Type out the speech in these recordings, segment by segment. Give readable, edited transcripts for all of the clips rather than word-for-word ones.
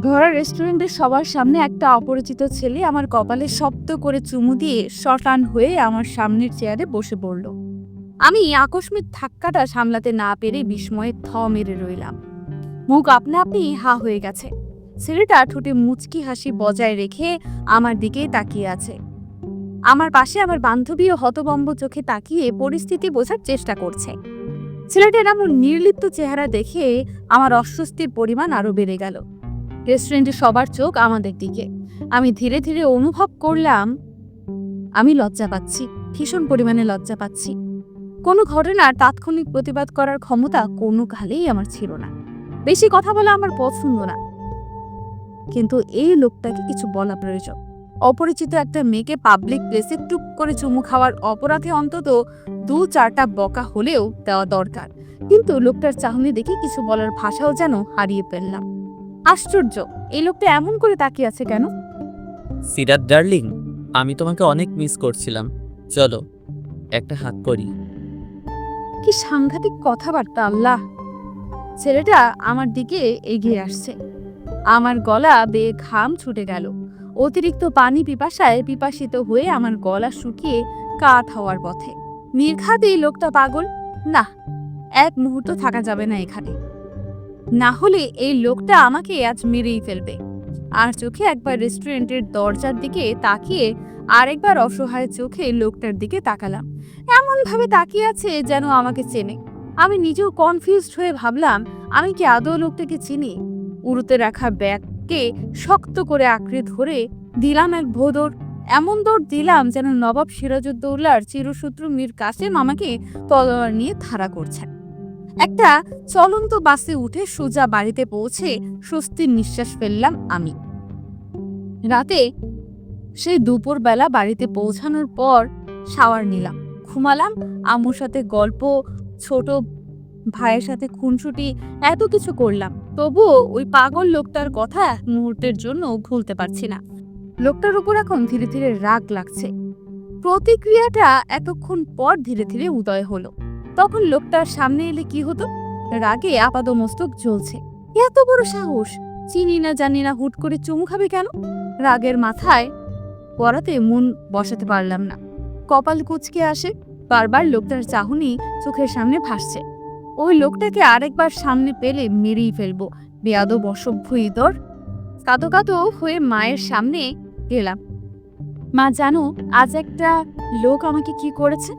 ভরা রেস্টুরেন্টের সবার সামনে একটা অপরিচিত ছেলে আমার কপালে শব্দ করে চুমু দিয়ে শটান হয়ে আমার সামনের চেয়ারে বসে পড়ল। আমি আকস্মিক ধাক্কাটা সামলাতে না পেরে বিস্ময়ে থ মেরে রইলাম। মুখ আপনা আপনি হা হয়ে গেছে। ছেলেটা ঠোঁটে মুচকি হাসি বজায় রেখে আমার দিকেই তাকিয়ে আছে। আমার পাশে আমার বান্ধবীও হতভম্ব চোখে তাকিয়ে পরিস্থিতি বোঝার চেষ্টা করছে। ছেলেটার এমন নির্লিপ্ত চেহারা দেখে আমার অস্বস্তির পরিমাণ আরো বেড়ে গেল। রেস্টুরেন্টের সবার চোখ আমাদের দিকে। আমি ধীরে ধীরে অনুভব করলাম আমি লজ্জা পাচ্ছি, ভীষণ পরিমাণে লজ্জা পাচ্ছি। কোনো ঘটনার তাৎক্ষণিক প্রতিবাদ করার ক্ষমতা কোনো কালেই আমার ছিল না। বেশি কথা বলা আমার পছন্দ না, কিন্তু এই লোকটাকে কিছু বলা প্রয়োজন। অপরিচিত একটা মেয়েকে পাবলিক প্লেসে টুপ করে চুমু খাওয়ার অপরাধে অন্তত 2-4টা বকা হলেও দেওয়া দরকার। কিন্তু লোকটার চাহনি দেখে কিছু বলার ভাষাও যেন হারিয়ে ফেললাম। আশ্চর্য, এই লোকটা এমন করে তাকিয়ে আছে কেন? সিরাত ডার্লিং, আমি তোমাকে অনেক মিস করছিলাম। চলো একটা হাত করি। কি সাংঘাতিক কথাবার্তা! আল্লাহ! ছেলেটা আমার দিকে এগিয়ে আসছে। আমার গলা বেয়ে ঘাম ছুটে গেল। অতিরিক্ত পানি পিপাসায় পিপাসিত হয়ে আমার গলা শুকিয়ে কাঠ হওয়ার পথে। নির্ঘাত এই লোকটা পাগল। না, এক মুহূর্ত থাকা যাবে না এখানে, না হলে এই লোকটা আমাকে আজ মেরেই ফেলবে। আর চোখে একবার রেস্টুরেন্টের দরজার দিকে তাকিয়ে আরেকবার অসহায় চোখে লোকটার দিকে তাকালাম। এমন ভাবে তাকিয়ে আছে যেন আমাকে চেনে। আমি নিজেও কনফিউজড হয়ে ভাবলাম, আমি কি আদৌ লোকটাকে চিনি? উড়তে রাখা ব্যাগকে শক্ত করে আঁকড়ে ধরে দিলাম এক ভোদর। এমন দৌড় দিলাম যেন নবাব সিরাজউদ্দৌলার চিরশত্রু মীর কাসেম আমাকে তলোয়ার নিয়ে ধারা করছে। একটা চলন্ত বাসে উঠে সোজা বাড়িতে পৌঁছে স্বস্তির নিঃশ্বাস ফেললাম আমি। রাতে সেই দুপুরবেলা বাড়িতে পৌঁছানোর পর শাওয়ার নিলাম, ঘুমালাম, আম্মুর সাথে গল্প, ছোট ভাইয়ের সাথে খুনসুটি, এত কিছু করলাম। তবুও ওই পাগল লোকটার কথা মুহূর্তের জন্য ভুলতে পারছি না। লোকটার উপর এখন ধীরে ধীরে রাগ লাগছে। প্রতিক্রিয়াটা এতক্ষণ পর ধীরে ধীরে উদয় হলো। তখন লোকটার সামনে এলে কি হতো? রাগে আপাদমস্তক জ্বলছে। এত বড় সাহস! চিনি না জানি না হুট করে চুমু খাবে কেন? রাগের মাথায় পড়াতে মন বসাতে পারলাম না। কপাল কুঁচকে আসে। বারবার লোকটার চাহনি চোখের সামনে ভাসছে। ওই লোকটাকে আরেকবার সামনে পেলে মেরেই ফেলবো। বেয়াদব অসভ্য ইতর। কাঁদো কাঁদো হয়ে মায়ের সামনে গেলাম। মা, জানো আজ একটা লোক আমাকে কি করেছে?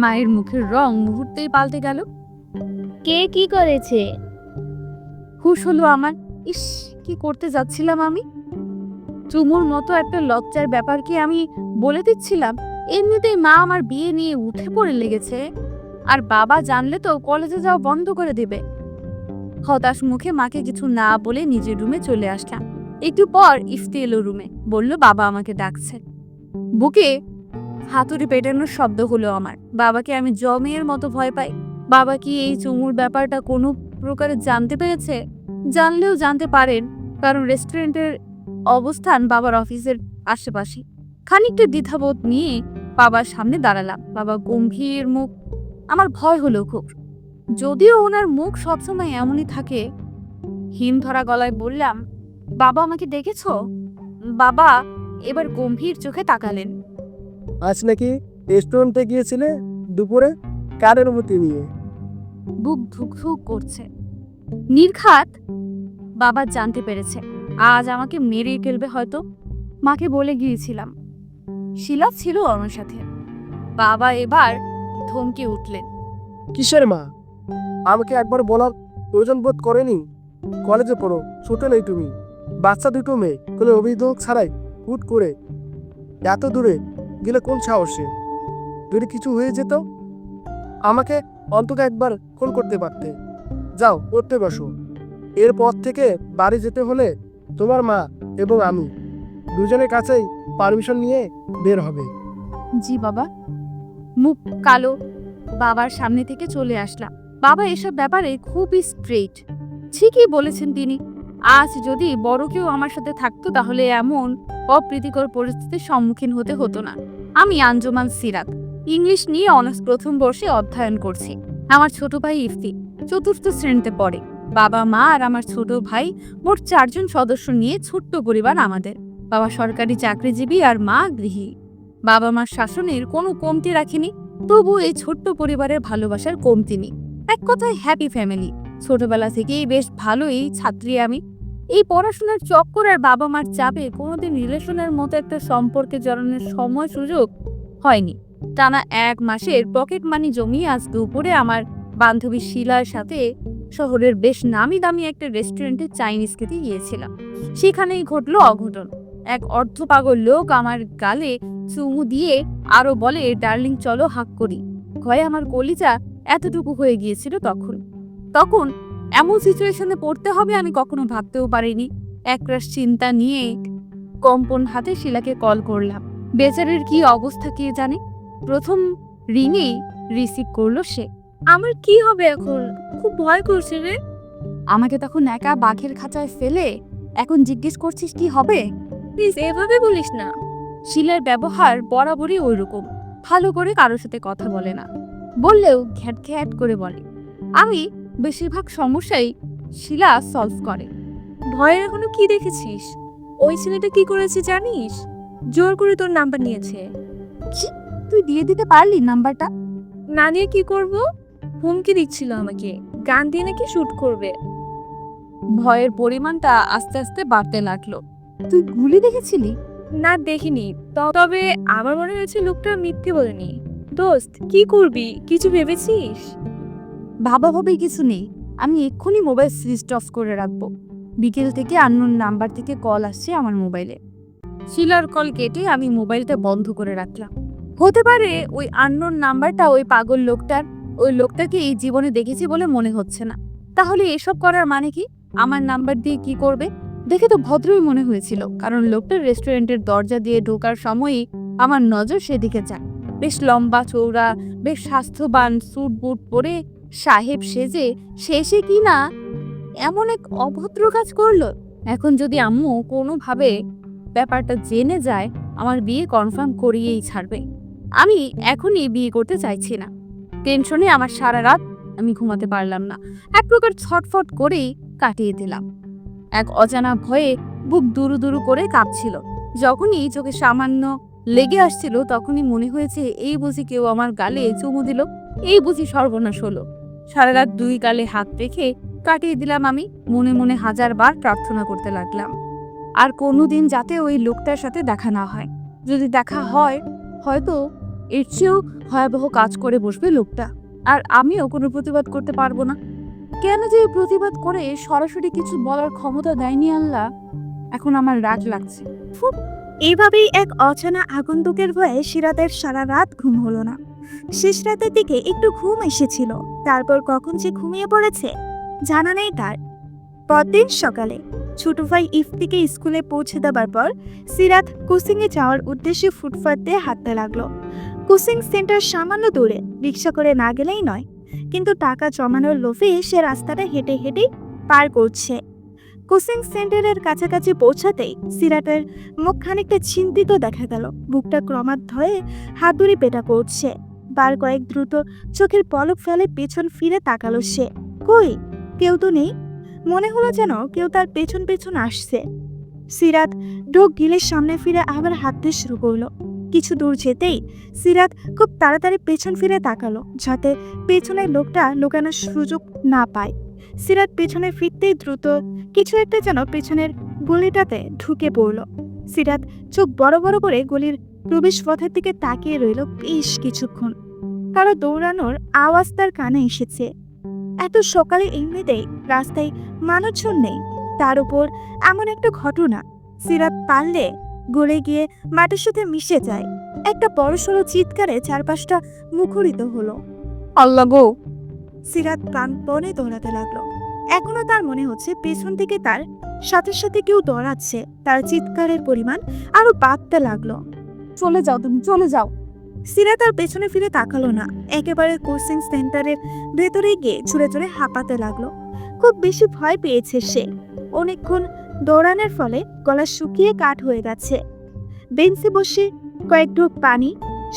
মায়ের মুখের রং মুহূর্তেই পাল্টে গেল। কে কি করেছে? হুশ হলো আমার। ইস, কি করতে যাচ্ছিলাম আমি! চুমুর মতো একটা লজ্জার ব্যাপার কি আমি বলে দিচ্ছিলাম? এমনিতেই মা আমার বিয়ে নিয়ে উঠে পড়ে লেগেছে, আর বাবা জানলে তো কলেজে যাওয়া বন্ধ করে দেবে। হতাশ মুখে মাকে কিছু না বলে নিজের রুমে চলে আসলাম। একটু পর ইফতি এলো রুমে, বলল বাবা আমাকে ডাকছে। বুকে হাতুড়ি পেটানোর শব্দ হলো আমার। বাবাকে আমি জমের মতো ভয় পাই। বাবা কি এই চুমুর ব্যাপারটা কোনো প্রকারে জানতে পেরেছে? জানলেও জানতে পারেন, কারণ রেস্টুরেন্টের অবস্থান বাবার অফিসের আশেপাশে। খানিকটা দ্বিধাবোধ নিয়ে বাবার সামনে দাঁড়ালাম। বাবা গম্ভীর মুখ। আমার ভয় হলো খুব, যদিও ওনার মুখ সবসময় এমনই থাকে। হিম ধরা গলায় বললাম, বাবা আমাকে দেখেছো? বাবা এবার গম্ভীর চোখে তাকালেন। আজ নাকি রেস্টুরেন্টে গিয়েছিলে দুপুরে? কার অনুমতি নিয়ে? বুক ধুকধুক করছে। নির্ঘাত বাবা জানতে পেরেছে আজ আমাকে মেরেই ফেলবে হয়তো। মাকে বলে গিয়েছিলাম। শিলা ছিল আমার সাথে। বাবা এবার ধমকে উঠলেন। কিসের মা? আমাকে একবার বলার প্রয়োজন বোধ করেনি? কলেজে পড়ো, ছোট নেই তুমি। বাচ্চা দুটো মেয়ে, কোনো অভিযোগ ছাড়াই হুট করে এত দূরে গেলে কোন সাহসে? যদি কিছু হয়ে যেত, আমাকে অন্তত একবার ফোন করতে পারতে। যাও পড়তে বসো। এরপর থেকে বাড়ি যেতে হলে তোমার মা এবং আমি দুজনের কাছেই পারমিশন নিয়ে বের হবে। জি বাবা। মুখ কালো বাবার সামনে থেকে চলে আসলাম। বাবা এসব ব্যাপারে খুবই স্ট্রেট। ঠিকই বলেছেন তিনি। আজ যদি বড় কেউ আমার সাথে থাকতো তাহলে এমন অপ্রীতিকর পরিস্থিতির সম্মুখীন হতে হতো না। আমি আঞ্জুমান সিরাত, ইংলিশ নিয়ে অনার্স প্রথম বর্ষে অধ্যয়ন করছি। আমার ছোট ভাই ইফতি 4র্থ শ্রেণীতে পড়ে। বাবা মা আর আমার ছোট ভাই, মোট 4 জন সদস্য নিয়ে ছোট্ট পরিবার আমাদের। বাবা সরকারি চাকরিজীবী আর মা গৃহী। বাবা মার শাসনের কোনো কমতি রাখেনি, তবু এই ছোট্ট পরিবারের ভালোবাসার কমতি নেই। এক কথায় হ্যাপি ফ্যামিলি। ছোটবেলা থেকেই বেশ ভালোই ছাত্রী আমি। এই পড়াশোনার চক্কর আর বাবা মার চাপে কোনোদিন রিলেশনের মতো একটা সম্পর্কে জড়ানোর সময় সুযোগ হয়নি। টানা 1 মাসের পকেট মানি জমিয়ে আজ দুপুরে আমার বান্ধবী শিলার সাথে শহরের বেশ নামি দামি একটা রেস্টুরেন্টে চাইনিজ খেতে গিয়েছিলাম। সেখানেই ঘটলো অঘটন। এক অর্ধপাগল লোক আমার গালে চুমু দিয়ে আরো বলে, ডার্লিং চলো হাক করি। ভয়ে আমার কলিজা এতটুকু হয়ে গিয়েছিল। তখন এমন সিচুয়েশনে পড়তে হবে আমি কখনো ভাবতেও পারিনি। একরাশ চিন্তা নিয়ে কম্পন হাতে শিলাকে কল করলাম। বেচারের কি অবস্থা কে জানে। প্রথম রিংয়েই রিসিভ করলো সে। আমার কি হবে এখন? খুব ভয় করছে রে। আমাকে তখন একা বাঘের খাঁচায় ফেলে এখন জিজ্ঞেস করছিস কি হবে? প্লিজ এভাবে বলিস না। শিলার ব্যবহার বরাবরই ওইরকম, ভালো করে কারোর সাথে কথা বলে না, বললেও ঘ্যাট ঘ্যাট করে বলে। আমি বেশিরভাগ সমস্যাই শিলা সলভ করে। ভয়ের এখনো কি দেখেছিস? ওই ছেলেটা কি করেছে জানিস? জোর করে তোর নাম্বার নিয়েছে। তুই দিয়ে দিতে পারলি নাম্বারটা? না নিয়ে কি করব? হুমকি দিচ্ছিল আমাকে, গান দিয়ে নাকি শুট করবে। ভয়ের পরিমাণটা আস্তে আস্তে বাড়তে লাগলো। তুই গুলি দেখেছিলি? না দেখিনি, তবে আমার মনে হয়েছে লোকটা মিথ্যে বলেনি। দোস্ত কি করবি, কিছু ভেবেছিস? ভাবাভাবি কিছু নেই। আমি এক্ষুনি মোবাইল সুইচ অফ করে রাখবো। বিকেল থেকে আননোন নাম্বার থেকে কল আসছে আমার মোবাইলে। শিলার কল কেটে আমি মোবাইলটা বন্ধ করে রাখলাম। হতে পারে ওই আননোন নাম্বারটা ওই পাগল লোকটার। ওই লোকটাকে এই জীবনে দেখেছি বলে মনে হচ্ছে না। তাহলে এসব করার মানে কি? আমার নাম্বার দিয়ে কি করবে? দেখে তো ভদ্রই মনে হয়েছিল, কারণ লোকটার রেস্টুরেন্টের দরজা দিয়ে ঢোকার সময়ই আমার নজর সেদিকে যায়। বেশ লম্বা চৌড়া, বেশ স্বাস্থ্যবান, স্যুট বুট পরে সাহেব সেজে শেষে কি না এমন এক অভদ্র কাজ করলো। এখন যদি আম্মু কোনোভাবে ব্যাপারটা জেনে যায়, আমার বিয়ে কনফার্ম করিয়েই ছাড়বে। আমি এখনই বিয়ে করতে চাইছি না। টেনশনে আমার সারা রাত আমি ঘুমাতে পারলাম না। এক প্রকার ছটফট করেই কাটিয়ে দিলাম। এক অজানা ভয়ে বুক দুরু দুরু করে কাঁপছিল। যখনই চোখে সামান্য লেগে আসছিল, তখনই মনে হয়েছে এই বুঝি কেউ আমার গালে চুমু দিল, এই বুঝি সর্বনাশ হলো। সারা রাত 2 গালে হাত রেখে কাটিয়ে দিলাম আমি। মনে মনে 1000 বার প্রার্থনা করতে লাগলাম আর কোনোদিন যাতে ওই লোকটার সাথে দেখা না হয়। যদি দেখা হয়, হয়তো এর চেয়েও ভয়াবহ কাজ করে বসবে লোকটা, আর আমিও কোনো প্রতিবাদ করতে পারবো না। কেন যে প্রতিবাদ করে সরাসরি কিছু বলার ক্ষমতা দেয়নি আল্লাহ, এখন আমার রাগ লাগছে। এইভাবেই এক অজানা আগন্তুকের ভয়ে সিরাতের সারা রাত ঘুম হলো না। শেষ রাতের দিকে একটু ঘুম এসেছিল, তারপর কখন যে ঘুমিয়ে পড়েছে জানা নেই তার। পরদিন সকালে ছোট ভাই ইফতিকে স্কুলে পৌঁছে দেবার পর সিরাত কোচিংয়ে যাওয়ার উদ্দেশ্যে ফুটপাত দিয়ে হাঁটতে লাগলো। কোচিং সেন্টার সামান্য দূরে, রিক্সা করে না গেলেই নয়, কিন্তু টাকা জমানোর লোভে সে রাস্তাটা হেঁটে হেঁটেই পার করছে। কোচিং সেন্টারের কাছাকাছি পৌঁছাতেই সিরাতের মুখ খানিকটা চিন্তিত দেখা গেল। বুকটা ক্রমান্বয়ে হাতুড়ি পেটা করছে। বার কয়েক দ্রুত চোখের পলক ফেলে পেছন ফিরে তাকালো সে। কই, কেউ তো নেই। মনে হলো যেন কেউ তার পেছন পেছন আসছে। সিরাত ঢোক গিলের সামনে ফিরে আবার হাঁটতে শুরু করলো। কিছু দূর যেতেই সিরাত খুব তাড়াতাড়ি পেছন ফিরে তাকালো, যাতে পেছনের লোকটা লুকানোর সুযোগ না পায়। সিরাত পেছনে ফিরতেই দ্রুত কিছু একটা যেন পেছনের গলিটাতে ঢুকে পড়ল। সিরাত চোখ বড় বড় করে গলির প্রবেশ পথের দিকে তাকিয়ে রইল বেশ কিছুক্ষণ। কারো দৌড়ানোর আওয়াজ তার কানে এসেছে। এত সকালে এমনিতেই রাস্তায় মানুষজন নেই, তার উপর এমন একটা ঘটনা। সিরাত পারলে গলে গিয়ে মাটির সাথে মিশে যায়। একটা বড়সড় চিৎকারে চারপাশটা মুখরিত হলো। আল্লাহ গো! সিরাত প্রাণপণে দৌড়াতে লাগলো। এখনো তার মনে হচ্ছে পেছন থেকে তার সাথে সাথে কেউ দৌড়াচ্ছে। তার চিৎকারের পরিমাণ আরো বাড়তে লাগলো। চলে যাও, তুমি চলে যাও। সিরাত তার পেছনে ফিরে তাকালো না, একেবারে কোচিং সেন্টারের ভেতরে গিয়ে ছুড়ে ছুড়ে হাঁপাতে লাগলো। খুব বেশি ভয় পেয়েছে সে। অনেকক্ষণ দৌড়ানোর ফলে গলা শুকিয়ে কাঠ হয়ে গেছে। বেঞ্চে বসে কয়েক ঢোক পানি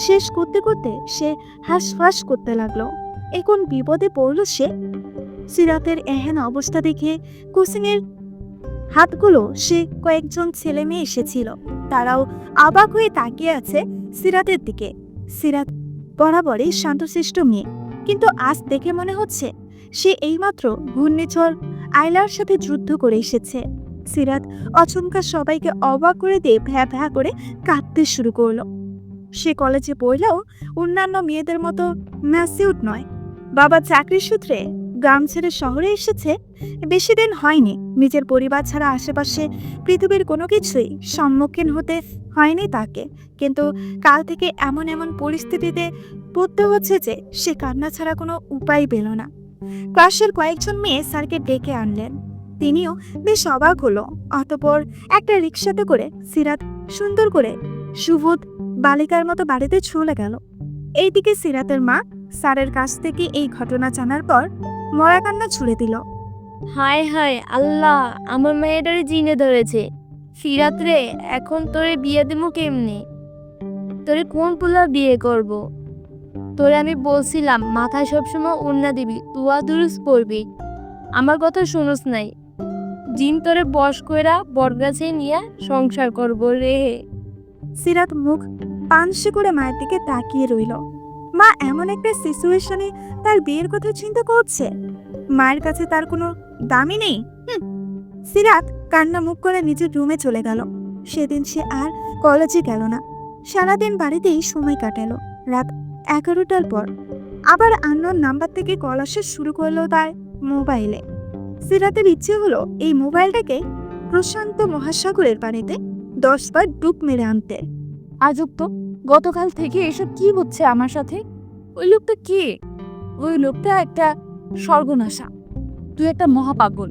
শেষ করতে করতে সে হাঁসফাঁস করতে লাগলো। এখন বিপদে পড়ল সে। সিরাতের এহেন অবস্থা দেখে কোচিংয়ের হাতগুলো সে কয়েকজন ছেলে মেয়ে এসেছিল, তারাও অবাক হয়ে তাকিয়ে আছে সিরাতের দিকে। সিরাত বরাবরই শান্তশিষ্ট মেয়ে, কিন্তু আজ দেখে মনে হচ্ছে সে এইমাত্র ঘূর্ণিঝড় আইলার সাথে যুদ্ধ করে এসেছে। সিরাত অচমকা সবাইকে অবাক করে দিয়ে ভ্যা ভ্যা করে কাঁদতে শুরু করলো। সে কলেজে পড়লেও অন্যান্য মেয়েদের মতো ম্যাচিউড নয়। বাবা চাকরির সূত্রে গ্রাম ছেড়ে শহরে এসেছে, বেশি দিন হয়নি। নিজের পরিবার ছাড়া আশেপাশে পৃথিবীর কোনো কিছুই সম্মুখীন হতে হয়নি তাকে, কিন্তু কাল থেকে এমন এমন পরিস্থিতিতে পড়তে হচ্ছে যে সে কান্না ছাড়া কোনো উপায় পেল না। ক্লাসের কয়েকজন মেয়ে স্যারকে ডেকে আনলেন, তিনিও বেশ অবাক হলো। অতঃপর একটা রিক্সাতে করে সিরাত সুন্দর করে সুবোধ বালিকার মতো বাড়িতে চলে গেল। এইদিকে সিরাতের মা স্যারের কাছ থেকে এই ঘটনা জানার পর মরা কান্না ছুড়ে দিল। হায় হায় আল্লাহ, আমার মেয়েটারে জিনে ধরেছে। ফিরাত রে, এখন তোরে বিয়ে দেবো কেমনে? তোরে কোন পোলা বিয়ে করব? তোরে আমি বলছিলাম মাথায় সবসময় ওড়না দিবি, তুয়া দুরুস পড়বি, আমার কথা শুনোস নাই। জিন তোরে বস কইরা বরগাছে নিয়ে সংসার করব রে। সিরাত মুখ পানসে করে মায়ের দিকে তাকিয়ে রইল। মা এমন একটা সিচুয়েশনে তার বিয়ের কথা চিন্তা করছে, মায়ের কাছে তার কোনো দামই নেই। সিরাত কান্না মুখ করে নিজের রুমে চলে গেল। সেদিন সে আর কলেজে গেল না, সারাদিন বাড়িতেই সময় কাটালো। রাত 11টার পর আবার আননোন নাম্বার থেকে কল আসা শুরু করলো তার মোবাইলে। সিরাতের ইচ্ছে হলো এই মোবাইলটাকে প্রশান্ত মহাসাগরের পানিতে 10 বার ডুব মেরে আনতে। আজব তো, গতকাল থেকে এসব কি হচ্ছে আমার সাথে? ওই লোকটা কে? ওই লোকটা একটা সর্বনাশা। তুই একটা মহাপাগল।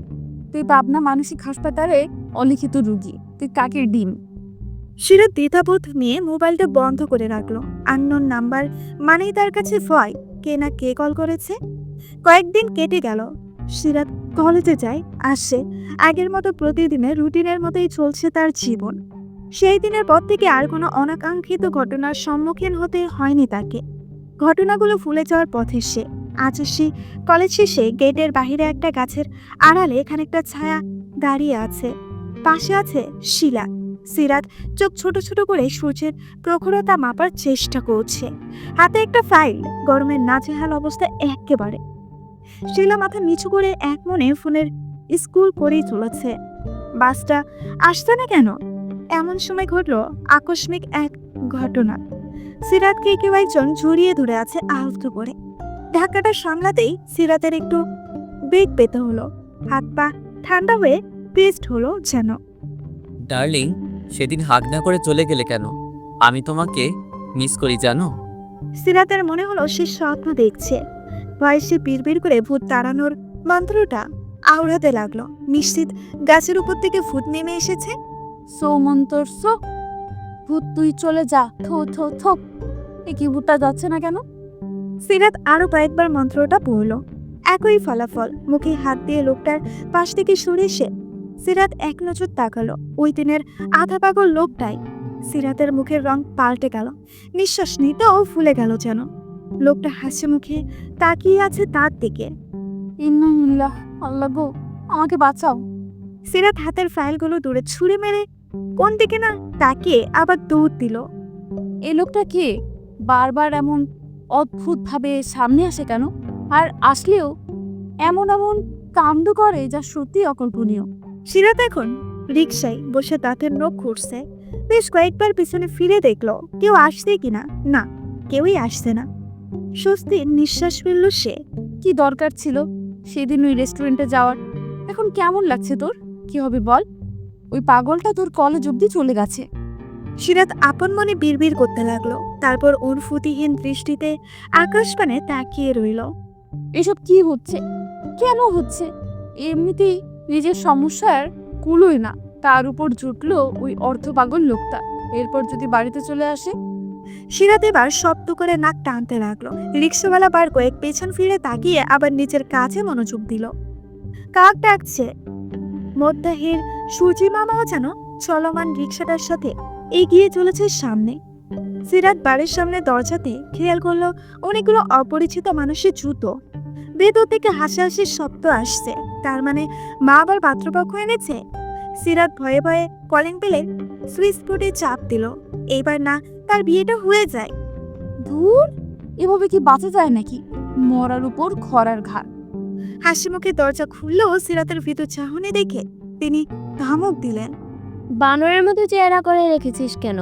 তুই পাবনা মানসিক হাসপাতালে অলিখিত রুগী। তুই কাকের ডিম। সিরাত দ্বিধাবোধ নিয়ে মোবাইলটা বন্ধ করে রাখলো। আননোন নাম্বার মানেই তার কাছে ভয়, কে না কে কল করেছে। কয়েকদিন কেটে গেল। সিরাত কলেজে যায়, আসে, আগের মতো প্রতিদিনের রুটিনের মতোই চলছে তার জীবন। সেই দিনের পর থেকে আর কোনো অনাকাঙ্ক্ষিত ঘটনার সম্মুখীন হতে হয়নি তাকে। ঘটনাগুলো ভুলে যাওয়ার পথে সে আজ সে কলেজ শেষে গেটের বাইরে একটা গাছের আড়ালে খানিকটা ছায়া দাঁড়িয়ে আছে। পাশে আছে শিলা। সিরাত চোখ ছোট ছোট করে সূর্যের প্রখরতা মাপার চেষ্টা করছে। হাতে একটা ফাইল, গরমের নাজেহাল অবস্থা একেবারে। শিলা মাথা নিচু করে এক মনে ফোনের স্কুল করেই চলেছে। বাসটা আসছে না কেন? এমন সময় ঘটলো আকস্মিক এক ঘটনা। সিরাতকে কেউ একজন জড়িয়ে ধরে আছে আলতো করে। ধাক্কাটা সামলাতেই সিরাতের একটু বেগ পেতে হলো। হাত পা ঠান্ডা হয়ে পেস্ট হলো যেন। ডার্লিং, সেদিন হাগ না করে চলে গেলে কেন? আমি তোমাকে মিস করি জানো। সিরাতের মনে হলো সে স্বপ্ন দেখছে। ভয়েসে বিড়বিড় করে ভূত তাড়ানোর মন্ত্রটা আওড়াতে লাগলো। নিশ্চিত গাছের উপর থেকে ভূত নেমে এসেছে। সৌমন্তর সো, ভূত তুই চলে যা। থো থো থো। এ কি ভূতটা যাচ্ছে না কেন? সিরাত আরো কয়েকবার মন্ত্রটা পড়ল, একই ফলাফল। মুখে হাত দিয়ে লোকটার পাশ থেকে সরে এসে সিরাত এক নজর তাকালো। ওই দিনের আধা পাগল লোকটাই। সিরাতের মুখের রং পাল্টে গেল, নিঃশ্বাস নিতেও ভুলে গেল যেন। লোকটা হাসি মুখে তাকিয়ে আছে তার দিকে। ইন্নালিল্লাহ, আল্লাহ গো, আমাকে বাঁচাও। সিরাত হাতের ফাইলগুলো দূরে ছুঁড়ে মেরে কোন দিকে না তাকিয়ে আবার দৌড় দিল। এই লোকটা কে? বারবার এমন অদ্ভুত ভাবে সামনে আসে কেন? আর আসলেও এমন এমন কাণ্ড করে যা সত্যি অকল্পনীয়। সিরাত এখন রিকশায় বসে দাঁতের নখ খুঁড়ছে। বেশ কয়েকবার পিছনে ফিরে দেখলো কেউ আসছে কিনা। না, কেউই আসছে না। স্বস্তির নিঃশ্বাস ফেলল সে। কি দরকার ছিল সেদিন ওই রেস্টুরেন্টে যাওয়ার? এখন কেমন লাগছে তোর? কি হবে বল? ওই পাগলটা তোর কলেজ অব্দি চলে গেছে। সিরাত আপন মনে বিড়বিড় করতে লাগলো। তারপর ওর ফুতিহীন দৃষ্টিতে আকাশপানে তাকিয়ে রইল। এসব কি হচ্ছে? কেন হচ্ছে? এমনিতেই নিজের সমস্যার কুলোয় না, তার উপর জুটলো ওই অর্ধপাগল লোকটা। এরপর যদি বাড়িতে চলে আসে। সিরাত এবার শব্দ করে নাক টানতে লাগলো। রিক্সাওয়ালা বার কয়েক পেছন ফিরে তাকিয়ে আবার নিজের কাজে মনোযোগ দিল। কাক ডাকছে। মধ্যাহ্নের সূর্যি মামাও যেন চলমান রিক্সাটার সাথে এগিয়ে চলেছে সামনে। সিরাত বাড়ির সামনে দরজাতে খেয়াল করলো অনেকগুলো অপরিচিত মানুষের জুতো। ভেতর থেকে হাসাহাসির শব্দ আসছে। তার মানে মা আবার পাত্রপক্ষ এনেছে। সিরাত ভয়ে ভয়ে কলিং বেলের সুইচ বোর্ডে চাপ দিল। এইবার না তার বিয়েটা হয়ে যায়। ধুর, এভাবে কি বাঁচা যায় নাকি? মরার উপর খরার ঘাট। হাসি মুখে দরজা খুললেও সিরাতের ভিতর চাহনি দেখে তিনি ধমক দিলেন। বানরের মতো চেহারা করে রেখেছিস কেন?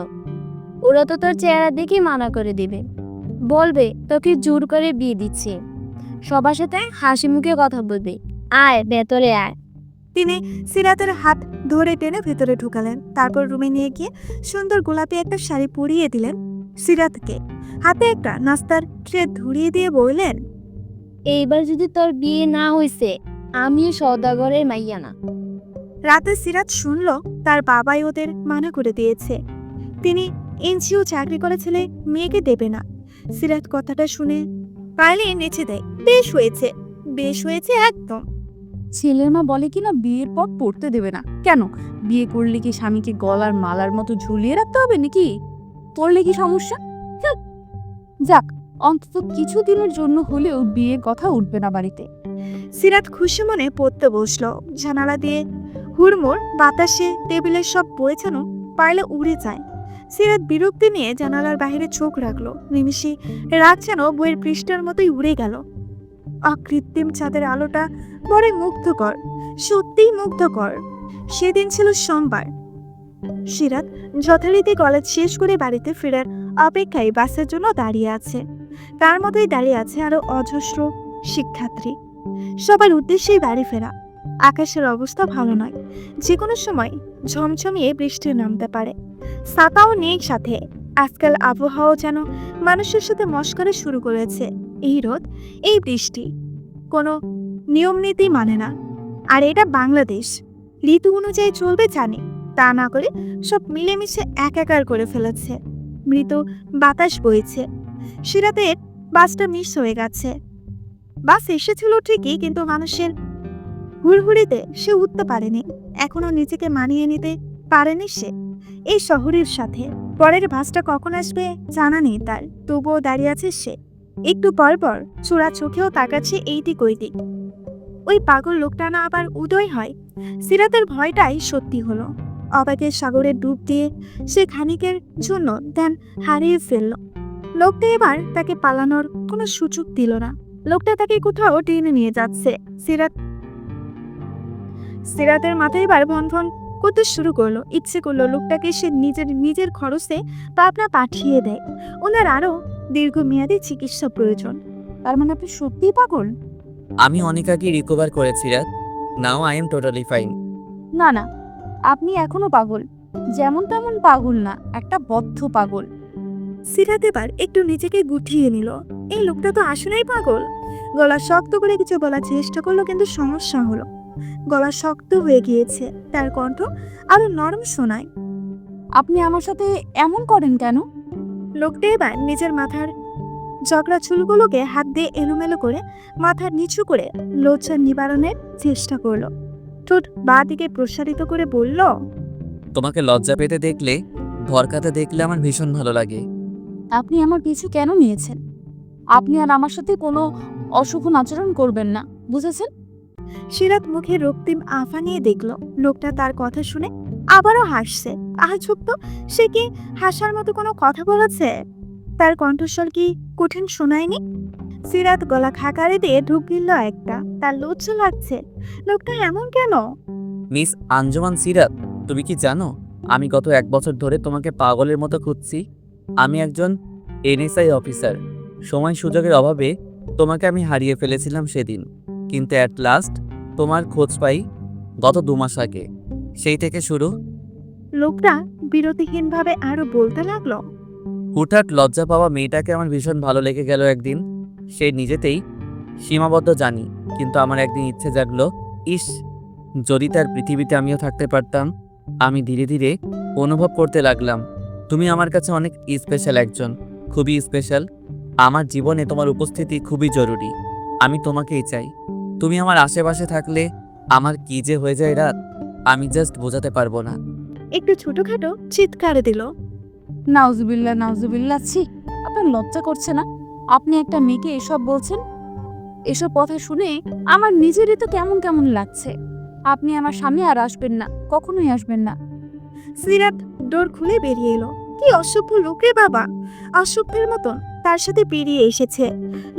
ওরা তো তোর চেহারা দেখে মানা করে দিবে, বলবে তোকে জোর করে বিয়ে দিচ্ছে। সবার সাথে হাসি মুখে কথা বলবে। আয় ভেতরে আয়। তিনি সিরাতের হাত ধরে টেনে ভেতরে ঢুকালেন। তারপর রুমে নিয়ে গিয়ে সুন্দর গোলাপি একটা শাড়ি পরিয়ে দিলেন সিরাতকে। হাতে একটা নাস্তার ট্রে ধরিয়ে দিয়ে বললেন, এইবার যদি তোর বিয়ে না হইছে, আমিও সওদাগরের মাইয়া না। রাতে সিরাত শুনল তার বাবাই ওদের মানা করে দিয়েছে। তিনি এনজিও চাকরি করে ছেলে মেয়েকে দেবে না। সিরাত কথাটা শুনে পাইলে নেচে দেয়। বেশ হয়েছে, বেশ হয়েছে একদম। ছেলের মা বলে কিনা বিয়ের পর পড়তে দেবে না। কেন? বিয়ে করলে কি স্বামীকে গলার মালার মতো ঝুলিয়ে রাখতে হবে নাকি? পড়লে কি সমস্যা? হুঁ। যাক, অন্তত কিছুদিনের জন্য হলেও বিয়ে কথা উঠবে না বাড়িতে। সিরাত খুশি মনে পড়তে বসলো। জানালা দিয়ে হুড়মুড় বাতাসে টেবিলের সব বই যেন পাইলে উড়ে যায়। সিরাত বিরক্তি নিয়ে জানালার বাইরে চোখ রাখলো। নিমিষে রাত যেন বইয়ের পৃষ্ঠার মতোই উড়ে গেল। অকৃত্রিম চাঁদের আলোটা বড় মুগ্ধকর, সত্যিই মুগ্ধকর। সেদিন ছিল সোমবার। সিরাত যথারীতি কলেজ শেষ করে বাড়িতে ফেরার অপেক্ষায় বাসের জন্য দাঁড়িয়ে আছে। তার মতোই দাঁড়িয়ে আছে আরো অজস্র শিক্ষার্থী। সবার উদ্দেশ্যেই বাড়ি ফেরা। আকাশের অবস্থা ভালো নয়, যে কোনো সময় ঝমঝমিয়ে বৃষ্টি নামতে পারে। ছাতাও নেই সাথে। আজকাল আবহাওয়া যেন মানুষের সাথে মস্করা শুরু করেছে। এই রোদ, এই বৃষ্টি, কোনো নিয়ম নীতি মানে না। আর এটা বাংলাদেশ, ঋতু অনুযায়ী চলবে জানি, তা না করে সব মিলেমিশে একাকার করে ফেলেছে। মৃত বাতাস বইছে। সিরাতের বাসটা মিস হয়ে গেছে। বাস এসেছিল ঠিকই, কিন্তু মানুষের হুড়হুড়িতে সে উঠতে পারেনি। এখনো নিজেকে মানিয়ে নিতে পারেনি সে এই শহরের সাথে। পরের বাসটা কখন আসবে জানা নেই তার, তবুও দাঁড়িয়ে আছে সে। একটু পর পর চোরা চোখেও তাকাচ্ছে এইদিক ওইদিক। ওই পাগল লোকটা না আবার উদয় হয়। সিরাতের ভয়টাই সত্যি হলো। অবাকের সাগরে ডুব দিয়ে সে খানিকের জন্য ধ্যান হারিয়ে ফেলল। লোকটা এবার তাকে পালানোর কোনো সুযোগ দিল না। লোকটা তাকে কোথাও টেনে নিয়ে যাচ্ছে। সিরাতের মাথায় এবার ভন ভন করতে শুরু করলো। ইচ্ছে করলো লোকটাকে সে নিজের খরচে পাবনা পাঠিয়ে দেয়। ওনার আরো দীর্ঘমেয়াদী চিকিৎসা প্রয়োজন। তার মানে আপনি সত্যিই পাগল? আমি অনেক আগে রিকভার করেছি রাত। Now I am totally fine. না না, আপনি এখনো পাগল। যেমন তেমন পাগল না, একটা বদ্ধ পাগল। সিরাত এবার একটু নিজেকে গুটিয়ে নিল। এই লোকটা তো আসলেই পাগল। গলা শক্ত করে কিছু বলার চেষ্টা করলো, কিন্তু সমস্যা হলো। গলা শক্ত হয়ে গিয়েছে। তার কণ্ঠ আরো নরম শোনায়। আপনি আমার সাথে এমন করেন কেন? লোকটা এবার নিজের মাথার ঝগড়া চুলগুলোকে হাত দিয়ে এলোমেলো করে মাথা নিচু করে লজ্জা নিবারণের চেষ্টা করলো। ঠোঁট বাঁ দিকে প্রসারিত করে বলল, তোমাকে লজ্জা পেতে দেখলে, ভরকাতে দেখলে আমার ভীষণ ভালো লাগে। আপনি আমার পিছু কেন নিয়েছেন? আপনি আর আমার সাথে কোনো অশোভন আচরণ করবেন না, বুঝেছেন? সিরাত মুখে রক্তিম আফা নিয়ে দেখলো। লোকটা তার কথা শুনে আবারও হাসছে। আজব তো, সে কি হাসার মতো কোনো কথা বলেছে? তার কণ্ঠস্বর কি কঠিন শোনায়নি? সিরাত গলা খাকারে দিয়ে ঢুক গিলল একটা। তার লজ্জা লাগছে। লোকটা এমন কেন? মিস আঞ্জুমান সিরাত, তুমি কি জানো আমি গত 1 বছর ধরে তোমাকে পাগলের মতো খুঁজছি। আমি একজন এনএসআই অফিসার। সময় সুযোগের অভাবে তোমাকে আমি হারিয়ে ফেলেছিলাম সেদিন, কিন্তু অ্যাট লাস্ট তোমার খোঁজ পাই গত 2 মাস আগে। সেই থেকে শুরু। লোকটা বিরতিহীনভাবে আরো বলতে লাগলো, হুটহাট লজ্জা পাওয়া মেয়েটাকে আমার ভীষণ ভালো লেগে গেল একদিন। সে নিজেতেই সীমাবদ্ধ জানি, কিন্তু আমার একদিন ইচ্ছে জাগলো, ইস যদি তার পৃথিবীতে আমিও থাকতে পারতাম। আমি ধীরে ধীরে অনুভব করতে লাগলাম তুমি আমার কাছে অনেক স্পেশাল একজন, খুবই স্পেশাল। আমার জীবনে তোমার উপস্থিতি খুবই জরুরি। আমি তোমাকেই চাই। তুমি আমার আশেপাশে থাকলে আমার কি যে হয়ে যায় রাত, আমি জাস্ট বোঝাতে পারবো না। একটু ছোটখাটো চিৎকার দিল। নাউজুবিল্লাহ নাউজুবিল্লাহ, ছি! আপনার লজ্জা করছে না? আপনি একটা মেয়েকে এসব বলছেন? এসব কথা শুনে আমার নিজেরই তো কেমন কেমন লাগছে। আপনি আমার সামনে আর আসবেন না, কখনোই আসবেন না। সিরাত ডোর খুলে বেরিয়ে এলো। কি অসভ্য লোক রে বাবা, অসভ্যের মতন তার সাথে বেরিয়ে এসেছে।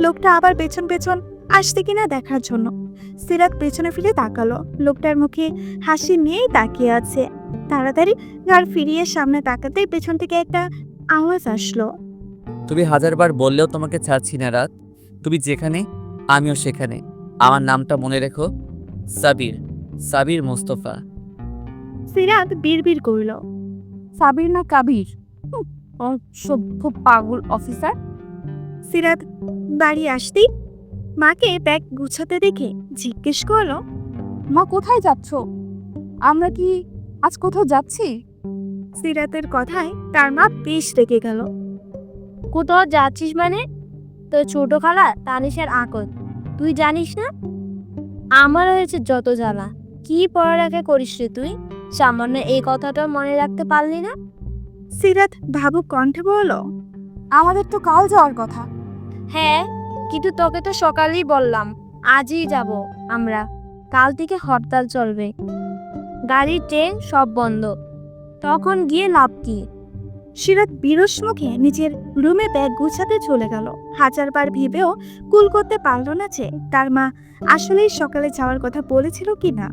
লোকটা আবার পেছন পেছন আসছে কিনা দেখার জন্য। সিরাত পেছনে ফিরে তাকালো। লোকটার মুখে হাসি নিয়েই তাকিয়ে আছে। তাড়াতাড়ি ঘাড় ফিরিয়ে সামনে তাকাতেই পেছন থেকে একটা আওয়াজ আসলো। তুমি হাজারবার বললেও তোমাকে ছাড়ছি না রাত। তুমি যেখানে আমিও সেখানে। আমার নামটা মনে রেখো, সাবির, সাবির মোস্তফা। সিরাত বিড়বিড় করল। সাবির না কাবির? অসভ্য পাগল অফিসার। সিরাত বাড়ি আসতেই মাকে ব্যাগ গুছাতে দেখে জিজ্ঞেস করলো, মা কোথায় যাচ্ছ? আমরা কি আজ কোথাও যাচ্ছি? সিরাতের কথায় তার মা বেশ রেগে গেল। কোথাও যাচ্ছিস মানে? তোর ছোট খালা তানিশের আকত, তুই জানিস না? আমার হয়েছে যত জ্বালা। কি পড়ালেখা করিস রে তুই? সামান্য এই কথাটা মনে রাখতে পারলি না? সিরাত ভাবুক কণ্ঠে বলল, আমাদের তো কাল যাওয়ার কথা। হ্যাঁ, কিন্তু তোকে তো সকালেই বললাম আজই যাব আমরা। কাল থেকে হরতাল চলবে, গাড়ি ট্রেন সব বন্ধ। তখন গিয়ে লাভ কি? সিরাত বিরস মুখে নিজের রুমে ব্যাগ গুছাতে চলে গেল। হাজারবার ভেবেও কুল করতে পারল না যে তার মা আসলেই সকালে যাওয়ার কথা বলেছিল কিনা।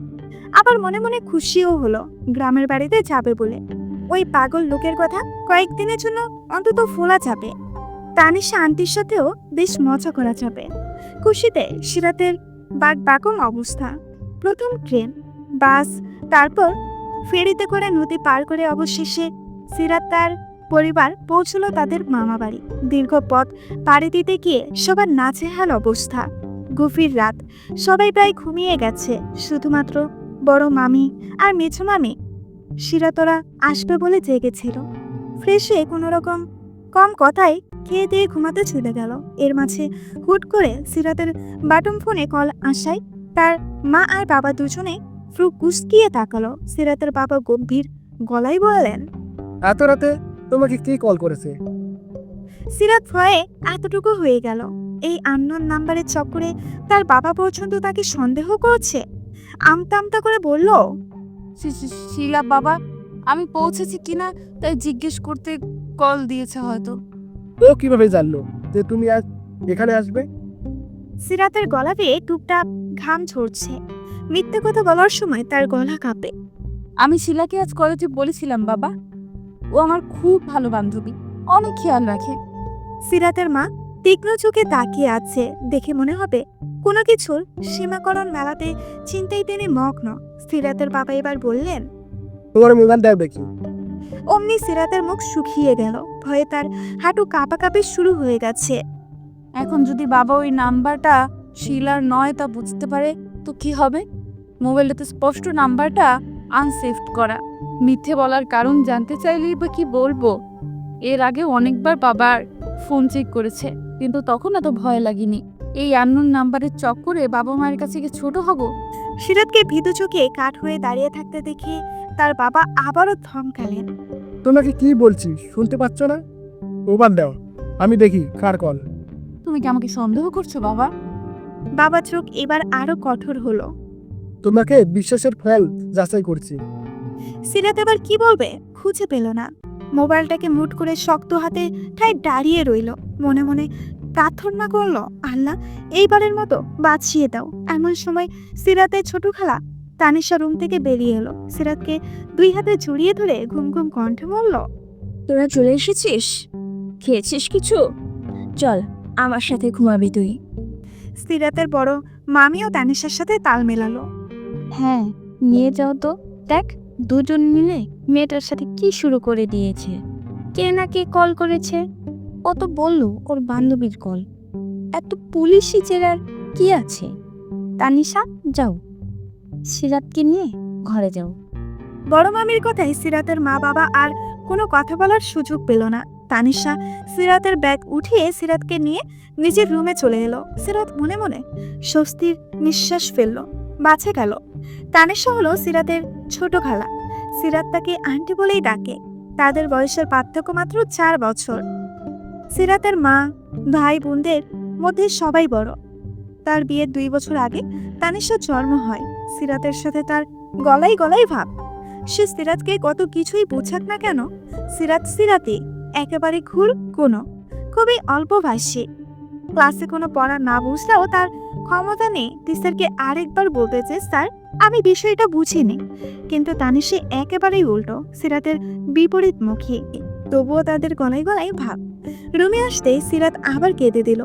আবার মনে মনে খুশিও হলো গ্রামের বাড়িতে যাবে বলে। ওই পাগল লোকের কথা কয়েকদিনের জন্য অন্তত ভোলা যাবে। তানিশা আন্টির সাথেও বেশ মজা করা যাবে। খুশিতে সিরাতের বাকম অবস্থা। প্রথম ট্রেন, বাস, তারপর ফেরিতে করে নদী পার করে অবশেষে সিরাত তার পরিবার পৌঁছলো তাদের মামা বাড়ি। দীর্ঘ পথ পাড়ি দিতে গিয়ে সবার নাজেহাল অবস্থা। গভীর রাত, সবাই প্রায় ঘুমিয়ে গেছে। শুধুমাত্র বড় মামি আর মেছো মামি সিরাতরা আসবে বলে জেগেছিল। ফ্রেশ হয়ে কোনো রকম কম কথায় খেয়ে দিয়ে ঘুমাতে চলে গেল। এর মাঝে হুট করে সিরাতের বাটন ফোনে কল আসায় তার মা আর বাবা দুজনে ফ্রু কুসকিয়ে তাকালো। সিরাতের বাবা গম্ভীর গলায় বললেন, এত রাতে তোমাকে কে কল করেছে? সিরাত ভয়ে এতটুকু হয়ে গেল। এই আননোন নাম্বারের চক্করে তার বাবা পর্যন্ত তাকে সন্দেহ করছে। আমতা আমতা করে বলল, শিলা বাবা, আমি পৌঁছেছি কিনা তাই জিজ্ঞেস করতে কল দিয়েছে হয়তো। ও কিভাবে জানলো যে তুমি আজ এখানে আসবে? সিরাতের গলা বেয়ে টুপটাপ ঘাম ঝরছে। মিথ্যে কথা বলার সময় তার গলা কাঁপে। আমি শিলাকে আজ কলেজে বলেছিলাম বাবা, ও আমার খুব ভালো বান্ধবী, অনেক খেয়াল রাখে। সিরাতের মা তীক্ষ্ণ চোখে তাকিয়ে আছে। দেখে মনে হবে কোনো কিছুর সীমাকরণ মেলাতে চিন্তায় তিনি মগ্ন। সিরাতের বাবা এবার বললেন, তোমার মোবাইল দেখবে কি? অমনি সিরাতের মুখ শুকিয়ে গেল। ভয়ে তার হাঁটু কাঁপাকাঁপি শুরু হয়ে গেছে। এখন যদি বাবা ওই নাম্বারটা শিলার নয় তা বুঝতে পারে তো কি হবে? মোবাইলটাতে স্পষ্ট নাম্বারটা আনসেভড করা। মিথ্যে বলার কারণ জানতে চাইলেই বা কি বলবো? এর আগে অনেকবার বাবার ফোন চেক করেছে, কিন্তু তখন এত ভয় লাগেনি। এই আননোন নাম্বারের চক্করে বাবা মায়ের কাছে কি ছোট হব? সিরাতকে ভীতু চোখে কাঠ হয়ে দাঁড়িয়ে থাকতে দেখে তার বাবা আবারও ধমকালেন, তোমাকে কি বলছি শুনতে পাচ্ছ না? মোবাইল দাও, আমি দেখি কার কল। তুমি কি আমাকে সন্দেহ করছো বাবা? বাবা চোখ এবার আরো কঠোর হলো। তোমাকে বিশ্বাসের ফল যাচাই করছি। সিরাত এবার কি বলবে খুঁজে পেল না। মোবাইলটাকে মুঠ করে শক্ত হাতে ঠায় দাঁড়িয়ে রইল। মনে মনে প্রার্থনা করলো, আল্লাহ এইবারের মতো বাঁচিয়ে দাও। এমন সময় সিরাতের ছোট খালা তানিশা রুম থেকে বেরিয়ে এলো। সিরাতকে দুই হাতে জড়িয়ে ধরে ঘুম ঘুম কণ্ঠে বলল, তোরা চলে এসেছিস? খেয়েছিস কিছু? চল আমার সাথে ঘুমাবি তুই। সিরাতের বড় মামিও তানিশার সাথে তাল মেলালো। হ্যাঁ, নিয়ে যাও তো। দেখ, দুজন মিলে মেয়েটার সাথে কি শুরু করে দিয়েছে। কে না কে কল করেছে। ও তো বললো ওর বান্ধবীর কল। এত পুলিশি জেরার কি আছে? তানিশা, যাও, সিরাতকে নিয়ে ঘরে যাও। বড় মামির কথায় সিরাতের মা বাবা আর কোনো কথা বলার সুযোগ পেল না। তানিশা সিরাতের ব্যাগ উঠিয়ে সিরাতকে নিয়ে নিজের রুমে চলে এলো। সিরাত মনে মনে স্বস্তির নিঃশ্বাস ফেলল, বাঁচে গেল। তানিশা হলো সিরাতের ছোট খালা। সিরাত তাকে আন্টি বলেই ডাকে। তাদের বয়সের পার্থক্য মাত্র 4 বছর। সিরাতের মা ভাই বোনদের মধ্যে সবাই বড়। তার বিয়ের 2 বছর আগে তানিশার জন্ম হয়। সিরাতের সাথে তার গলায় গলায় ভাব। সে সিরাতকে কত কিছুই বোঝাক না কেন, সিরাত সিরাতই, একেবারে ঘুর কোনো, খুবই অল্পভাষী। ক্লাসে কোনো পড়া না বুঝলেও তার ক্ষমতা নেই টিচারকে আরেকবার বলতে যে স্যার আমি বিষয়টা বুঝিনি। কিন্তু তানিশা একেবারেই উল্টো, সিরাতের বিপরীতমুখী। তবুও তাদের গলায় গলায় ভাব। রুমে আসতেই সিরাত আবার কেঁদে দিল।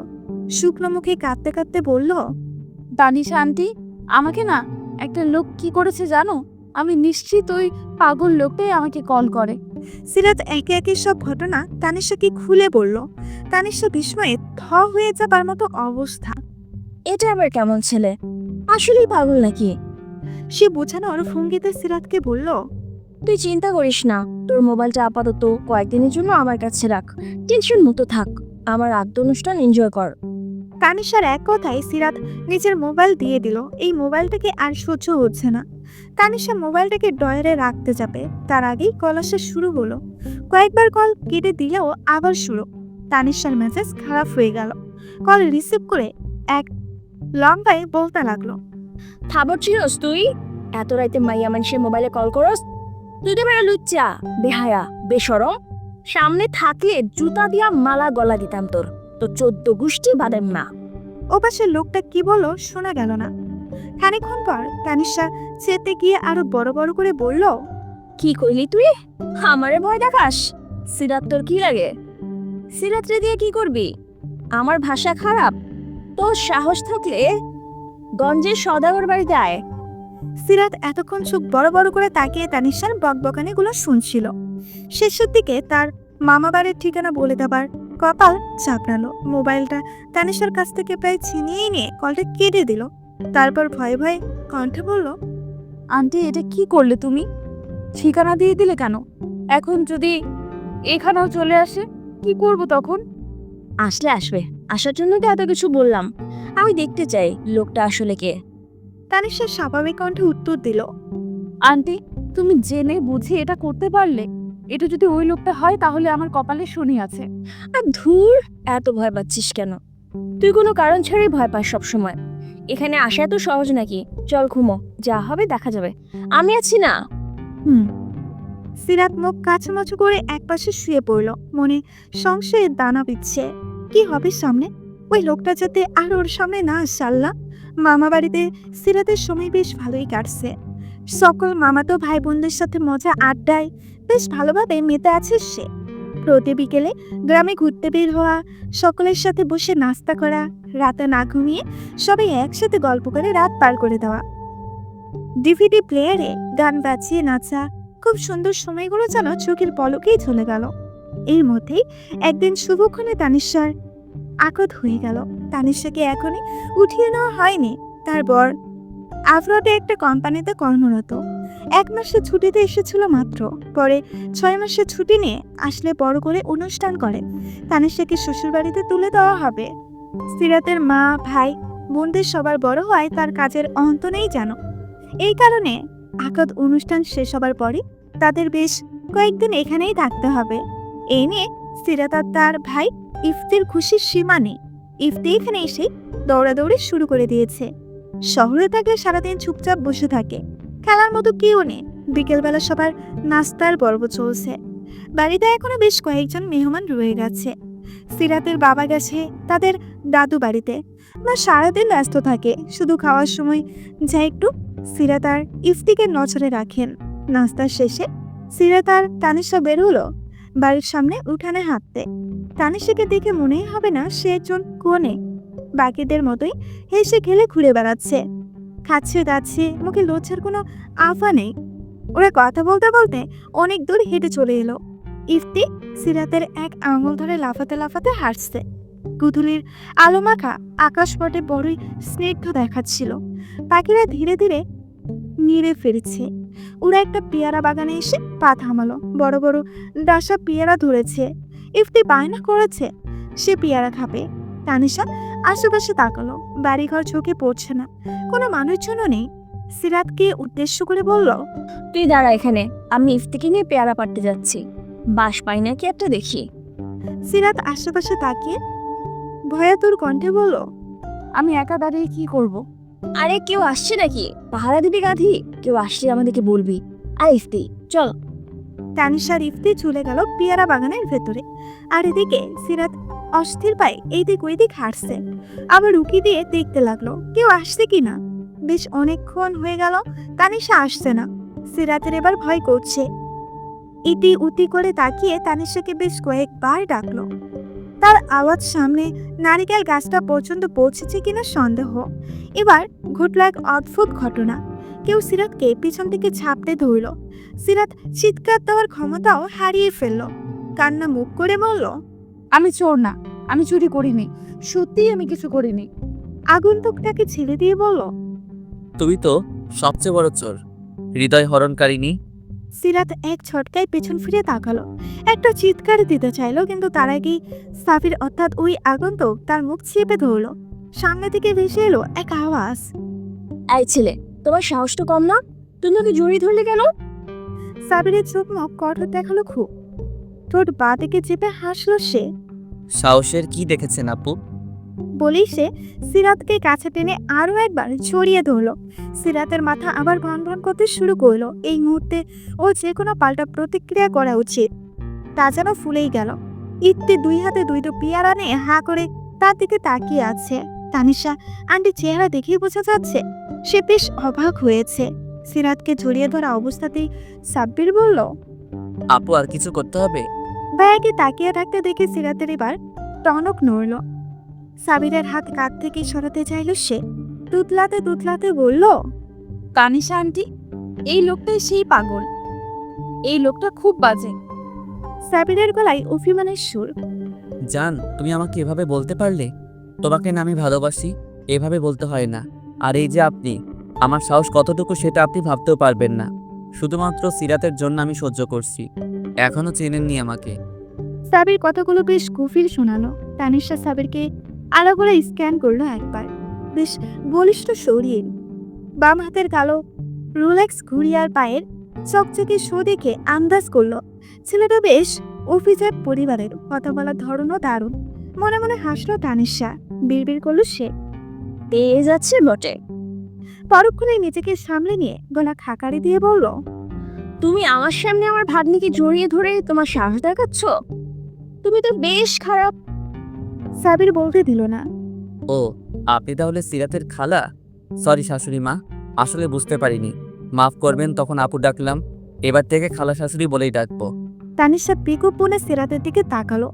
শুকনো মুখে কাঁদতে কাঁদতে বলল, তানিশা আন্টি, আমাকে না একটা লোক কি করেছে জানো? আমি নিশ্চিত ওই পাগল লোকটাই আমাকে কল করে। সিরাত একে একে সব ঘটনা তানিশাকে খুলে বলল। তানিশা বিস্ময়ে থ হয়ে যাবার মতো অবস্থা। এটা আবার কেমন ছেলে? আসলেই পাগল নাকি? সে বোঝানোর ভঙ্গিতে সিরাতকে বলল, তুই চিন্তা করিস না, তোর মোবাইলটা আপাতত কয়েকদিনের জন্য আমার কাছে রাখ, টেনশন মুক্ত থাক, আমার আদ্য অনুষ্ঠান এনজয় কর। তানিশার এক কথায় সিরাত নিজের মোবাইল দিয়ে দিল। এই মোবাইলটাকে আর সহ্য হচ্ছে না। তানিশা মোবাইলটাকে ডয়ারে রাখতে যাবে, তার আগেই কল আসা শুরু হলো। কয়েকবার কল কেটে দিলেও আবার শুরু। তানিশার মেসেজ খারাপ হয়ে গেল। কল রিসিভ করে এক লম্বায় বলতে লাগলো, থাবর ছিলস তুই? এত রাইতে মাইয়া মানুষের মোবাইলে কল করস? তুই তো বেড়া লুচ্চা, বেহায়া, বেসরম। সামনে থাকলে জুতা দিয়া মালা গলা দিতাম তোর, তো 14 গোষ্ঠী বাদেন না। ওপাশে লোকটা কি বললো শোনা গেল না। খানিকক্ষণ পর তানিশা চেতে গিয়ে আরো বড় বড় করে বলল, কি কইলি তুই? আমারে ভয় দেখাস? সিরাত তোর কি লাগে? সিরাতরে দিয়ে কি করবি? আমার ভাষা খারাপ? তোর সাহস থাকলে গঞ্জের সদাগর বাড়িতে আয়। সিরাত এতক্ষণ চোখ বড় বড় করে তাকিয়ে তানিশার বকবকানিগুলো শুনছিল। শেষের দিকে তার মামা বাড়ির ঠিকানা বলে দেবার কপাল চাপড়ালো। মোবাইলটা তানিশার কাছ থেকে প্রায় ছিনিয়ে নিয়ে কলটা কেটে দিল। তারপর ভয়ে ভয়ে কণ্ঠে বলল, আন্টি, এটা কি করলে তুমি? ঠিকানা দিয়ে দিলে কেন? এখন যদি এখানেও চলে আসে কি করব তখন? আসলে আসবে, আসার জন্য তো এত কিছু বললাম। আমি দেখতে চাই লোকটা আসলে কে। তানিশা স্বাভাবিক কণ্ঠে উত্তর দিল, আন্টি, তুমি জেনে বুঝে এটা করতে পারলে? এটা যদি ওই লোকটা হয় তাহলে আমার কপালে শনি আছে। আর ধুর, এত ভয় পাচ্ছিস কেন? তুই কোনো কারণ ছাড়াই ভয় পাস সবসময়। এখানে আসা এত সহজ নাকি? চল ঘুমো, যা হবে দেখা যাবে, আমি আছি না। সিরাত মুখ কাছামাছু করে একপাশে শুয়ে পড়ল। মনে সংশয়ের দানা বিচ্ছে। কি হবে সামনে? ওই লোকটা যাতে আর ওর সামনে না আসে আল্লাহ। মামা বাড়িতে সিরাতের সময় বেশ ভালোই কাটছে। সকল মামাতো ভাই বোনদের সাথে মজা আড্ডায় বেশ ভালোভাবে মেতে আছে সে। প্রতি বিকেলে গ্রামে ঘুরতে বের হওয়া, সকলের সাথে বসে নাস্তা করা, রাতে না ঘুমিয়ে সবাই একসাথে গল্প করে রাত পার করে দেওয়া, ডিভিডি প্লেয়ারে গান বাজিয়ে নাচা, খুব সুন্দর সময়গুলো যেন চোখের পলকেই চলে গেল। এর মধ্যেই একদিন শুভক্ষণে তানিশার আকত হয়ে গেল। তানিশাকে এখনই উঠিয়ে নেওয়া হয়নি। তার বর আফ্রোডে একটা কোম্পানিতে কর্মরত। 1 মাসের ছুটিতে এসেছিল মাত্র। পরে 6 মাসের ছুটি নিয়ে আসলে বড় করে অনুষ্ঠান করে তানিশাকে শ্বশুরবাড়িতে তুলে দেওয়া হবে। সিরাতের মা, ভাই, বোনদের সবার বড় হয় তার কাজের অন্ত নেই যেন। এই কারণে আকদ অনুষ্ঠান শেষ হবার পরে তাদের বেশ কয়েকদিন এখানেই থাকতে হবে। এই নিয়ে সিরাত আর তার ভাই ইফতির খুশির সীমা নেই। ইফতি এখানে এসে দৌড়াদৌড়ি শুরু করে দিয়েছে। শহরে থাকলে সারাদিন চুপচাপ বসে থাকে, খেলার মতো কেউ নেই। বিকেলবেলা সবার নাস্তার পর্ব চলছে। বাড়িতে এখনো বেশ কয়েকজন মেহমান রয়ে গেছে। সিরাতের বাবা গেছে তাদের দাদু বাড়িতে। মা সারাদিন ব্যস্ত থাকে, শুধু খাওয়ার সময় যা একটু সিরাত আর ইফতিকে নজরে রাখেন। নাস্তার শেষে সিরাত আর তানিশা বের হলো বাড়ির সামনে উঠানে হাঁটতে। তানিশাকে দেখে মনেই হবে না সে একজন কোণে। বাকিদের মতোই হেসে খেলে ঘুরে বেড়াচ্ছে, খাচ্ছে দাচ্ছে, মুখে লজ্জার কোনো আফা নেই। ওরা কথা বলতে বলতে অনেক দূর হেঁটে চলে এলো। ইফতি সিরাতের এক আঙুল ধরে লাফাতে লাফাতে হাসছে। গুধুলির আলোমাখা আকাশপটে বড়ই স্নিগ্ধ দেখাচ্ছিল। পাখিরা ধীরে ধীরে নিড়ে ফিরছে। ওরা একটা পেয়ারা বাগানে এসে পা থামালো। বড় বড় ডাসা পেয়ারা ধরেছে। ইফতি বায়না করেছে সে পেয়ারা খাবে। তানিশা আশেপাশে তাকালো, বাড়িঘর চোখে পড়ছে না, কোনো মানুষজন নেই। সিরাতকে উদ্দেশ্য করে বলল, তুই দাঁড়া এখানে, আমি ইফতিকে নিয়ে পেয়ারা পাড়তে যাচ্ছি, বাস পাই নাকি একটা দেখি। সিরাত আশেপাশে তাকিয়ে ভয়াতুর কণ্ঠে বলল, আমি একা দাঁড়িয়ে কি করব? আরে কেউ আসছে নাকি? পাহারা দিবি গাধি? কেউ আসলে আমাদেরকে বলবি। আর ইফতি চল। তানিশার ইফতি চলে গেল পেয়ারা বাগানের ভেতরে। আর এদিকে সিরাত অস্থির পায়ে এইদিক ওইদিক হাঁটছে। আবার উকি দিয়ে দেখতে লাগলো কেউ আসছে কিনা। বেশ অনেকক্ষণ হয়ে গেল তানিশা আসছে না। সিরাতের এবার ভয় করছে। ইতি উতি করে তাকিয়ে তানিশাকে বেশ কয়েকবার ডাকলো। তার আওয়াজ সামনে নারিকেল গাছটা পর্যন্ত পৌঁছেছে কিনা সন্দেহ। এবার ঘটল এক অদ্ভুত ঘটনা। কেউ সিরাতকে পিছন থেকে ঝাপটে ধরল। সিরাত চিৎকার দেওয়ার ক্ষমতাও হারিয়ে ফেলল। কান্না মুখ করে বলল, আমি চোর না, আমি চুরি করিনি, সত্যিই আমি কিছু করিনি। আগন্তুকটাকে ছেড়ে দিয়ে বলল। তুমি তো সবচেয়ে বড় চোর, হৃদয় হরণকারিনী। সিরাত এক ছটকায় পেছন ফিরে তাকালো। একটা চিৎকার দিতে চাইলো, কিন্তু তার আগেই সাফির অর্থাৎ ওই আগন্তুক তার মুখ চেপে ধরলো। সামনে থেকে ভেসে এলো এক আওয়াজ। এই ছেলে, তোমার সাহস তো কম না? তুমি ওকে জড়িয়ে ধরলে কেন? সাবিরের চোখ মুখ কঠোর দেখালো খুব। ঠোঁট বা দিকে চেপে হাসলো সে। সাহসের কি দেখেছেন আপু? বলেই সে সিরাতকে কাছে টেনে আরো একবার ছড়িয়ে ধরলো। সিরাতের মাথা আবার ভন ভন করতে শুরু করলো। এই মুহূর্তে ও যে কোনো পাল্টা প্রতিক্রিয়া করা উচিত। তা যেন ফুলেই গেল। ইত্তে দুই হাতে দুইটো পেয়ারা নিয়ে হা করে তার দিকে তাকিয়ে আছে। তানিশা আন্টির চেহারা দেখেই বোঝা যাচ্ছে সে বেশ অবাক হয়েছে। সিরাতকে জড়িয়ে ধরা অবস্থাতেই সাব্বির বলল, আপু আর কিছু করতে হবে? ভাইয়াকে তাকিয়ে রাখতে দেখে সিরাতের এবার টনক নড়ল। সাবিরের হাত কাঁধ থেকে সরাতে চাইল সে। তুতলাতে তুতলাতে বলল, তানিশা আন্টি, এই লোকটাই সেই পাগল। এই লোকটা খুব বাজে। সাবিরের গলায় অভিমানের সুর। জান, তুমি আমাকে এভাবে বলতে পারলে? তোমাকে না আমি ভালোবাসি, এভাবে বলতে হয় না। আর এই যে আপনি, আমার সাহস কতটুকু সেটা আপনি ভাবতেও পারবেন না। শুধুমাত্র সিরাতের জন্য আমি সহ্য করছি। এখনো চেনেননি আমাকে। সাবির কথাগুলো বেশ গভীর শোনালো। তানিশা সাবিরকে আলাগোলা স্ক্যান করলো একবার। বেশ বলিষ্ঠ শরীর, বাম হাতের কালো রোলেক্স ঘুড়িয়ার পায়ের চকচকে শো দেখে আন্দাজ করলো ছেলেটা বেশ অফিসার পরিবারের। কথা বলার ধরনও দারুণ। মনে মনে হাসলো তানিশা। বিড়বিড় করলো সে। পেয়ে যাচ্ছে বটে। পরক্ষণে নিজেকে সামলে নিয়ে গলা খাকারি দিয়ে বলল, তুমি আমার সামনে আমার ভাগ্নিকে জড়িয়ে ধরে তোমার সাহস দেখাচ্ছ? তুমি তো বেশ খারাপ। সাবির বলতে দিল না। ও, আপনি তাহলে সিরাতের খালা? সরি শাশুড়ি মা, আসলে বুঝতে পারিনি, মাফ করবেন। তখন আপু ডাকলাম, এবার থেকে খালা শাশুড়ি বলেই ডাকবো। তানিশা পিকু পুনে সিরাতের দিকে তাকালো।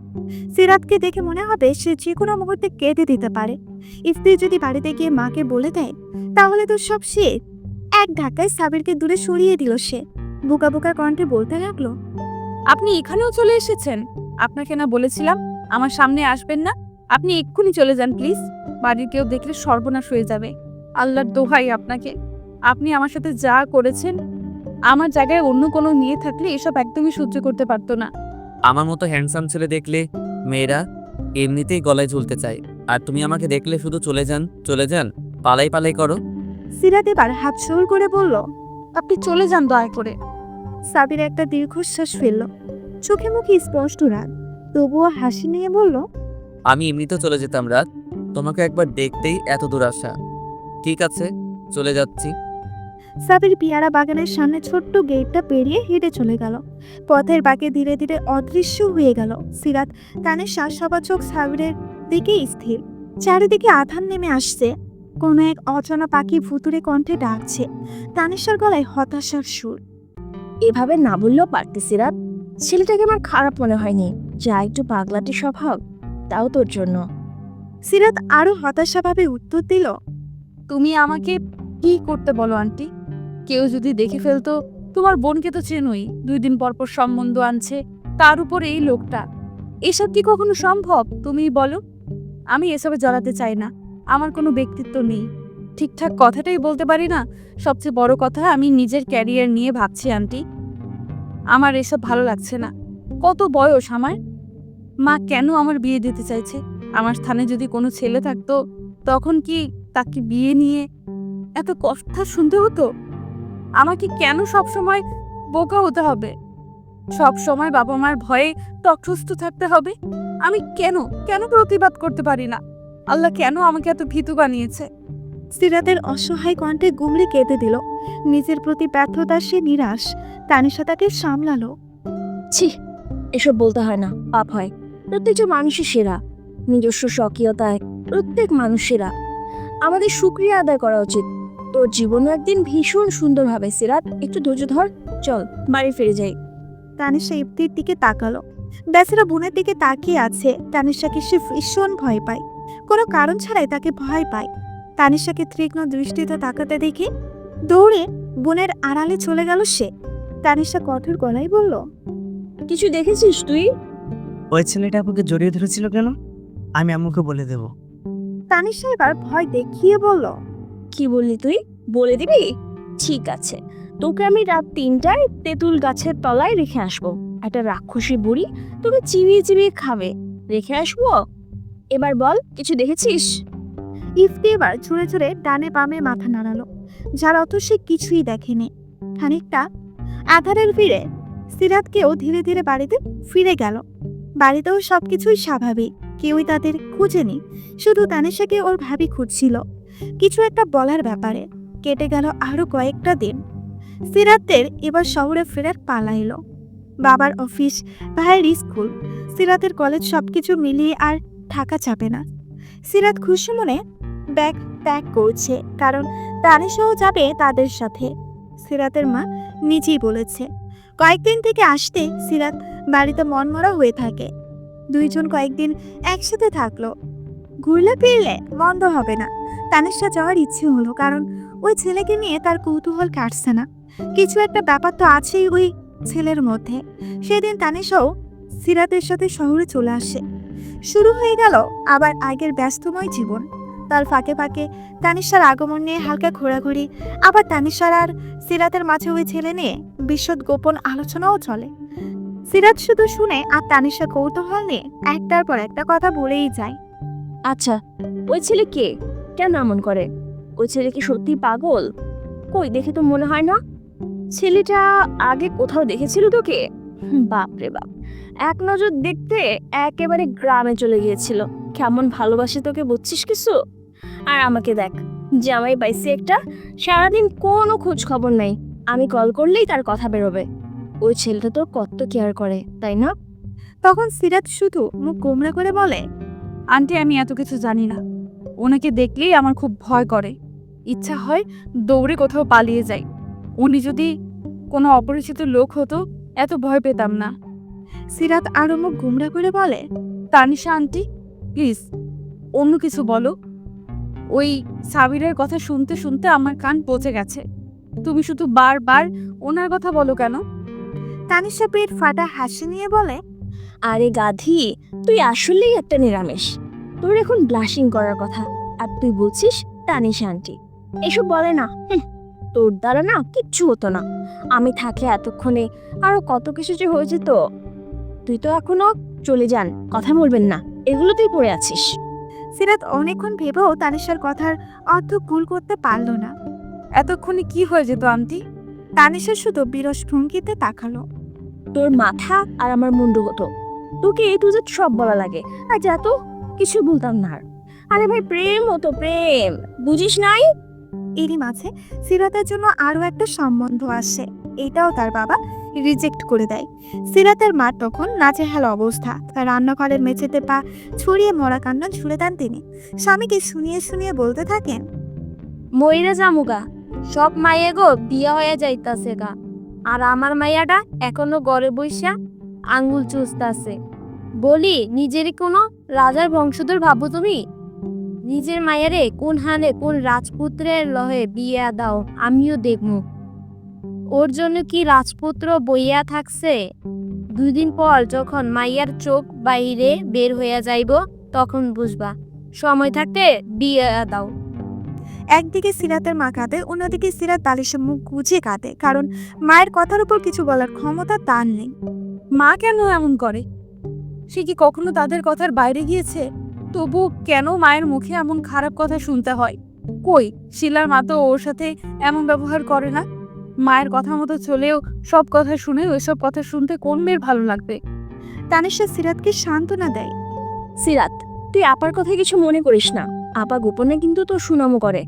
সিরাতকে দেখে মনে হবে সে যে কোনো মুহূর্তে কেঁদে দিতে পারে। ইফতি যদি বাড়িতে গিয়ে মাকে বলে দেয় তাহলে তো সব শেষ। এক ধাক্কায় সাবিরকে দূরে সরিয়ে দিল সে। বোকা বোকা কণ্ঠে বলতে লাগলো, আপনি এখানেও চলে এসেছেন? আপনাকে না বলেছিলাম আমার সামনে আসবেন না? আপনি এক্ষুনি চলে যান প্লিজ। বাড়ির কেউ দেখলে সর্বনাশ হয়ে যাবে। আল্লাহর দোহাই আপনাকে, আপনি আমার সাথে যা করেছেন, আমার জায়গায় অন্য কোনো মেয়ে থাকলে এসব একদমই সহ্য করতে পারতো না। আমার মতো হ্যান্ডসাম ছেলে দেখলে মেয়েরা এমনিতেই গলায় ঝুলতে চায়, আর তুমি আমাকে দেখলে শুধু চলে যান চলে যান, পালাই পালাই করো। সিরাত এবার হাত সর করে বলল। আপনি চলে যান দয়া করে। সাবির একটা দীর্ঘশ্বাস ফেলল। চোখে মুখে স্পষ্ট রাগ, তবুও হাসি নিয়ে বলল, আমি এমনিতেও চলে যেতাম রাত, তোমাকে একবার দেখতেই এত দূর আসা। ঠিক আছে, চলে যাচ্ছি। সাবির পেয়ারা বাগানের সামনে ছোট্ট গেটটা পেরিয়ে হেঁটে চলে গেল। পথের বাঁকে ধীরে ধীরে অদৃশ্য হয়ে গেল। সিরাত তানিশা সবার চোখ সাবিরের দিকে স্থির। চারিদিকে আধার নেমে আসছে। কোনো এক অচেনা পাখি ভুতুরে কণ্ঠে ডাকছে। তানিশার গলায় হতাশার সুর। এভাবে না বললেও পারতেছি রাত। ছেলেটাকে আমার খারাপ মনে হয়নি, যা একটু পাগলাটি স্বভাব, তাও তোর জন্য। সিরাত আরো হতাশাভাবে উত্তর দিল, তুমি আমাকে কি করতে বলো আন্টি? কেউ যদি দেখে ফেলতো? তোমার বোনকে তো চেনোই, 2 দিন পর পর সম্বন্ধ আনছে, তার উপরে এই লোকটা। এসব কি কখনো সম্ভব? তুমিই বলো। আমি এসবে জড়াতে চাই না। আমার কোনো ব্যক্তিত্ব নেই, ঠিকঠাক কথাটাই বলতে পারি না। সবচেয়ে বড় কথা, আমি নিজের ক্যারিয়ার নিয়ে ভাবছি আন্টি। আমার এসব ভালো লাগছে না। কত বয়স আমার? মা কেন আমার বিয়ে দিতে চাইছে? আমার স্থানে যদি কোনো ছেলে থাকতো, তখন কি তাকে বিয়ে নিয়ে এত কথা শুনতে হতো? আমাকে কেন সব সময় বোকা হতে হবে? সব সময় বাবা মার ভয়ে তটস্থ থাকতে হবে? আমি কেন কেন প্রতিবাদ করতে পারি না? আল্লাহ কেন আমাকে এত ভীতু বানিয়েছে? সিরাতের অসহায় কণ্ঠে গুমড়ে কেঁদে দিল। নিজের প্রতি ব্যর্থতার সে নিরাশ। তানিশা তাকে সামলালো। ছি, এসব বলতে হয় না, পাপ হয়। প্রত্যেকজন মানুষই সেরা, নিজস্ব স্বকীয়তায় প্রত্যেক মানুষ সেরা। আমাদের শুকরিয়া আদায় করা উচিত। তোর জীবনও একদিন ভীষণ সুন্দর হবে সিরাত, একটু ধৈর্য ধর, চল বাড়ি ফিরে যাই। তানিশা ইফতির দিকে তাকালো। বেচারা বোনের দিকে তাকিয়ে আছে। তানিশাকে সে ভীষণ ভয় পায়, কোনো কারণ ছাড়াই তাকে ভয় পায়। তানিশাকে তীক্ষ্ণ দৃষ্টিতে তাকাতে দেখে দৌড়ে বোনের আড়ালে চলে গেল সে। তানিশা কঠোর গলায় বলল, কিছু দেখেছিস তুই? ওই ছেলেটা আপনাকে জড়িয়ে ধরেছিল কেন? আমি আম্মুকে বলে দেব। তানিশা এবার ভয় দেখিয়ে বলল, কি বললি তুই? বলে দিবি? ঠিক আছে, তোকে আমি রাত 3টায় তেঁতুল গাছের তলায় রেখে আসবো। একটা রাক্ষসী বুড়ি তোকে চিবিয়ে চিবিয়ে খাবে, রেখে আসবো। এবার বল, কিছু দেখেছিস? ইফতি এবার ছুঁড়ে ছুঁড়ে ডানে বামে মাথা নাড়ালো, যার অর্থ সে কিছুই দেখেনি। খানিকটা আধারের ভিড়ে সিরাতকেও ধীরে ধীরে বাড়িতে ফিরে গেল। বাড়িতেও সবকিছুই স্বাভাবিক, কেউই তাদের খুঁজেনি। শুধু তানিশাকে ওর ভাবি খুঁজছিল কিছু একটা বলার ব্যাপারে। কেটে গেল আরো কয়েকটা দিন। সিরাতের এবার শহরে ফেরার পালা এলো। বাবার অফিস, ভাইয়ের স্কুল, সিরাতের কলেজ সবকিছু মিলিয়ে আর থাকা চাপে না। সিরাত খুশি মনে ব্যাগ প্যাক করছে, কারণ তানিশাও যাবে তাদের সাথে। সিরাতের মা নিজেই বলেছে কয়েকদিন থেকে আসতে সিরাত বাড়িতে মনমরা হয়ে থাকে। দুইজন কয়েকদিন একসাথে থাকলো, ঘুরলে ফিরলে বন্ধ হবে না। তানিশা যাওয়ার ইচ্ছে হলো, কারণ ওই ছেলেকে নিয়ে তার কৌতূহল কাটছে না। কিছু একটা ব্যাপার তো আছেই ওই ছেলের মধ্যে। সেদিন তানিশাও সিরাতের সাথে শহরে চলে আসে। শুরু হয়ে গেল আবার আগের ব্যস্তময় জীবন। তার ফাঁকে ফাঁকে তানিশার আগমন নিয়ে হালকা ঘোরাঘুরি, আবার তানিশার আর সিরাতের মাঝে ওই ছেলে নিয়ে বিশদ গোপন আলোচনাও চলে। সিরাত শুধু শুনে আর তানিশা কৌতূহল নিয়ে একটার পর একটা কথা বলেই যায়। আচ্ছা, ওই ছেলে কে? কেন এমন করে? ওই ছেলে কি সত্যি পাগল? কই, দেখে তো মনে হয় না। ছেলেটা আগে কোথাও দেখেছিল তোকে? বাপ রে বাপ, এক নজর দেখতে একেবারে গ্রামে চলে গিয়েছিল। কেমন ভালোবাসে তোকে, বুঝছিস কিছু? আর আমাকে দেখ, জামাই পাইছি একটা, সারাদিন কোনো খোঁজ খবর নাই। আমি কল করলেই তার কথা বেরোবে। ওই ছেলেটা তোর কত কেয়ার করে, তাই না? তখন সিরাত শুধু মুখ গোমরা করে বলে, আন্টি, আমি এত কিছু জানি না। ওনাকে দেখলেই আমার খুব ভয় করে, ইচ্ছা হয় দৌড়ে কোথাও পালিয়ে যাই। উনি যদি কোনো অপরিচিত লোক হতো এত ভয় পেতাম না। সিরাত আরো মুখ গোমরা করে বলে, তানিশা আন্টি, প্লিজ অন্য কিছু বলো। ওই সাবিরের কথা শুনতে শুনতে আমার কান পচে গেছে। তুমি শুধু বারবার ওনার কথা বলো কেন? তানিশা পেট ফাটা হাসি নিয়ে বলে, আরে গাধি, তুই আসলেই একটা নিরামিষ। তোর এখন ব্লাশিং করার কথা, আর তুই বলছিস তানিশা আন্টি। এসব বলে না, তোর দ্বারা না কিচ্ছু হতো না। আমি থাকলে এতক্ষণে আরো কত কিছু যে হয়ে যেত। তুই তো এখনো চলে যান, কথা বলবেন না, এগুলো তুই পড়ে আছিস। সিরাত অনেকক্ষণ ভেবেও তানিশার কথার অর্থ ভুল করতে পারল না। এতক্ষণে কি হয়ে যেত আন্টি? তানিশা শুধু বিরস ভঙ্গিতে তাকালো। তোর মাথা আর আমার মুন্ডু হতো। তোকে এ টু জেড সব বলা লাগে, আর যা তো কিছু বলতাম না। আরে ভাই, প্রেম হতো প্রেম, বুঝিস নাই? এরই মাঝে সিরাতের জন্য আরো একটা সম্বন্ধ আসে। এটাও তার বাবা রিজেক্ট করে দেয়। সিরাতের মা তখন নাজেহাল অবস্থা। তার রান্নাঘরের মেঝেতে পা ছড়িয়ে মরা কান্না ছুড়ে দেন তিনি। স্বামীকে শুনিয়ে শুনিয়ে বলতে থাকেন, মইরা জামুগা, সব মাইয়ে গো বিয়া হয়ে যাইতাছে গা, আর আমার মাইয়াটা এখনো ঘরে বইসা আঙ্গুল চুষতাছে। বলি, নিজেরই কোনো রাজার বংশধর ভাবো তুমি? নিজের মায়েরে কোন হানে কোন রাজপুত্রের লহে বিয়া দাও, আমিও দেখমু। ওর জন্য কি রাজপুত্র বইয়া থাকছে? 2 দিন পর যখন মাইয়ার চোখ বাইরে বের হইয়া যাইব, তখন বুঝবা। সময় থাকতে বিয়া দাও। একদিকে সিরাতের মা কাঁদে, অন্যদিকে সিরাত বালিশে মুখ গুজে কাঁদে, কারণ মায়ের কথার উপর কিছু বলার ক্ষমতা তার নেই। মা কেন এমন করে? সে কি কখনো তাদের কথার বাইরে গিয়েছে? তবু কেন মায়ের মুখে এমন খারাপ কথা শুনতে হয়? কই, শিলার মা তো ওর সাথে এমন ব্যবহার করে না। মায়ের কথা মতো চলেও সব কথা শুনে ওইসব কথা শুনতে কোন মেয়ের ভালো লাগবে? তানিশা সিরাতকে সান্ত্বনা দেয়। সিরাত, তুই আপার কথা কিছু মনে করিস না, আপা গোপনে কিন্তু তোর সুনামও করে।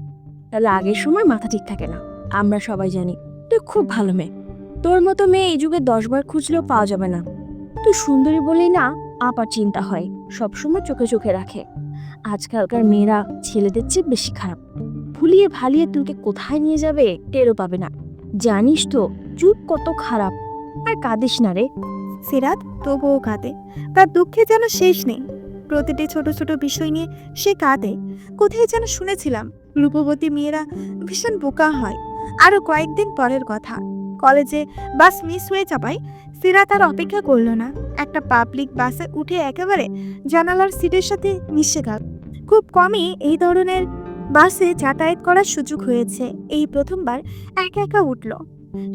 তাহলে আগের সময় মাথা ঠিক থাকে না, আমরা সবাই জানি তুই খুব ভালো মেয়ে। তোর মতো মেয়ে এই যুগে 10 বার খুঁজলেও পাওয়া যাবে না। তুই সুন্দরী বলেই না আপার চিন্তা হয়, সবসময় চোখে চোখে রাখে। আজকালকার মেয়েরা ছেলেদের চেয়ে বেশি খারাপ, ভুলিয়ে ভালিয়ে তোকে কোথায় নিয়ে যাবে টেরও পাবে না। জানিস তো যুগ কত খারাপ। আর কাঁদিস না রে। সিরাত তবুও কাঁদে, তার দুঃখে যেন শেষ নেই। প্রতিটি ছোট ছোট বিষয় নিয়ে সে কাঁদে। কোথায় যেন শুনেছিলাম রূপবতী মেয়েরা ভীষণ বোকা হয়। আরো কয়েকদিন পরের কথা, কলেজে বাস মিস হয়ে যাওয়ায় সিরাত আর অপেক্ষা করলো না, একটা পাবলিক বাসে উঠে একেবারে জানালার সিটের সাথে মিশে গেল। খুব কমই এই ধরনের বাসে যাতায়াত করার সুযোগ হয়েছে, এই প্রথমবার একা একা উঠল।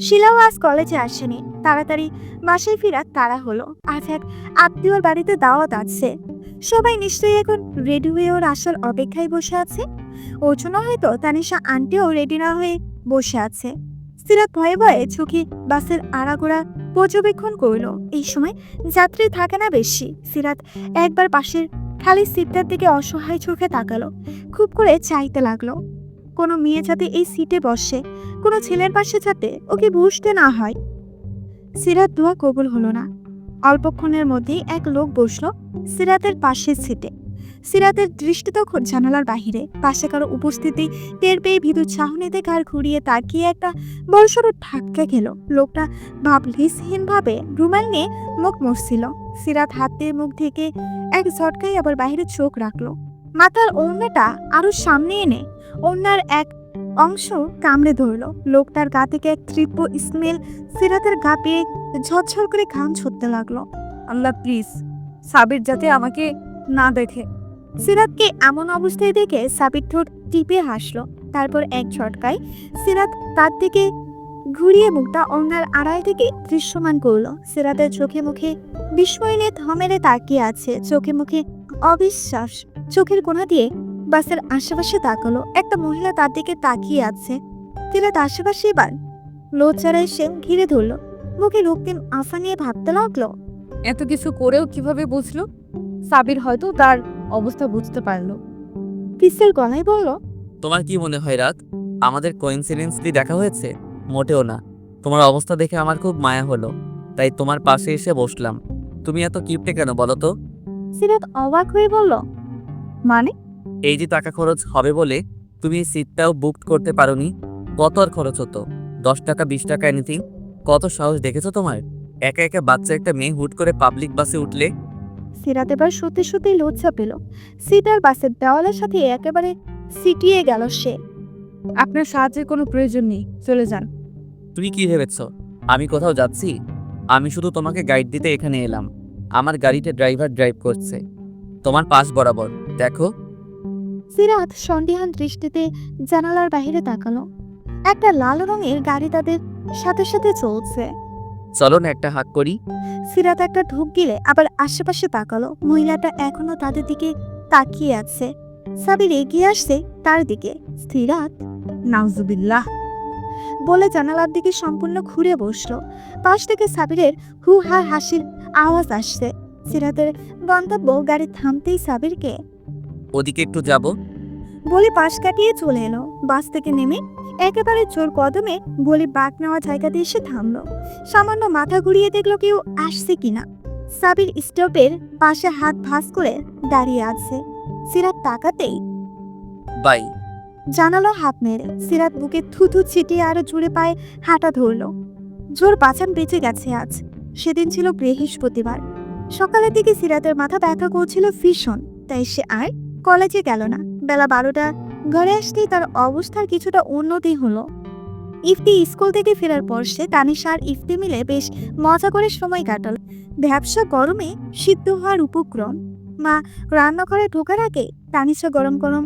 শিলাও আজ কলেজে আসেনি, তাড়াতাড়ি বাসায় ফেরার তাড়া হলো। আজ এক আত্মীয়র বাড়িতে দাওয়াত আছে, সবাই নিশ্চয়ই এখন রেডি হয়ে ওর আসার অপেক্ষায় বসে আছে। ওর জন্য হয়তো তানিশা আন্টিও রেডি না হয়ে বসে আছে। সিরাত ভয়ে ভয়ে চোখে বাসের আড়াগোড়া পর্যবেক্ষণ করলো। এই সময় যাত্রী থাকে না বেশি। সিরাত একবার পাশের খালি সিটটার দিকে অসহায় চোখে তাকালো, খুব করে চাইতে লাগলো কোনো মেয়ে যাতে এই সিটে বসে, কোনো ছেলের পাশে যাতে ওকে বসতে না হয়। সিরাত দোয়া কবুল হলো না। অল্পক্ষণের মধ্যেই এক লোক বসলো সিরাতের পাশের সিটে। সিরাতের দৃষ্টি তখন জানালার বাহিরে, পাশে কারো উপস্থিতি টের পেয়ে ভীতু চাহনিতে ঘাড় ঘুরিয়ে তাকিয়ে একটা বড়সড় ধাক্কা খেল। লোকটা ভাবলেশহীন ভাবে রুমাল নিয়ে মুখ মুছছিল। সিরাত হাত দিয়ে মুখ ঢেকে এক ঝটকায় আবার বাইরে চোখ রাখলো। মাথার ওড়নাটা আরো সামনে এনে ওড়নার এক অংশ কামড়ে ধরলো। লোকটার গা থেকে এক তীব্র স্মেল সিরাতের গা পেয়ে ঝরঝর করে ঘাম ছুটতে লাগলো। আল্লাহ প্লিজ সাবির যাতে আমাকে না দেখে। সিরাতকে এমন অবস্থায় দেখে সাবির ঠোঁট টিপে হাসলো। তারপর এক ঝটকায় সিরাত তার দিকে ঘুরিয়ে মুখটা ওড়নার আড়াল থেকে দৃশ্যমান করলো। সিরাতের চোখে মুখে বিস্ময় নিয়ে থমেরে তাকিয়ে আছে, চোখে মুখে অবিশ্বাস। চোখের কোণা দিয়ে বাসের আশেপাশে তাকালো, একটা মহিলা তার দিকে তাকিয়ে আছে। সিরাত আশেপাশে এবার লজ্জারা এসে ঘিরে ধরলো, মুখে রক্তিম আশা নিয়ে ভাবতে লাগলো। এত কিছু করেও কিভাবে বুঝলো? সাবির হয়তো তার অবস্থা বুঝতে পারলো। পিসের গলায় বলল, তোমার কি মনে হয় রাত আমাদের কোইন্সিডেন্সলি দেখা হয়েছে? মোটেও না। তোমার অবস্থা দেখে আমার খুব মায়া হলো, তাই তোমার পাশে এসে বসলাম। তুমি এত কিপটে কেন বলো তো? সিরাত অবাক হয়ে বলল, মানে? এই যে টাকা খরচ হবে বলে তুমি এই সিটটাও বুক করতে পারোনি, কত আর খরচ হতো? 10 টাকা 20 টাকা এনিথিং। কত সাহস দেখেছো তোমার? একা একা বাচ্চা একটা মেয়ে হুট করে পাবলিক বাসে উঠলে। সিরাত এবার সত্যি সত্যি লজ্জা পেল। সিটার বাসের দেওয়ালের সাথে একেবারে সিটিয়ে গেল সে। আপনার সাহায্যের কোনো প্রয়োজন নেই, চলে যান। তুমি কি ভেবেছ আমি কোথাও যাচ্ছি? আমি শুধু তোমাকে গাইড দিতে এখানে এলাম। আমার গাড়িতে ড্রাইভার ড্রাইভ করছে তোমার পাশ বরাবর, দেখো। সিরাত সন্দেহান দৃষ্টিতে জানালার বাইরে তাকালো। একটা লাল রঙের গাড়ি তাদের সাথে সাথে চলছে। চলো না একটা হাক করি। সিরাত একটা ঢুক গিলে আবার আশেপাশে তাকালো। মহিলাটা এখনো তাদের দিকে তাকিয়ে আছে। সাবির এগিয়ে আসছে তার দিকে। সিরাত নাউজুবিল্লাহ বলে জানালার দিকে সম্পূর্ণ ঘুরে বসলো। পাশ থেকে সাবিরের হু হা হাসির আওয়াজ আসছে। সিরাতের গন্তব্য গাড়ি থামতেই সাবিরকে ওদিকে একটু যাব। বলে পাশ কাটিয়ে চলে এলো। বাস থেকে নেমে একেবারে জোর কদমে বলে বাঁক নেওয়া জায়গাতে এসে থামলো। সামান্য মাথা ঘুরিয়ে দেখলো কেউ আসছে কিনা। সাবির স্টপের পাশে হাত ভাঁজ করে দাঁড়িয়ে আছে। সিরাত তাকাতেই বাই। জানালো হাত মেরে। সিরাত বুকে থুথু ছিটিয়ে আরো জোরে পায়ে হাঁটা ধরলো। জোর বাঁচান বেঁচে গেছে আজ। সেদিন ছিল বৃহস্পতিবার। সকালের দিকে সিরাতের মাথা ব্যথা করছিল ভীষণ, তাই সে আর কলেজে গেল না। বেলা 12টা ঘরে আসতেই তার অবস্থার কিছুটা উন্নতি হলো। ইফতি স্কুল থেকে ফেরার পর সে তানিশা আর ইফতি মিলে বেশ মজা করে সময় কাটাল। ব্যবসা গরমে সিদ্ধ হওয়ার উপক্রম। মা রান্নাঘরে ঢোকার আগে তানিশা গরম গরম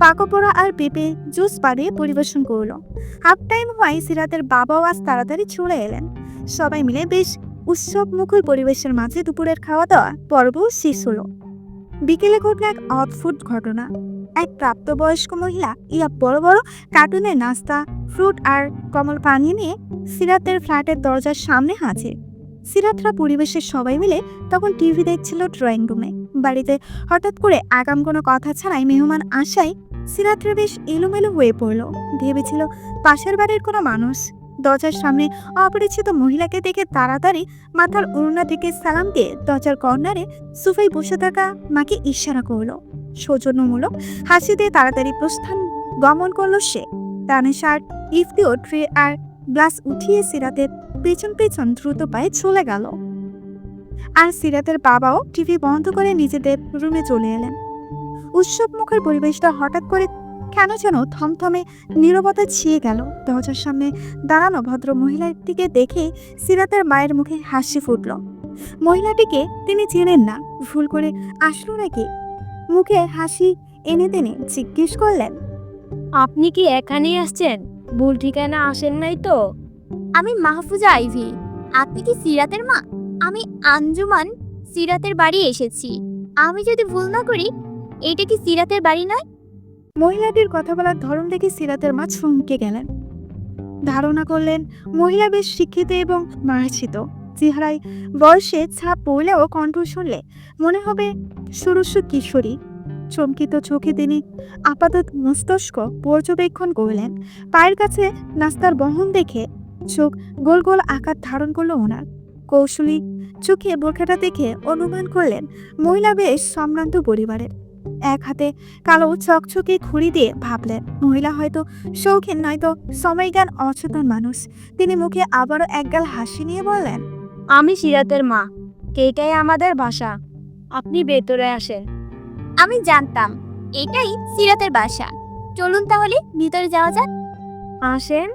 পাকোপড়া আর পেঁপে জুস বানিয়ে পরিবেশন করলো। হাফ টাইম হওয়ায় সিরাতের বাবাও আজ তাড়াতাড়ি চলে এলেন। সবাই মিলে বেশ উৎসব মুখর পরিবেশের মাঝে দুপুরের খাওয়া দাওয়া পর্ব শেষ হলো। বিকেলে ঘটল এক অদ্ভুত ঘটনা। এক প্রাপ্তবয়স্ক মহিলা বড় বড় কার্টুনের নাস্তা, ফ্রুট আর কমল পানি নিয়ে সিরাতের ফ্ল্যাটের দরজার সামনে হাজির। সিরাতরা পরিবেশের সবাই মিলে তখন টিভি দেখছিল ড্রয়িং রুমে। বাড়িতে হঠাৎ করে আগাম কোনো কথা ছাড়াই মেহমান আসায় সিরাতের বেশ এলোমেলো হয়ে পড়ল। ভেবেছিল পাশের বাড়ির কোনো মানুষ। দরজার সামনে অপরিচিত মহিলাকে দেখে তাড়াতাড়ি মাথার ওড়না থেকে সালাম দিয়ে দরজার কর্নারে সোফায় বসে থাকা মাকে ইশারা করলো। সৌজন্যমূলক হাসি দিয়ে তাড়াতাড়ি প্রস্থান গমন করলো সে। তানিশার ইফতিও ট্রে আর গ্লাস উঠিয়ে সিরাতের পেছন পেছন দ্রুত পায়ে চলে গেল। আর সিরাতের বাবাও টিভি বন্ধ করে নিজেদের রুমে চলে এলেন। উৎসব মুখের পরিবেশটা হঠাৎ করে কেন যেন থমথমে নীরবতা ছিয়ে গেল। দরজার সামনে দাঁড়ানো ভদ্র মহিলার দিকে দেখে সিরাতের মায়ের মুখে হাসি ফুটল। মহিলাটিকে তিনি চেনেন না, ভুল করে আসলো নাকি? মুখে হাসি এনে টেনে জিজ্ঞেস করলেন, আপনি কি এখানেই আসছেন? ভুল ঠিকানা আসেন নাই তো? আমি মাহফুজা আইভি। আপনি কি সিরাতের মা? আমি আঞ্জুমান সিরাতের বাড়ি এসেছি। আমি যদি ভুল না করি, এটা কি সিরাতের বাড়ি নয়? মহিলাটির কথা বলার ধরন দেখে সিরাতের মা চমকে গেলেন। ধারণা করলেন মহিলা বেশ শিক্ষিত এবং মার্জিত। চেহারায় বয়সে ছাপ পড়লেও কণ্ঠ শুনলে মনে হবে ষোড়শ কিশোরী। চমকিত চোখে তিনি আপাতত মস্তিষ্ক পর্যবেক্ষণ করলেন। পায়ের কাছে নাস্তার বহন দেখে চোখ গোল গোল আকার ধারণ করলো ওনার। কৌশলী চোখে বোরখাটা দেখে অনুমান করলেন মহিলা বেশ সম্ভ্রান্ত পরিবারের। এক হাতে কালো চকচকে খুঁড়ি দিয়ে ভাবলেন মহিলা হয়তো শৌখিন নয়তো সময়জ্ঞান অচেতন মানুষ। তিনি মুখে আবারও একগাল হাসি নিয়ে বললেন, আমি সিরাতের মা, এটাই আমাদের বাসা। আপনি ভেতরে আসেন। আমি জানতাম এটাই সিরাতের বাসা। চলুন তাহলে ভিতরে যাওয়া যাক। আসেন।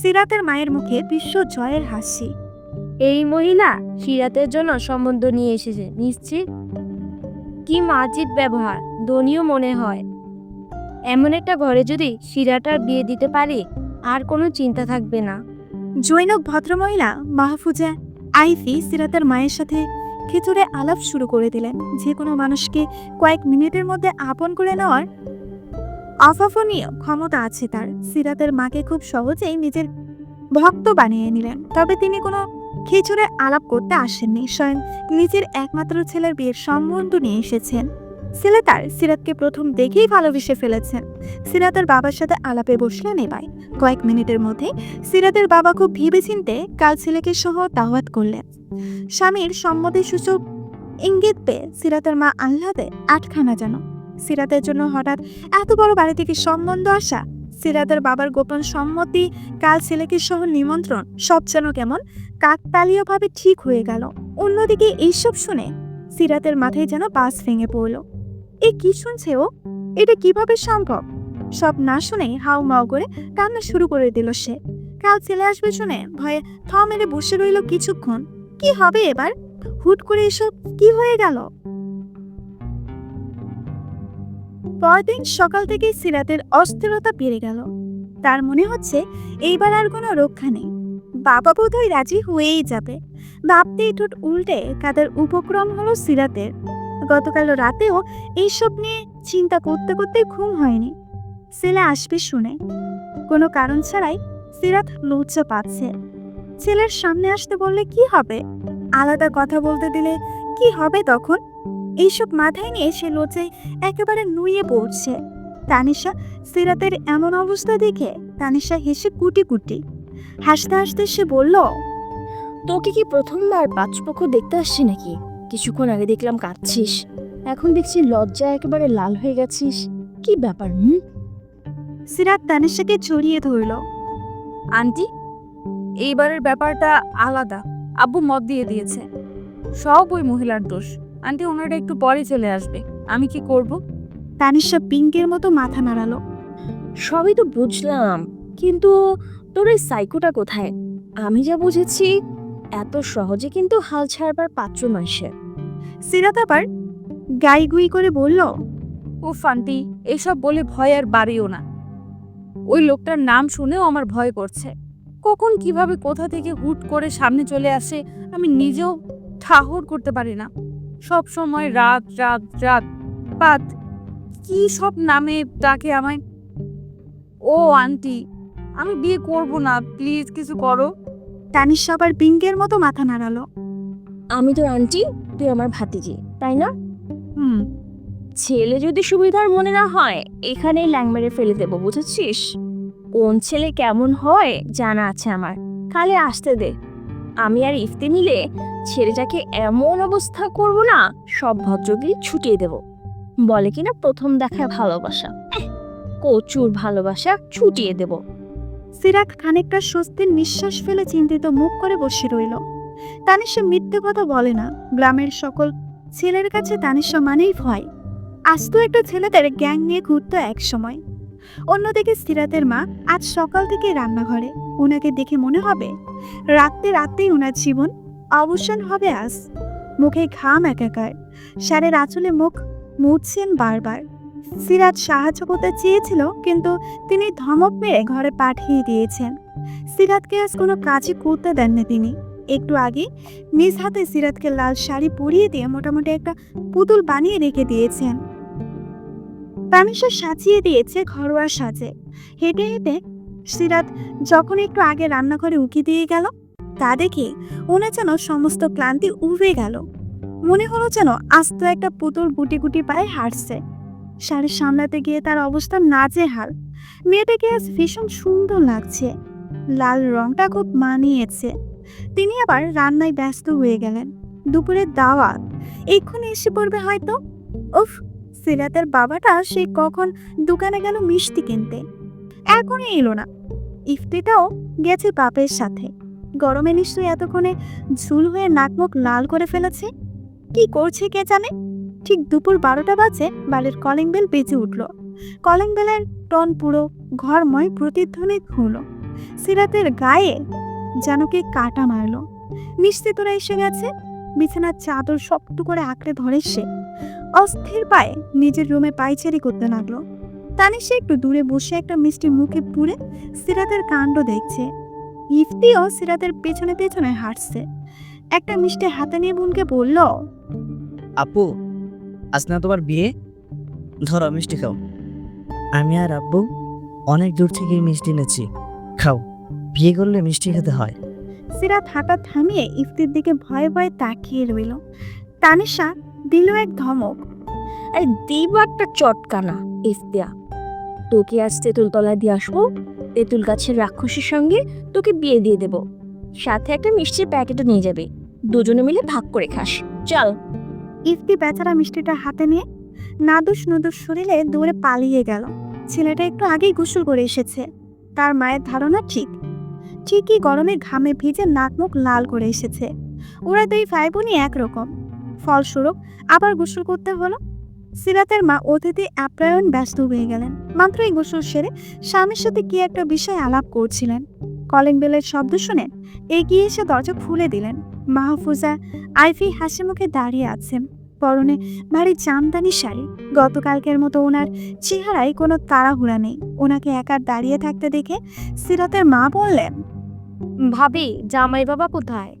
সিরাতের মায়ের মুখে বিশ্ব জয়ের হাসি। এই মহিলা সিরাতের জন্য সম্বন্ধ নিয়ে এসেছে নিশ্চিত। কি মার্জিত ব্যবহার, ধনীও মনে হয়। এমন একটা ঘরে যদি সিরাটার বিয়ে দিতে পারি, আর কোনো চিন্তা থাকবে না। জৈনক ভদ্রমহিলা মাহফুজা আইফি সিরাতের মায়ের সাথে খেচুড়ে আলাপ শুরু করে দিলেন। যে কোনো মানুষকে কয়েক মিনিটের মধ্যে আপন করে নেওয়ার অভাবনীয় ক্ষমতা আছে তার। সিরাতের মাকে খুব সহজেই নিজের ভক্ত বানিয়ে নিলেন। তবে তিনি কোনো খিচুড়ে আলাপ করতে আসেননি, স্বয়ং নিজের একমাত্র ছেলের বিয়ের সম্বন্ধ নিয়ে এসেছেন। ছেলে তার সিরাতকে প্রথম দেখেই ভালোবেসে ফেলেছেন। সিরাতের বাবার সাথে আলাপে বসলেন এবার। কয়েক মিনিটের মধ্যে সিরাতের বাবা খুব ভেবেচিন্তে কাল ছেলেকে সহ দাওয়াত করলেন। স্বামীর সম্মতিসূচক ইঙ্গিত পেয়ে সিরাতের মা আহ্লাদে আটখানা যেন। সিরাতের জন্য হঠাৎ এত বড় বাড়ি থেকে সম্বন্ধ আসা, সিরাতের বাবার গোপন সম্মতি, কাল ছেলেকে সহ নিমন্ত্রণ, সব যেন কেমন কাকতালীয়ভাবে ঠিক হয়ে গেল। অন্যদিকে এইসব শুনে সিরাতের মাথায় যেন বাস ভেঙে পড়ল। এ কি শুনছে ও? এটা কিভাবে সম্ভব? সব না শুনে হাউমাউ করে কান্না শুরু করে দিল সে। কাল ছেলে আসবে শুনে ভয়ে থ মেরে বসে রইল কিছুক্ষণ। কি হবে এবার? হুট করে এসব কি হয়ে গেল? পরদিন সকাল থেকে সিরাতের অস্থিরতা বেড়ে গেল। তার মনে হচ্ছে এইবার আর কোনো রক্ষা নেই। বাবা বোধহয় রাজি হয়েই যাবে। ভাবতেই ঠোঁট উল্টে কাদের উপক্রম হলো সিরাতের। গতকাল রাতেও এইসব নিয়ে চিন্তা করতে করতে ঘুম হয়নি। ছেলে আসবে শুনে কোনো কারণ ছাড়াই সিরাত লজ্জা পাচ্ছে। ছেলের সামনে আসতে বললে কি হবে? আলাদা কথা বলতে দিলে কি হবে তখন? এইসব মাথায় নিয়ে সে লজ্জায় একেবারে নুয়ে পড়ছে। তানিশা সিরাতের এমন অবস্থা দেখে তানিশা হেসে কুটি কুটি। হাসতে হাসতে সে বলল, তোকে কি প্রথমবার পাঁচপক্ষ দেখতে আসছি নাকি? কিছুক্ষণ আগে দেখলাম কাঁদছিস, এখন দেখছি লজ্জায় একেবারে লাল হয়ে গেছিস। কি ব্যাপার? সিরাত তানিশাকে জড়িয়ে ধরল। আন্টি, এইবারের ব্যাপারটা আলাদা। আব্বু মত দিয়ে দিয়েছে, সব ওই মহিলার দোষ। আন্টি, ওনারা একটু পরে চলে আসবে, আমি কি করব? তানিশা পিঙ্কের মতো মাথা নাড়ালো। সবই তো বুঝলাম, কিন্তু তোর এই সাইকোটা কোথায়? আমি যা বুঝেছি এত সহজে কিন্তু হাল ছাড়বার পাত্র নয় সে। সিরাত আবার গাইগুই করে বলল, উফ আন্টি, এসব বলে ভয় আর বাড়িও না। ওই লোকটার নাম শুনেও আমার ভয় করছে। কখন কিভাবে কোথা থেকে হুট করে সামনে চলে আসে আমি নিজেও ঠাহর করতে পারি না। সব সময় রাত রাত রাত পাত কি সব নামে ডাকে আমায়। ও আন্টি, আমি বিয়ে করব না, প্লিজ কিছু করো। তানিশা আবার পিঙ্কের মতো মাথা নাড়ালো। আমি তোর আন্টি, তুই আমার ভাতিজি, তাই না? ছেলে যদি সুবিধার মনে না হয় এখানেই ল্যাং মেরে ফেলে দেবো, বুঝেছিস? কোন ছেলে কেমন হয় জানা আছে আমার, খালি আসতে দে। আমি আর ইফতি মিলে ছেলেটাকে এমন অবস্থা করব না, সব ভদ্রগিরি ছুটিয়ে দেব। বলে কিনা প্রথম দেখায় ভালোবাসা, কচুর ভালোবাসা ছুটিয়ে দেব। সিরাত খানিকটা স্বস্তির নিঃশ্বাস ফেলে চিন্তিত মুখ করে বসে রইল। তানিশা মিথ্যে কথা বলে না। গ্রামের সকল ছেলের কাছে তানিশা মানেই ভয়। আস্ত একটা ছেলেদের গ্যাং নিয়ে ঘুরতো এক সময়। অন্যদিকে সিরাতের মা আজ সকাল থেকে রান্নাঘরে। ওনাকে দেখে মনে হবে রাতে রাতেই ওনার জীবন অবসান হবে আজ। মুখে ঘাম একাকার, শাড়ির আঁচলে মুখ মুছছেন বারবার। সিরাত সাহায্য করতে চেয়েছিল, কিন্তু তিনি ধমক মেরে ঘরে পাঠিয়ে দিয়েছেন। সিরাতকে আজ কোনো কাজই করতে দেননি তিনি। একটু আগে নিজ হাতে সিরাতকে লাল শাড়ি পরিয়ে দিয়ে মোটামুটি একটা পুতুল বানিয়ে রেখে দিয়েছেন। তানিশা সাজিয়ে দিয়েছে ঘরোয়া সাজে। হেঁটে হেঁটে সিরাত যখন একটু আগে রান্নাঘরে উকি দিয়ে গেল, তা দেখে ওনার যেন সমস্ত ক্লান্তি উবে গেল। মনে হলো যেন আস্ত একটা পুতুল গুটি গুটি পায়ে হাঁটছে। শাড়ি সামলাতে গিয়ে তার অবস্থা নাজেহাল। মেয়েটাকে আজ ভীষণ সুন্দর লাগছে, লাল রংটা খুব মানিয়েছে। তিনি আবার রান্নায় ব্যস্ত হয়ে গেলেন। দুপুরের দাওয়াত এক্ষুনি এসে পড়বে হয়তো। উফ, সিরাতের বাবাটা সে কখন দোকানে গেল মিষ্টি কিনতে, এখনই এলো না। ইফতিটাও গেছে বাপের সাথে। গরমে নিশ্চয়ই এতক্ষণে ঝুল হয়ে নাক মুখ লাল করে ফেলেছে। কি করছে কে জানে। ঠিক দুপুর 12টা বাজে বাড়ির কলিং বেল বেজে উঠল। কলিং বেলের টন পুরো ঘরময় প্রতিধ্বনি হলো। সিরাতের গায়ে যেন কে কাটা মারলো। নিশ্চিত ওরা এসে গেছে। বিছানার চাদর শক্ত করে আঁকড়ে ধরে সে অস্থির পায়ে নিজের রুমে পায়চারি করতে লাগলো। তানিশা একটু দূরে বসে একটা মিষ্টি মুখে পুরে সিরাতের কাণ্ড দেখছে। ইফতিও সিরাতের পেছনে পেছনে হাঁটছে। একটা মিষ্টি হাতে নিয়ে বোনকে বলল, আপু, আজ না তোমার বিয়ে? ধরো মিষ্টি খাও। আমি আর আব্বু অনেক দূর থেকে মিষ্টি এনেছি, খাও। বিয়ে করলে মিষ্টি খেতে হয়। সিরাত হাঁটা থামিয়ে ইফতির দিকে ভয়ে ভয়ে তাকিয়ে রইল। তানিশা দিল এক ধমক। আরে দেব একটা চটকানা। ইফতিয়া, তোকে আজ তেঁতুল তলায় দিয়ে আসবো। তেঁতুল গাছের রাক্ষসীর সঙ্গে তোকে বিয়ে দিয়ে দেব। সাথে একটা মিষ্টির প্যাকেটও নিয়ে যাবে, দুজনে মিলে ভাগ করে খাস। চল। ইফতি বেচারা মিষ্টিটা হাতে নিয়ে নাদুস নুদুস শরীরে দৌড়ে পালিয়ে গেল। ছেলেটা একটু আগেই গোসল করে এসেছে। তার মায়ের ধারণা ঠিকই গরমে ঘামে ভিজে নাক মুখ লাল করে এসেছে। ওরা দুই ভাই বোনই একরকম। ফলস্বরূপ আবার গোসল করতে হলো। সিরাতের মা অতিথি আপ্যায়ন ব্যস্ত হয়ে গেলেন। মাত্রই গোসল সেরে স্বামীর সাথে কি একটা বিষয় আলাপ করছিলেন। কলিং বেলের শব্দ শুনে এগিয়ে এসে দরজা খুলে দিলেন। মাহফুজা আইভি হাসি মুখে দাঁড়িয়ে আছেন, পরনে ভারী জামদানি শাড়ি। গতকালকের মতো ওনার চেহারায় কোনো তাড়াহুড়া নেই। ওনাকে একা দাঁড়িয়ে থাকতে দেখে সিরাতের মা বললেন, ভাবি, জামাই বাবা কোথায়?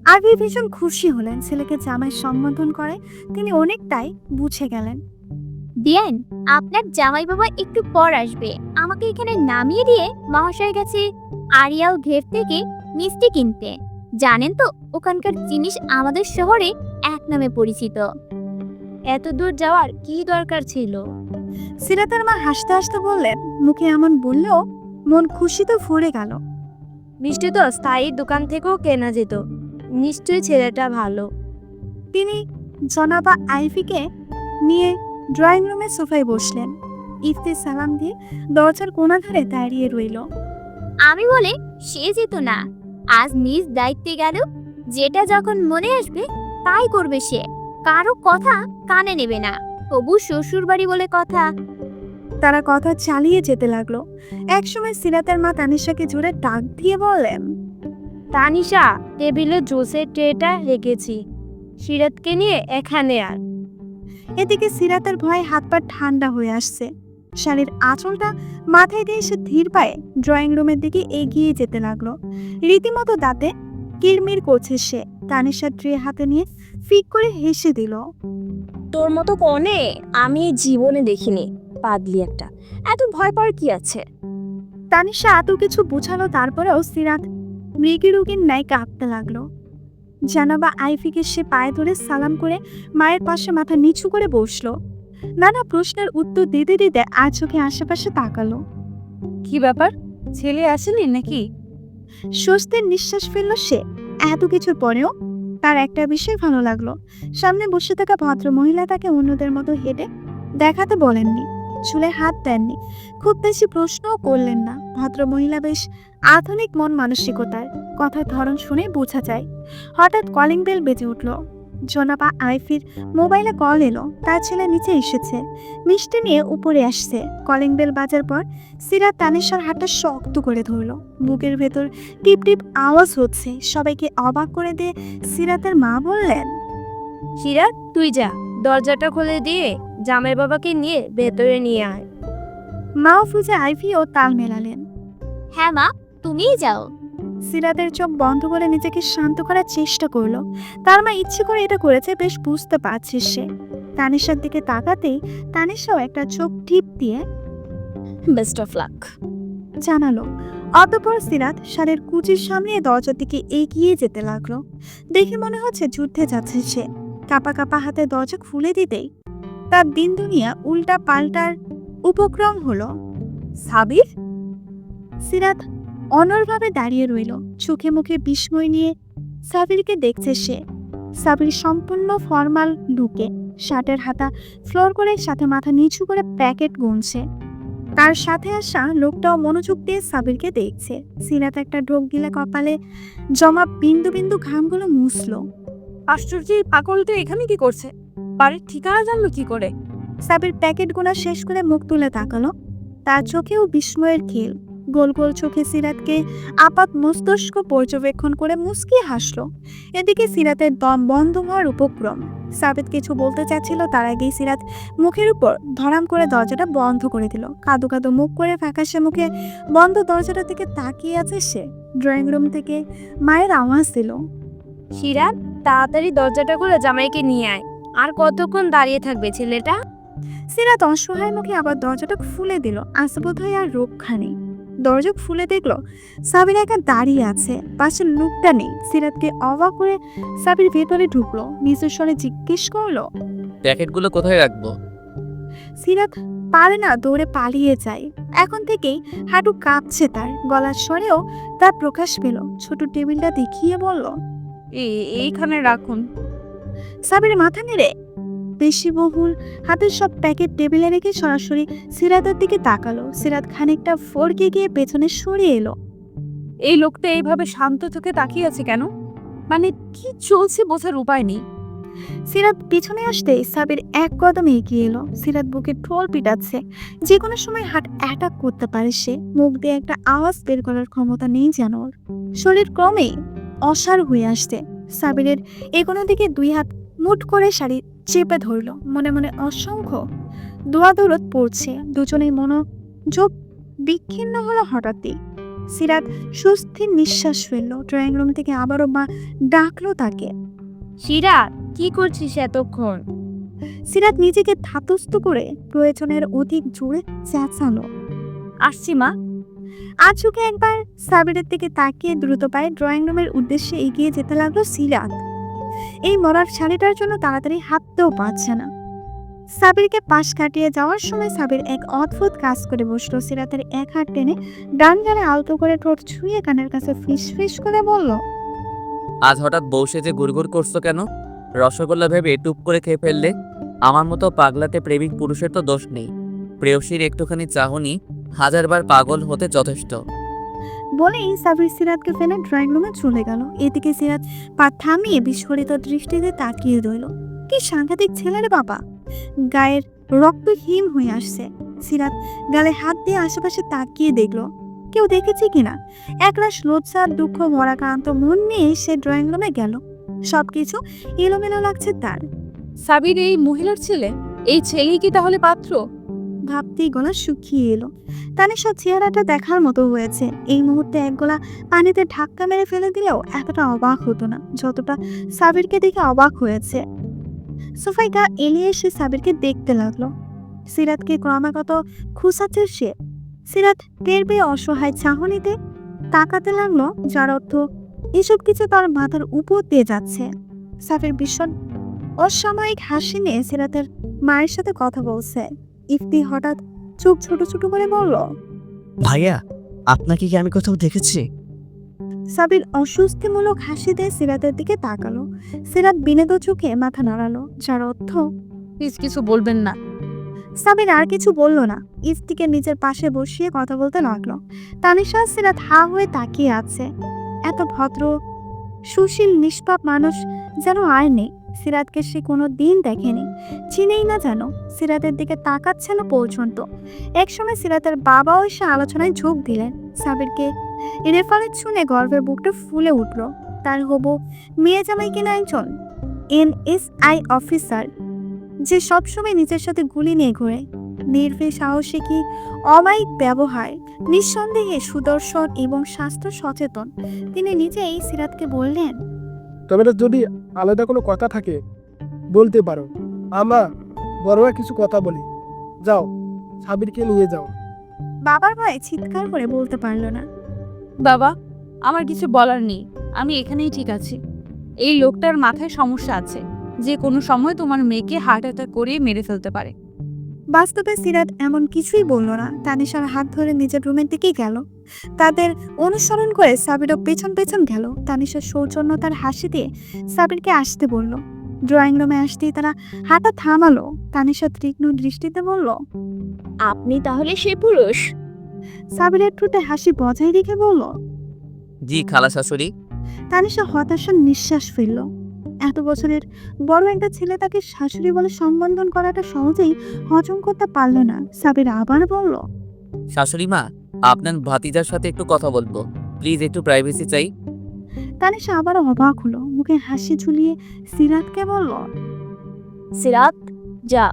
আইভি ভীষণ খুশি হলেন। ছেলেকে জামাই সম্বোধন করে তিনি অনেকটাই বুঝে গেলেন। বিয়ান, আপনার জামাই বাবা একটু পর আসবে। আমাকে এখানে নামিয়ে দিয়ে মহাশয় গেছে আরিয়াল ঘের থেকে মিষ্টি কিনতে। জানেন তো, ওখানকার জিনিস আমাদের শহরে এক নামে পরিচিত। এত দূর যাওয়ার কি দরকার ছিল? সিরাতের মা হাসতে হাসতে বললেন, মুখে এমন বললেও মন খুশিতে ভরে গেল। মিষ্টি তো স্থায়ী দোকান থেকেও কেনা যেত। নিশ্চয়ই ছেলেটা ভালো। তিনি জনাবা আইভিকে নিয়ে ড্রয়িং রুমে সোফায় বসলেন। ইফতি সালাম দিয়ে দরজার কোণা ধারে দাঁড়িয়ে রইল। আমি বলে সে যেত না, আজ নিজ দায়িত্বে গেল। যেটা যখন মনে আসবে তাই করবে সে, কারো কথা কানে নেবে না। তবু শ্বশুর বাড়ি বলে কথা। তারা কথা চালিয়ে যেতে লাগলো। একসময় সিরাতের মা তানিশাকে জোরে ডাক দিয়ে বললেন, তানিশা, টেবিলে জুসের ট্রেটা রেখেছি, সিরাতকে নিয়ে এখানে আর। এদিকে সিরাতের ভয়ে হাত পা ঠান্ডা হয়ে আসছে। শাড়ির আঁচলটা মাথায় দিয়ে সে ধীর পায়ে ড্রয়িং রুমের দিকে এগিয়ে যেতে লাগলো। রীতিমতো দাঁতে কিরমির করছে সে। তানিশা ট্রে হাতে নিয়ে ফিক করে হেসে দিল। তোর মতো কনে আমি জীবনে দেখিনি, পাগলি একটা। এত ভয় পাওয়ার কি আছে? তানিশা এত কিছু বুঝালো, তারপরেও সিরাত মৃগী রুগীর ন্যায় কাঁপতে লাগলো। জানাবা আইফিকে সে পায়ে ধরে সালাম করে মায়ের পাশে মাথা নিচু করে বসলো। নানা প্রশ্নের উত্তর দিতে দিতে আর চোখে আশেপাশে তাকালো। কি ব্যাপার, ছেলে আসেনি নাকি? স্বস্তির নিঃশ্বাস ফেলল সে। এত কিছুর পরেও তার একটা বিষয় ভালো লাগলো, সামনে বসে থাকা ভদ্র মহিলা তাকে অন্যদের মতো হেঁটে দেখাতে বলেননি, চুলে হাত দেননি, খুব বেশি প্রশ্নও করলেন না। ভদ্র মহিলা বেশ আধুনিক মন মানসিকতার, কথার ধরন শুনে বোঝা যায়। হঠাৎ কলিং বেল বেজে উঠল। জনাবা আইফির মোবাইলে কল এলো, তার ছেলে নিচে এসেছে, মিষ্টি নিয়ে উপরে আসছে। কলিং বেল বাজার পর সিরাত তানিশার হাতটা শক্ত করে ধরলো। বুকের ভেতর টিপ টিপ আওয়াজ হচ্ছে। সবাইকে অবাক করে দিয়ে সিরাতের মা বললেন, সিরাত, তুই যা, দরজাটা খুলে দিয়ে জামাই বাবাকে নিয়ে ভেতরে নিয়ে আয়। মাহফুজা আইফিও তাল মেলালেন। হ্যাঁ মা, তুমিই যাও। সিরাতের চোখ বন্ধ করে নিজেকে শান্ত করার চেষ্টা করলো। তার মা ইচ্ছে করে এটা করেছে, বেশ বুঝতে পারছে সে। তানিশার দিকে তাকাতেই তানিশাও একটা চোখ টিপ দিয়ে বেস্ট অফ লাক জানালো। অতঃপর সিরাত শাড়ির কুচির সামনে দরজার দিকে এগিয়ে যেতে লাগলো। দেখে মনে হচ্ছে যুদ্ধে যাচ্ছে সে। কাপা কাপা হাতে দরজা খুলে দিতেই তার দিন দুনিয়া উল্টা পাল্টার উপক্রম হলো। সাবির, সিরাত অনড়ভাবে দাঁড়িয়ে রইল, চোখে মুখে বিস্ময় নিয়ে সাবিরকে দেখছে সে। সাবির সম্পূর্ণ ফর্মাল লুকে, শার্টের হাতা ফ্লোর করে সাথে মাথা নিচু করে প্যাকেট গুনছে। তার সাথে আসা লোকটাও মনোযোগ দিয়ে সাবিরকে দেখছে। সিরাত একটা ঢোক গিলে কপালে জমা বিন্দু বিন্দু ঘামগুলো মুছলো। আশ্চর্য, এই পাগলটা এখানে কি করছে? বাড়ির ঠিকানা জানলো কি করে? সাবির প্যাকেট গোনা শেষ করে মুখ তুলে তাকালো। তার চোখেও বিস্ময়ের খেল। গোল গোল চোখে সিরাতকে আপাত মস্তিষ্ক পর্যবেক্ষণ করে মুচকি হাসলো। এদিকে সিরাতের দম বন্ধ হওয়ার উপক্রম। সাবিত কিছু বলতে চাচ্ছিল, তার আগেই সিরাত মুখের উপর ধরাম করে দরজাটা বন্ধ করে দিল। কাদো কাদো মুখ করে ফ্যাকাশে মুখে বন্ধ দরজাটা থেকে তাকিয়ে আছে সে। ড্রয়িং রুম থেকে মায়ের আওয়াজ দিল, সিরাত, তাড়াতাড়ি দরজাটা খুলে জামাইকে নিয়ে আয়। আর কতক্ষণ দাঁড়িয়ে থাকবে ছেলেটা? সিরাত অসহায় মুখে আবার দরজাটা খুলে দিল। আজ বোধহয় আর রক্ষা নেই। দরজা খুলে দেখলো সাবির একা দাঁড়িয়ে আছে, পাশের লোকটা নেই। সিরাতকে অবাক করে সাবির ভেতরে ঢুকলো, নিজের স্বরে জিজ্ঞেস করলো। প্যাকেটগুলো কোথায় রাখবো? সিরাত পারে না, দৌড়ে পালিয়ে যায়। এখন থেকেই হাঁটু কাঁপছে তার, গলার স্বরেও তার প্রকাশ পেল। ছোট টেবিলটা দেখিয়ে বলল, এইখানে রাখুন। সাবির মাথা নেড়ে বেশি বহুল হাতের সব প্যাকেট টেবিলে রেখে সরাসরি সিরাতের দিকে তাকালো। সিরাত খানিকটা ফরকে গিয়ে পেছনে সরে এলো। এই লোকটা এইভাবে শান্ত চোখে তাকিয়ে আছে কেন? মানে কি চলছে বোঝার উপায় নেই। সিরাত পিছনে আসতেই সাবির এক কদম এগিয়ে এলো। সিরাত বুকে ঠোল পিটাচ্ছে, যে কোনো সময় হার্ট অ্যাটাক করতে পারে সে। মুখ দিয়ে একটা আওয়াজ বের করার ক্ষমতা নেই যেন ওর। শরীর ক্রমেই অসাড় হয়ে আসছে। সাবিরের এগোনো দিকে দুই হাত মুঠ করে শাড়ি চেপে ধরলো। মনে মনে অসংখ্য দোয়া দৌলত পড়ছে। দুজনেই মনোযোগ বিচ্ছিন্ন হলো হঠাৎই। সিরাত সুস্থির নিঃশ্বাস ফেললো। ড্রয়িং রুম থেকে আবারও মা ডাকলো তাকে। সিরাত, কি করছিস এতক্ষণ? সিরাত নিজেকে ধাতস্থ করে প্রয়োজনের অধিক জোরে চেঁচালো, আসছি মা। আর চোখে একবার সাবিরের দিকে তাকিয়ে দ্রুত পায়ে ড্রয়িং রুমের উদ্দেশ্যে এগিয়ে যেতে লাগলো সিরাত। এই মরার শাড়িটার জন্য তাড়াতাড়ি হাঁটতেও পারছে না। সাবিরকে পাশ কাটিয়ে যাওয়ার সময় সাবির এক অদ্ভুত কাজ করে বসলো। সিরাতের এক হাত টেনে ডান গালে আলতো করে ঠোঁট ছুঁয়ে কানের কাছে ফিস ফিস করে বলল, আজ হঠাৎ বউ সেজে গুড়গুড় করছো কেন? রসগোল্লা ভেবে টুপ করে খেয়ে ফেললে? আমার মতো পাগলাটে প্রেমিক পুরুষের তো দোষ নেই। প্রেয়সীর একটুখানি চাহনি হাজারবার পাগল হতে যথেষ্ট। বলেই সাবির সিরাতকে ফেলে ড্রয়িং রুমে চলে গেল। এদিকে সিরাত পা থামিয়ে বিস্ফোরিত দৃষ্টিতে তাকিয়ে রইল। কি সাংঘাতিক ছেলের বাবা! গায়ের রক্ত হিম হয়ে আসছে। সিরাত গালে হাত দিয়ে আশেপাশে তাকিয়ে দেখলো কেউ দেখেছে কিনা। একরাশ লজ্জা দুঃখ ভরা ক্লান্ত মন নিয়ে সে ড্রয়িং রুমে গেল। সবকিছু এলোমেলো লাগছে তার। সাবির এই মহিলার ছেলে? এই ছেলেই কি তাহলে পাত্র? ভাবতেই গলা শুকিয়ে এলো। তানিশার চেহারাটা দেখার মতো হয়েছে। এই মুহূর্তে এক গোলা পানিতে ধাক্কা মেরে ফেলে দিলেও এতটা অবাক হতো না যতটা সাবিরকে দেখে অবাক হয়েছে। সোফায় গা এলিয়ে এসে সাবিরকে দেখতে লাগলো। সিরাতকে ক্রমাগত খুঁচাচ্ছে সে। সিরাত টের পেয়ে অসহায় চাহনিতে তাকাতে লাগলো, যার অর্থ এসব কিছু তার মাথার উপর দিয়ে যাচ্ছে। সাবির ভীষণ অসাময়িক হাসি নিয়ে সিরাতের মায়ের সাথে কথা বলছে। ইফতি হঠাৎ চোখ ছোট ছোট করে বলল, ভাইয়া, আপনাকে কি আমি কোথাও দেখেছি? সাবির অস্বস্তিমূলক হাসি দিয়ে সিরাতের দিকে তাকালো। সিরাত বিনীত চোখে মাথা নাড়ালো, যার অর্থ প্লিজ কিছু বলবেন না। সাবির আর কিছু বলল না, ইফতিকে নিজের পাশে বসিয়ে কথা বলতে লাগলো। তানিশা আর সিরাত হা হয়ে তাকিয়ে আছে। এত ভদ্র, সুশীল, নিষ্পাপ মানুষ যেন আর নেই। সিরাতকে সে কোনো দিন দেখেনি, চিনেই না যেন। সিরাতের দিকে তাকাচ্ছে না পর্যন্ত। একসময় সিরাতের বাবাও এসে আলোচনায় যোগ দিলেন। সাবিরকে রেফারেন্স শুনে গর্বের বুকটা ফুলে উঠল। তার হবু মেয়ে জামাই কিনা একজন NSI অফিসার, যে সবসময় নিজের সাথে গুলি নিয়ে ঘোরে। নির্ভীক, সাহসী, কি অমায়িক ব্যবহার, নিঃসন্দেহে সুদর্শন এবং স্বাস্থ্য সচেতন। তিনি নিজেই সিরাতকে বললেন, তবে যদি আলাদা কোনো কথা থাকে বলতে পারো, আমরা বড়রা কিছু কথা বলি। যাও, সাবিরকে নিয়ে যাও। বাবার ভয়ে চিৎকার করে বলতে পারল না। বাবা, আমার কিছু বলার নেই, আমি এখানেই ঠিক আছি। এই লোকটার মাথায় সমস্যা আছে, যে কোনো সময় তোমার মেয়েকে হার্ট অ্যাটাক করে মেরে ফেলতে পারে। বাস্তবে সিরাত এমন কিছুই বলল না। তানিশার হাত ধরে নিজের রুমের দিকেই গেল। তাদের অনুসরণ করে সাবিরও পেছন পেছন গেল। তানিশার সৌজন্যতার হাসি দিয়ে সাবিরকে আসতে বলল। ড্রয়িং রুমে আসতেই তারা হাঁটা থামালো। তানিশা তীক্ষ্ণ দৃষ্টিতে বলল, আপনি তাহলে সেই পুরুষ? সাবিরের ঠোঁটে হাসি বজায় রেখে বলল। জি খালা শাশুড়ি। তানিশা হতাশার নিঃশ্বাস ফেলল। এত বছরের বড় একটা ছেলে তাকে শাশুড়ি বলে সম্বোধন করাটা সহজেই হজম করতে পারল না। সাবির আবার বলল, শাশুড়ি মা, আপনার ভাতিজার সাথে একটু কথা বলবো, প্লিজ একটু প্রাইভেসি চাই। তানিশা আবার অবাক হলো। মুখে হাসি ঝুলিয়ে সিরাতকে বলল, সিরাত, যা,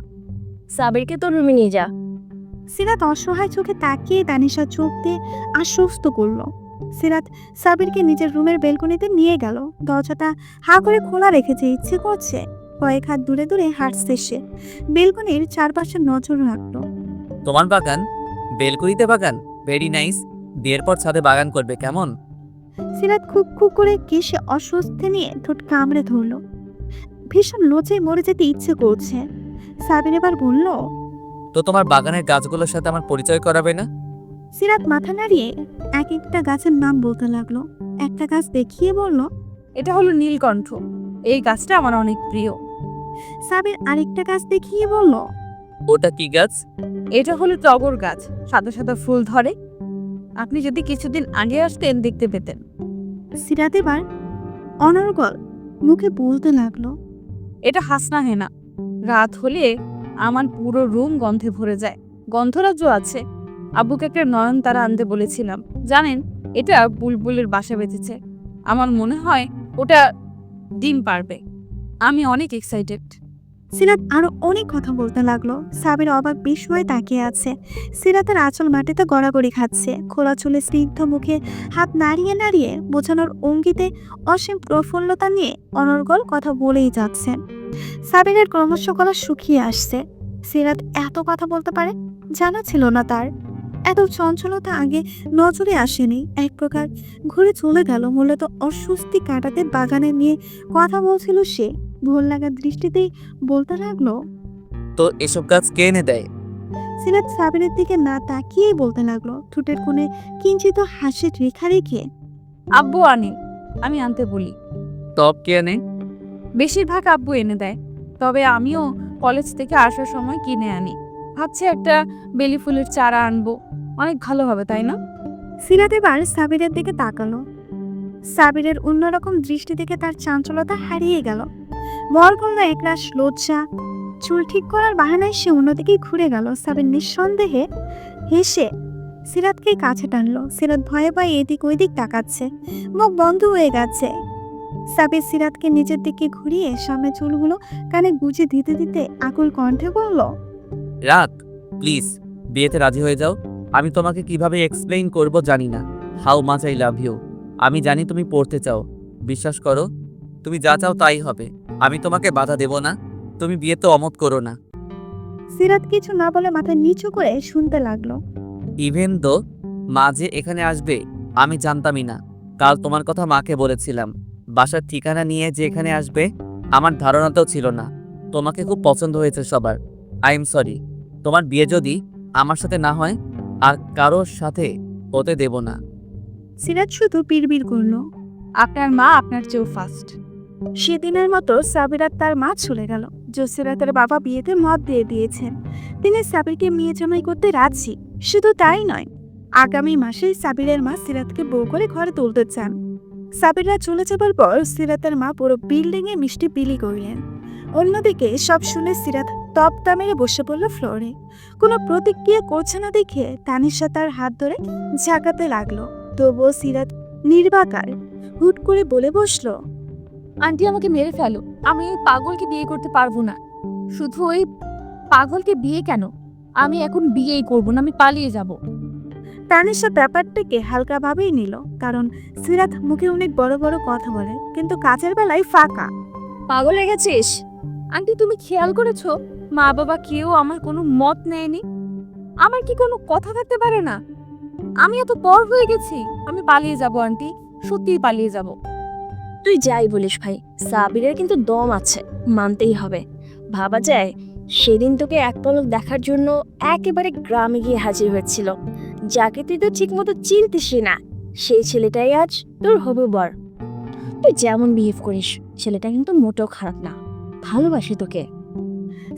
সাবিরকে তোর রুমে নিয়ে যা। সিরাত অসহায় চোখে তাকিয়ে তানিশা চোখ দিয়ে আশ্বস্ত করলো। সিরাত সাবিরকে নিজের রুমের বেলকনিতে নিয়ে গেল। দরজাটা হা করে খোলা রেখেছে, ইচ্ছে করছে কয়েক হাত দূরে দূরে হাঁটছে সে। বেলকনির চারপাশে নজর রাখলো। তোমার বাগান? বেলকুনিতে বাগান? Very nice. বিয়ের পর ছাদে বাগান করবে কেমন? সিরাত খুব খুব করে কেশে অস্বস্তি নিয়ে ঠোঁট কামড়ে ধরলো। ভীষণ লজ্জে মরে যেতে ইচ্ছে করছে। সাবির এবার বলল, তো তোমার বাগানের গাছগুলোর সাথে আমার পরিচয় করাবে না? সিরাত মাথা নাড়িয়ে এক একটা গাছের নাম বলতে লাগলো। একটা গাছ দেখিয়ে বলল, এটা হলো নীলকণ্ঠ, এই গাছটা আমার অনেক প্রিয়। সাবির আরেকটা গাছ দেখিয়ে বলল, ওটা কি গাছ? এটা হলো টগর গাছ, সাদা সাদা ফুল ধরে। আপনি যদি কিছুদিন আগে আসতেন দেখতে পেতেন। সিরাত এবার অনর্গল মুখে বলতে লাগলো, এটা হাসনা হেনা। রাত হলে আমার পুরো রুম গন্ধে ভরে যায়। গন্ধরাজ্য আছে। আব্বুকে একটা নয়নতারা আনতে বলেছিলাম। জানেন, এটা বুলবুলের বাসা বেঁধেছে। আমার মনে হয় ওটা ডিম পারবে। আমি অনেক এক্সাইটেড। সিরাত আরো অনেক কথা বলতে লাগলো। সাবির অবাক বিস্ময়ে তাকিয়ে আছে। সিরাতের আঁচল মাটিতে গড়াগড়ি খাচ্ছে। খোলা চুলে স্নিগ্ধ মুখে হাত নাড়িয়ে নাড়িয়ে বোঝানোর অঙ্গিতে অসীম প্রফুল্লতা নিয়ে অনর্গল কথা বলেই যাচ্ছেন। সাবিরের ক্রমশ গলা শুকিয়ে আসছে। সিরাত এত কথা বলতে পারে জানা ছিল না তার। এত চঞ্চলতা আগে নজরে আসেনি। এক প্রকার ঘুরে চলে গেল। মূলত অস্বস্তি কাটাতে বাগানে নিয়ে কথা বলছিল সে। ভুল লাগা দৃষ্টিতেই বলতে লাগলো, তো এসব গাছ কে এনে দেয়? সিরাত সাবিরের দিকে না তাকিয়েই বলতে লাগলো, ঠোঁটের কোণে কিঞ্চিত হাসির রেখা রেখে, আব্বু আনে, আমি আনতে বলি। টব কে এনে? বেশিরভাগ আব্বু এনে দেয়, তবে আমিও কলেজ থেকে আসার সময় কিনে আনি। ভাবছি একটা বেলি ফুলের চারা আনবো, অনেক ভালো হবে, তাই না? সিরাত এবার সাবিরের দিকে তাকালো। সাবিরের অন্যরকম দৃষ্টি থেকে তার চাঞ্চলতা হারিয়ে গেল। মর করলো একরাশ লজ্জা। চুল ঠিক করার বাহানায় সে অন্যদিকেই ঘুরে গেল। সাবির নিঃসন্দেহে হেসে সিরাতকে কাছে টানলো। সিরাত ভয়ে ভয়ে এদিক ওইদিক তাকাচ্ছে, মুখ বন্ধ হয়ে গেছে। সাবির সিরাতকে নিজের দিকে ঘুরিয়ে সামনে চুলগুলো কানে গুজে দিতে দিতে আকুল কণ্ঠে বলল, রাত, প্লিজ বিয়েতে রাজি হয়ে যাও। আমি তোমাকে কিভাবে এক্সপ্লেইন করব জানি না। How much I love you. আমি জানি তুমি পড়তে চাও। বিশ্বাস করো, তুমি যা চাও তাই হবে। আমি তোমাকে বাধা দেব না। তুমি বিয়েতে অমত করো না। সিরাত কিছু না বলে মাথা নিচু করে শুনতে লাগলো। ইভেন দো মা যে এখানে আসবে আমি জানতামই না। কাল তোমার কথা মাকে বলেছিলাম। বাসার ঠিকানা নিয়ে যে এখানে আসবে আমার ধারণাতেও ছিল না। তোমাকে খুব পছন্দ হয়েছে সবার। আই এম সরি, তোমার বিয়ে যদি আমার সাথে না হয় আর কারোর সাথে হতে দেব না। সিরাত শুধু বিড়বিড় করলো। আপনার মা আপনার চেয়েও ফার্স্ট। সেদিনের মতো সাবিরার তার মা চলে গেল। জসিরাতের বাবা বিয়েতে মত দিয়ে দিয়েছেন, তিনি সাবিরকে মেয়ে জামাই করতে রাজি। শুধু তাই নয়, আগামী মাসে সাবিরের মা সিরাতকে বউ করে ঘরে তুলতে চান। সাবিরা চলে যাবার পর সিরাতের মা পুরো বিল্ডিং এ মিষ্টি বিলি করলেন। অন্যদিকে সব শুনে সিরাত তপ্তা মেরে বসে পড়ল ফ্লোরে। কোনো প্রতিক্রিয়া করছে না দেখে তানিশা তার হাত ধরে ঝাঁকাতে লাগলো, তবুও সিরাত নির্বাকার। হুট করে বলে বসলো, আন্টি আমাকে মেরে ফেলো, আমি ওই পাগলকে বিয়ে করতে পারবো না। শুধু ওই পাগলকে বিয়ে কেন, আমি এখন বিয়েই করবো না, আমি পালিয়ে যাব। তানিশা ব্যাপারটাকে হালকাভাবেই নিল, কারণ সিরাত মুখে অনেক বড় বড় কথা বলে কিন্তু কাজের বেলায় ফাঁকা। পাগল হয়ে গেছিস? আন্টি তুমি খেয়াল করেছো মা বাবা কেউ আমার কোনো মত নেয়নি? আমার কি কোনো কথা থাকতে পারে না? আমি এত বড় হয়ে গেছি, আমি পালিয়ে যাব আন্টি, সত্যিই পালিয়ে যাব। তুই যাই বলিস ভাই, সাবিরের কিন্তু দম আছে, মানতেই হবে। ভাবা যায় সেদিন তোকে এক পলক দেখার জন্য একেবারে গ্রামে গিয়ে হাজির হয়েছিল, যাকে তুই তো ঠিক মতো চিনতিসই না, সেই ছেলেটাই আজ তোর হবু বর। তুই যেমন বিহেভ করিস, ছেলেটা কিন্তু মোটেও খারাপ না, ভালোবাসি তোকে।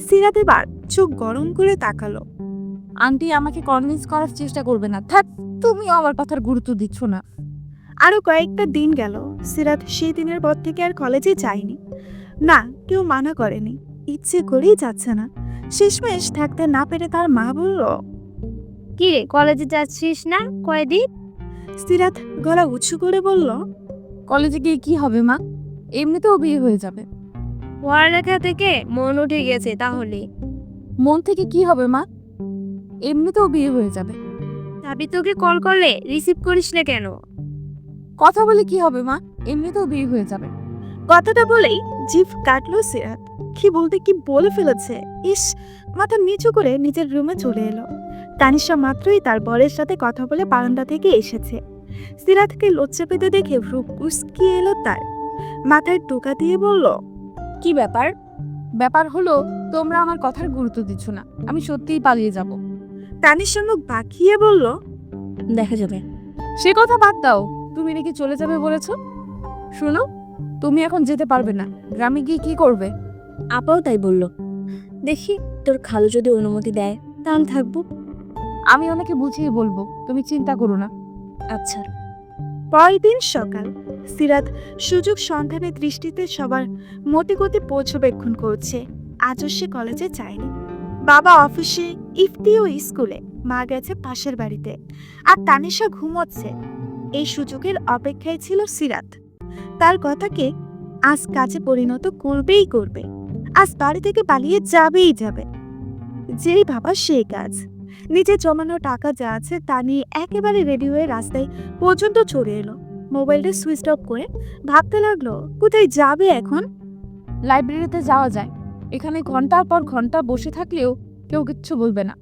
সিরাত এবার চোখ গরম করে তাকালো। আন্টি আমাকে কনভিন্স করার চেষ্টা করবে না, থাক, তুমিও আমার কথার গুরুত্ব দিচ্ছ না। আরো কয়েকটা দিন গেল। সিরাত সেই দিনের পর থেকে আর কলেজে যায়নি। না, কেউ মানা করেনি, ইচ্ছে করেই যাচ্ছে না। শেষমেশ থাকতে না পেরে তার মা বলল, কি রে, কলেজে যাচ্ছিস না কয়দিন? সিরাত গলা উঁচু করে বলল, কলেজে গিয়ে কি হবে মা, এমনিতেও বিয়ে হয়ে যাবে। পড়ালেখা থেকে মন উঠে গেছে তাহলে? মন থেকে কি হবে মা, এমনিতেও বিয়ে হয়ে যাবে। ভাবি তোকে কল করলে রিসিভ করিস না কেন? কথা বলে কি হবে মা, এমনিতেও বিয়ে হয়ে যাবে। কথাটা বলেই জিভ কাটলো সিরাত। কি বলতে কি বলে ফেলেছে। ইস, মাথা নিচু করে নিজের রুমে চলে এলো। তানিশা মাত্রই তার বরের সাথে কথা বলে বারান্দা থেকে এসেছে। সিরাতকে লজ্জা পেতে দেখে ভ্রু কুঁচকিয়ে এলো তার। মাথায় টোকা দিয়ে বলল, কি ব্যাপার? ব্যাপার হলো তোমরা আমার কথার গুরুত্ব দিচ্ছ না, আমি সত্যিই পালিয়ে যাব। তানিশা মুখ বাঁকিয়ে বলল, দেখা যাবে। সে কথা বাদ দাও, তুমি নাকি চলে যাবে বলেছো। শোনো, তুমি এখন যেতে পারবে না, গ্রামে গিয়ে কি করবে? আপাও তাই বলল। দেখি তোর খালু যদি অনুমতি দেয় তাহলে থাকবো। আমি ওনাকে বুঝিয়ে বলবো, তুমি চিন্তা করো না। আচ্ছা। পরের দিন সকাল। সিরাত সুযোগ সন্ধানে দৃষ্টিতে সবার মতিগতি পর্যবেক্ষণ করছে। আজও সে কলেজে যায়নি। বাবা অফিসে, ইফতিও স্কুলে, মা গেছে পাশের বাড়িতে, আর তানিশা ঘুমোচ্ছে। এই সুযোগের অপেক্ষায় ছিল সিরাত। তার কথাকে আজ কাজে পরিণত করবেই করবে, আজ বাড়ি থেকে পালিয়ে যাবেই যাবে। যেই ভাবা সেই কাজ। নিজে জমানো টাকা যা আছে তা নিয়ে একেবারে রেডি হয়ে রাস্তায় পর্যন্ত চলে এলো। মোবাইলটা সুইচ অফ করে ভাবতে লাগলো, কোথায় যাবে এখন। লাইব্রেরিতে যাওয়া যায়, এখানে ঘন্টার পর ঘন্টা বসে থাকলেও কেউ কিচ্ছু বলবে না।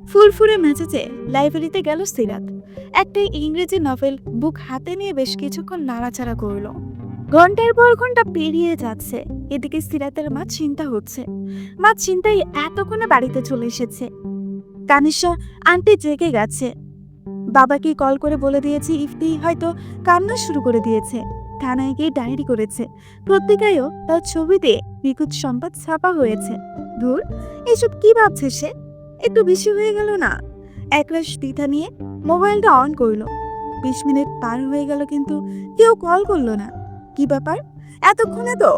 ফুরফুরে মেজাজে লাইব্রেরিতে গেল সিরাত। একটা ইংরেজি নভেল বুক হাতে নিয়ে বেশ কিছুক্ষণ নাড়াচাড়া করলো। ঘন্টার পর ঘন্টা পেরিয়ে যাচ্ছে। এদিকে সিরাতের মা চিন্তা হচ্ছে। মা চিন্তায় এতক্ষণে বাড়িতে চলে এসেছে। তানিশা আন্টি জেগে গেছে। বাবাকে কল করে বলে দিয়েছে ইফতি হয়তো কান্না শুরু করে দিয়েছে। থানায় গিয়ে ডায়েরি করেছে। পত্রিকায়ও তার ছবিতে নিখুঁত সংবাদ ছাপা হয়েছে। ধুর, এসব কি ভাবছে সে? একটু বেশি হয়ে গেল না? একরাশ দ্বিধা নিয়ে মোবাইলটা অন করলো। 20 মিনিট পার হয়ে গেল কিন্তু কেউ কল করলো না। কি ব্যাপার, এতক্ষণে তো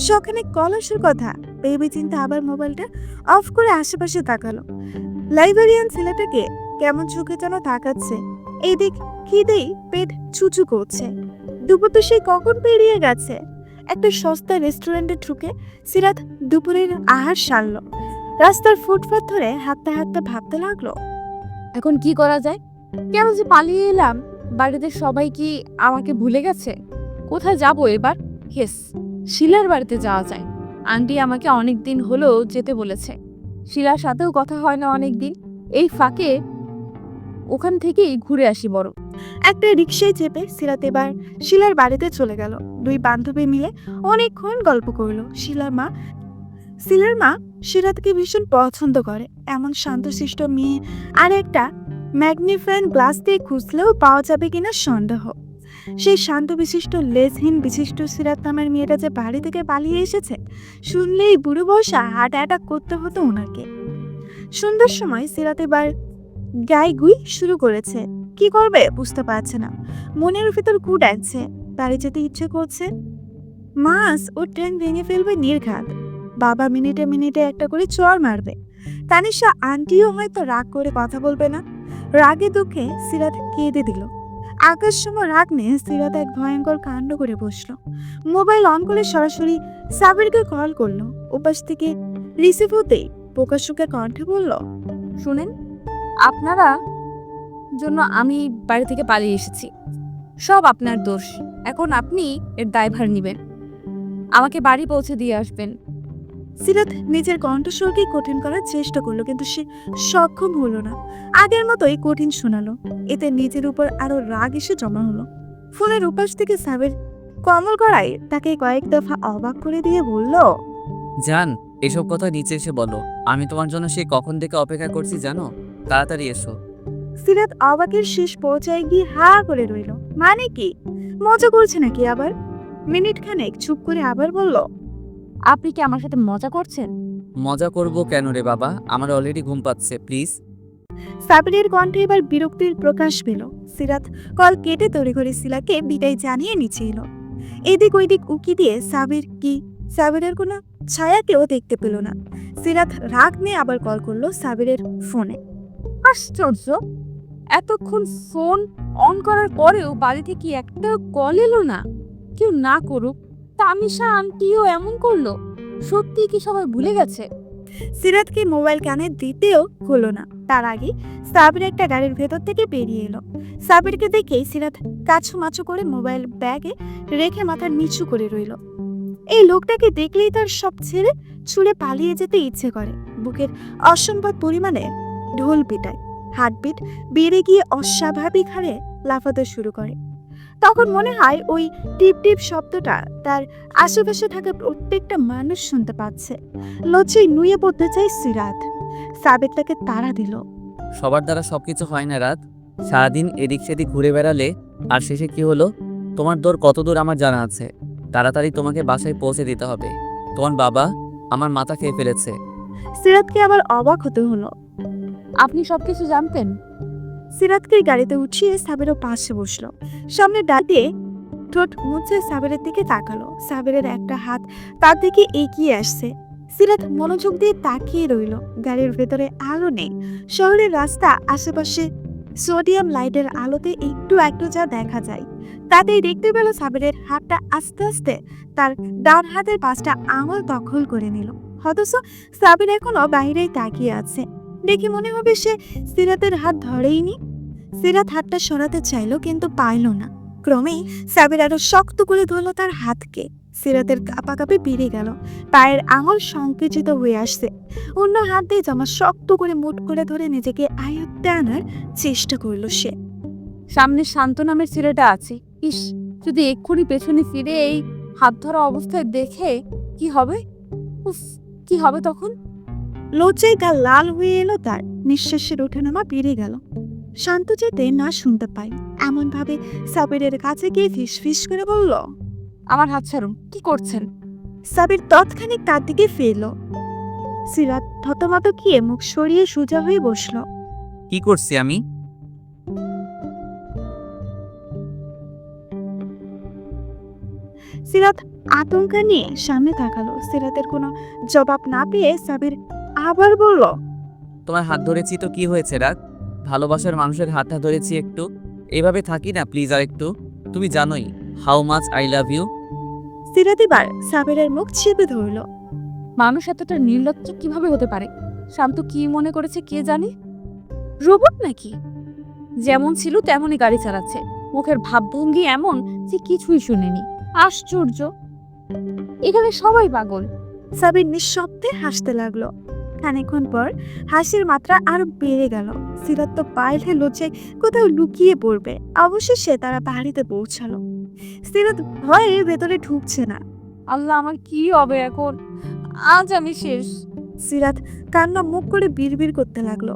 সখানে কল আসার কথা। ভেবে চিন্তা আবার মোবাইলটা অফ করে আশেপাশে তাকালো। লাইব্রেরিয়ান ছেলেটাকে কেমন চোখে যেন তাকাচ্ছে। এইদিক খিদেই পেট চুচু করছে। দুপুর তো সেই কখন পেরিয়ে গেছে। একটা সস্তা রেস্টুরেন্টে ঢুকে সিরাত দুপুরের আহার সারলো। রাস্তার ফুটপাত ধরে হাঁটতে হাঁটতে ভাবতে লাগলো, এখন কি করা যায়? কেন যে পালিয়ে এলাম? বাড়িতে সবাই কি আমাকে ভুলে গেছে? কোথায় যাব এবার? হেস, শিলার বাড়িতে যাওয়া যায়। আন্টি আমাকে অনেক দিন হলো যেতে বলেছে। শিলার সাথেও কথা হয় না অনেক দিন। এই ফাঁকে ওখান থেকেই ঘুরে আসি বড়। একটা রিকশায় চেপে সিরাত এবার শিলার বাড়িতে চলে গেল। দুই বান্ধবী মিলে অনেকক্ষণ গল্প করলো। শিলার মা সিরাতকে ভীষণ পছন্দ করে। এমন শান্তশিষ্ট মেয়ে আর একটা ম্যাগনিফাইং গ্লাস দিয়ে খুঁজলেও পাওয়া যাবে কিনা সন্দেহ। সেই শান্ত বিশিষ্ট লেজহীন বিশিষ্ট সিরাত নামের মেয়েটা যে বাড়ি থেকে পালিয়ে এসেছে, শুনলেই বুড়ো বয়সা হার্ট অ্যাটাক করতে হতো ওনাকে। সন্ধ্যার সময় সিরাত এবার গায়ে গুই শুরু করেছে। কি করবে বুঝতে পারছে না, মনের ভিতর কু ডাকছে, বাড়ি যেতে ইচ্ছে করছে। মাস ও ট্যাং ভেঙে ফেলবে নির্ঘাত। বাবা মিনিটে মিনিটে একটা করে চর মারবে। তানিশা আন্টিও হয়তো রাগ করে কথা বলবে না। রাগে দুঃখে সিরাত কেঁদে দিল। আকাশ সময় রাগ নিয়ে সিরাত এক ভয়ঙ্কর কাণ্ড করে বসলো। মোবাইল অন করে সরাসরি সাবিরকে কল করলো। ওপাশ থেকে রিসিভ হতেই প্রকাশ্যকে কণ্ঠে বলল, শুনেন, আপনারা জন্য আমি বাড়ি থেকে পালিয়ে এসেছি। সব আপনার দোষ। এখন আপনি এর দায়ভার নেবেন। আমাকে বাড়ি পৌঁছে দিয়ে আসবেন। সিরাত নিজের কণ্ঠস্বরকে কঠিন করার চেষ্টা করলো, কিন্তু সে সক্ষম হলো না। আগের মতোই কঠিন শোনালো। এতে নিজের উপর আরো রাগ এসে জমা হলো। ফোনের উপাস থেকে সাবের কমল গড়াই তাকে কয়েক দফা অবাক করে দিয়ে বলল, জান, এসব কথা নিচে এসে বলো। আমি তোমার জন্য সেই কখন থেকে অপেক্ষা করছি জানো। তাড়াতাড়ি এসো। সিরাত অবাকের শেষ পর্যায়ে গিয়ে হা করে রইল। মানে কি, মজা করছে নাকি আবার? মিনিট খানেক চুপ করে আবার বলল, আপনি কি আমার সাথে মজা করছেন? মজা করব কেন রে বাবা, আমার অলরেডি ঘুম পাচ্ছে, প্লিজ। সাবিরের কণ্ঠে এবার বিরক্তির প্রকাশ পেল। সিরাত কল কেটে তড়িঘড়ি শিলাকে বিদায় জানিয়ে নিচে এলো। এদিক ওইদিক উকি দিয়ে সাবিরের কোনো ছায়াকেও দেখতে পেল না। সিরাত রাগ নিয়ে আবার কল করলো সাবিরের ফোনে। আশ্চর্য, এতক্ষণ ফোন অন করার পরেও বাড়ি থেকে একটা কল এলো না। কেউ না করুক, তামিশা আন্টিও এমন করলো। সত্যি কি সবাই ভুলে গেছে? সিরাতকে মোবাইল কানে দিতেও হলো না। তার আগে সাবির একটা গাড়ির ভেতর থেকে বেরিয়ে এলো। সাবিরকে দেখেই সিরাত কাছুমাছু করে মোবাইল ব্যাগে রেখে মাথা নিচু করে রইল। এই লোকটাকে দেখলেই তার সব ছেড়ে ছুঁড়ে পালিয়ে যেতে ইচ্ছে করে। বুকের অসম্ভব পরিমাণে ঢোল পিটায়। হার্টবিট বেড়ে গিয়ে অস্বাভাবিক হারে লাফাতে শুরু করে। তখন মনে হয় ওই টিপ টিপ শব্দটা তার আশেপাশে থাকা প্রত্যেকটা মানুষ শুনতে পাচ্ছে। লজ্জায় নুয়ে পড়তে চাই সিরাত। সাবেক তাকে তাড়া দিল। সবার দ্বারা সবকিছু হয় না রাত। সারাদিন এদিক সেদিক ঘুরে বেড়ালে আর শেষে কি হলো? তোমার দৌড় কত দূর আমার জানা আছে। তাড়াতাড়ি তোমাকে বাসায় পৌঁছে দিতে হবে। তোমার বাবা আমার মাথা খেয়ে ফেলেছে। সিরাতকে আবার অবাক হতে হলো। আপনি সবকিছু জানতেন? সিরাতকে গাড়িতে উঠিয়ে সাবেরও পাশে বসলো। সামনে দাঁড়িয়ে ঠোঁট মুছে সাবেরের দিকে তাকালো। সাবেরের একটা হাত তার দিকে এগিয়ে আসছে। সিরাত মনোযোগ দিয়ে তাকিয়ে রইল। গাড়ির ভেতরে আলো নেই। শহরের রাস্তা আশেপাশে সোডিয়াম লাইটের আলোতে একটু একটু যা দেখা যায়, তাতেই দেখতে পেল সাবেরের হাতটা আস্তে আস্তে তার ডান হাতের পাঁচটা আঙুল দখল করে নিল। অথচ সাবির এখনো বাইরেই তাকিয়ে আছে। দেখে মনে হবে সে সিরাতের হাত ধরেইনি। সিরাত হাতটা সরাতে চাইলো, কিন্তু পাইল না। ক্রমেই সাবির আরো শক্ত করে ধরল তার হাতকে। সিরাতের কাঁপাকাঁপি বেড়ে গেল। পায়ের আঙুল সংকুচিত হয়ে আসছে। অন্য হাত দিয়ে জামা শক্ত করে মুঠ করে ধরে নিজেকে আয়ত্তে আনার চেষ্টা করলো সে। সামনে শান্ত নামের ছেলেটা আছে। ইস, যদি এক্ষুনি পেছনে ফিরে এই হাত ধরা অবস্থায় দেখে কি হবে? উফ, কি হবে তখন? লজ্জায় গা লাল হয়ে এলো তার। নিঃশ্বাসের ওঠানামা বেড়ে গেল। শান্ত যেতে না শুনতে পাই এমন ভাবে সাবিরের কাছে গিয়ে ফিস ফিস করে বলল, আমার হাত ছাড়ুন, কি করছেন? সাবির তৎক্ষণিক তার দিকে ফিরল। সিরাত থতমত গিয়ে মুখ সরিয়ে সোজা হয়ে বসলো। কি করছি আমি? সিরাত আতঙ্কা নিয়ে সামনে তাকালো। সিরাতের কোনো জবাব না পেয়ে সাবির আবার বলল, তোমার হাত ধরেছি তো কি হয়েছে রাগ? ভালোবাসার মানুষের হাতটা ধরেছি একটু। এভাবে থাকি না প্লিজ আর একটু। তুমি জানোই how much I love you. Sirat এবার সাবিরের মুখ চেপে ধরল। মানুষ এতটা নির্লজ্জ কিভাবে হতে পারে? শান্ত কি মনে করেছে কে জানে? রোবট নাকি? যেমন ছিল তেমনই গাড়ি চালাচ্ছে। মুখের ভাবভঙ্গি এমন যে কিছুই শুনেনি। আশ্চর্য, এখানে সবাই পাগল। সাবির নিঃশব্দে হাসতে লাগলো। খানিকক্ষণ পর হাসির মাত্রা আরো বেড়ে গেল। সিরাত তো পায়ে লজ্জায় কোথাও লুকিয়ে পড়বে। অবশেষে তারা বাড়িতে পৌঁছালো। সিরাত ভয়ে ভেতরে ঢুকছে না। আল্লাহ, আমার কি হবে এখন? আজ আমি শেষ। সিরাত কান্না মুখ করে বিড়বিড় করতে লাগলো।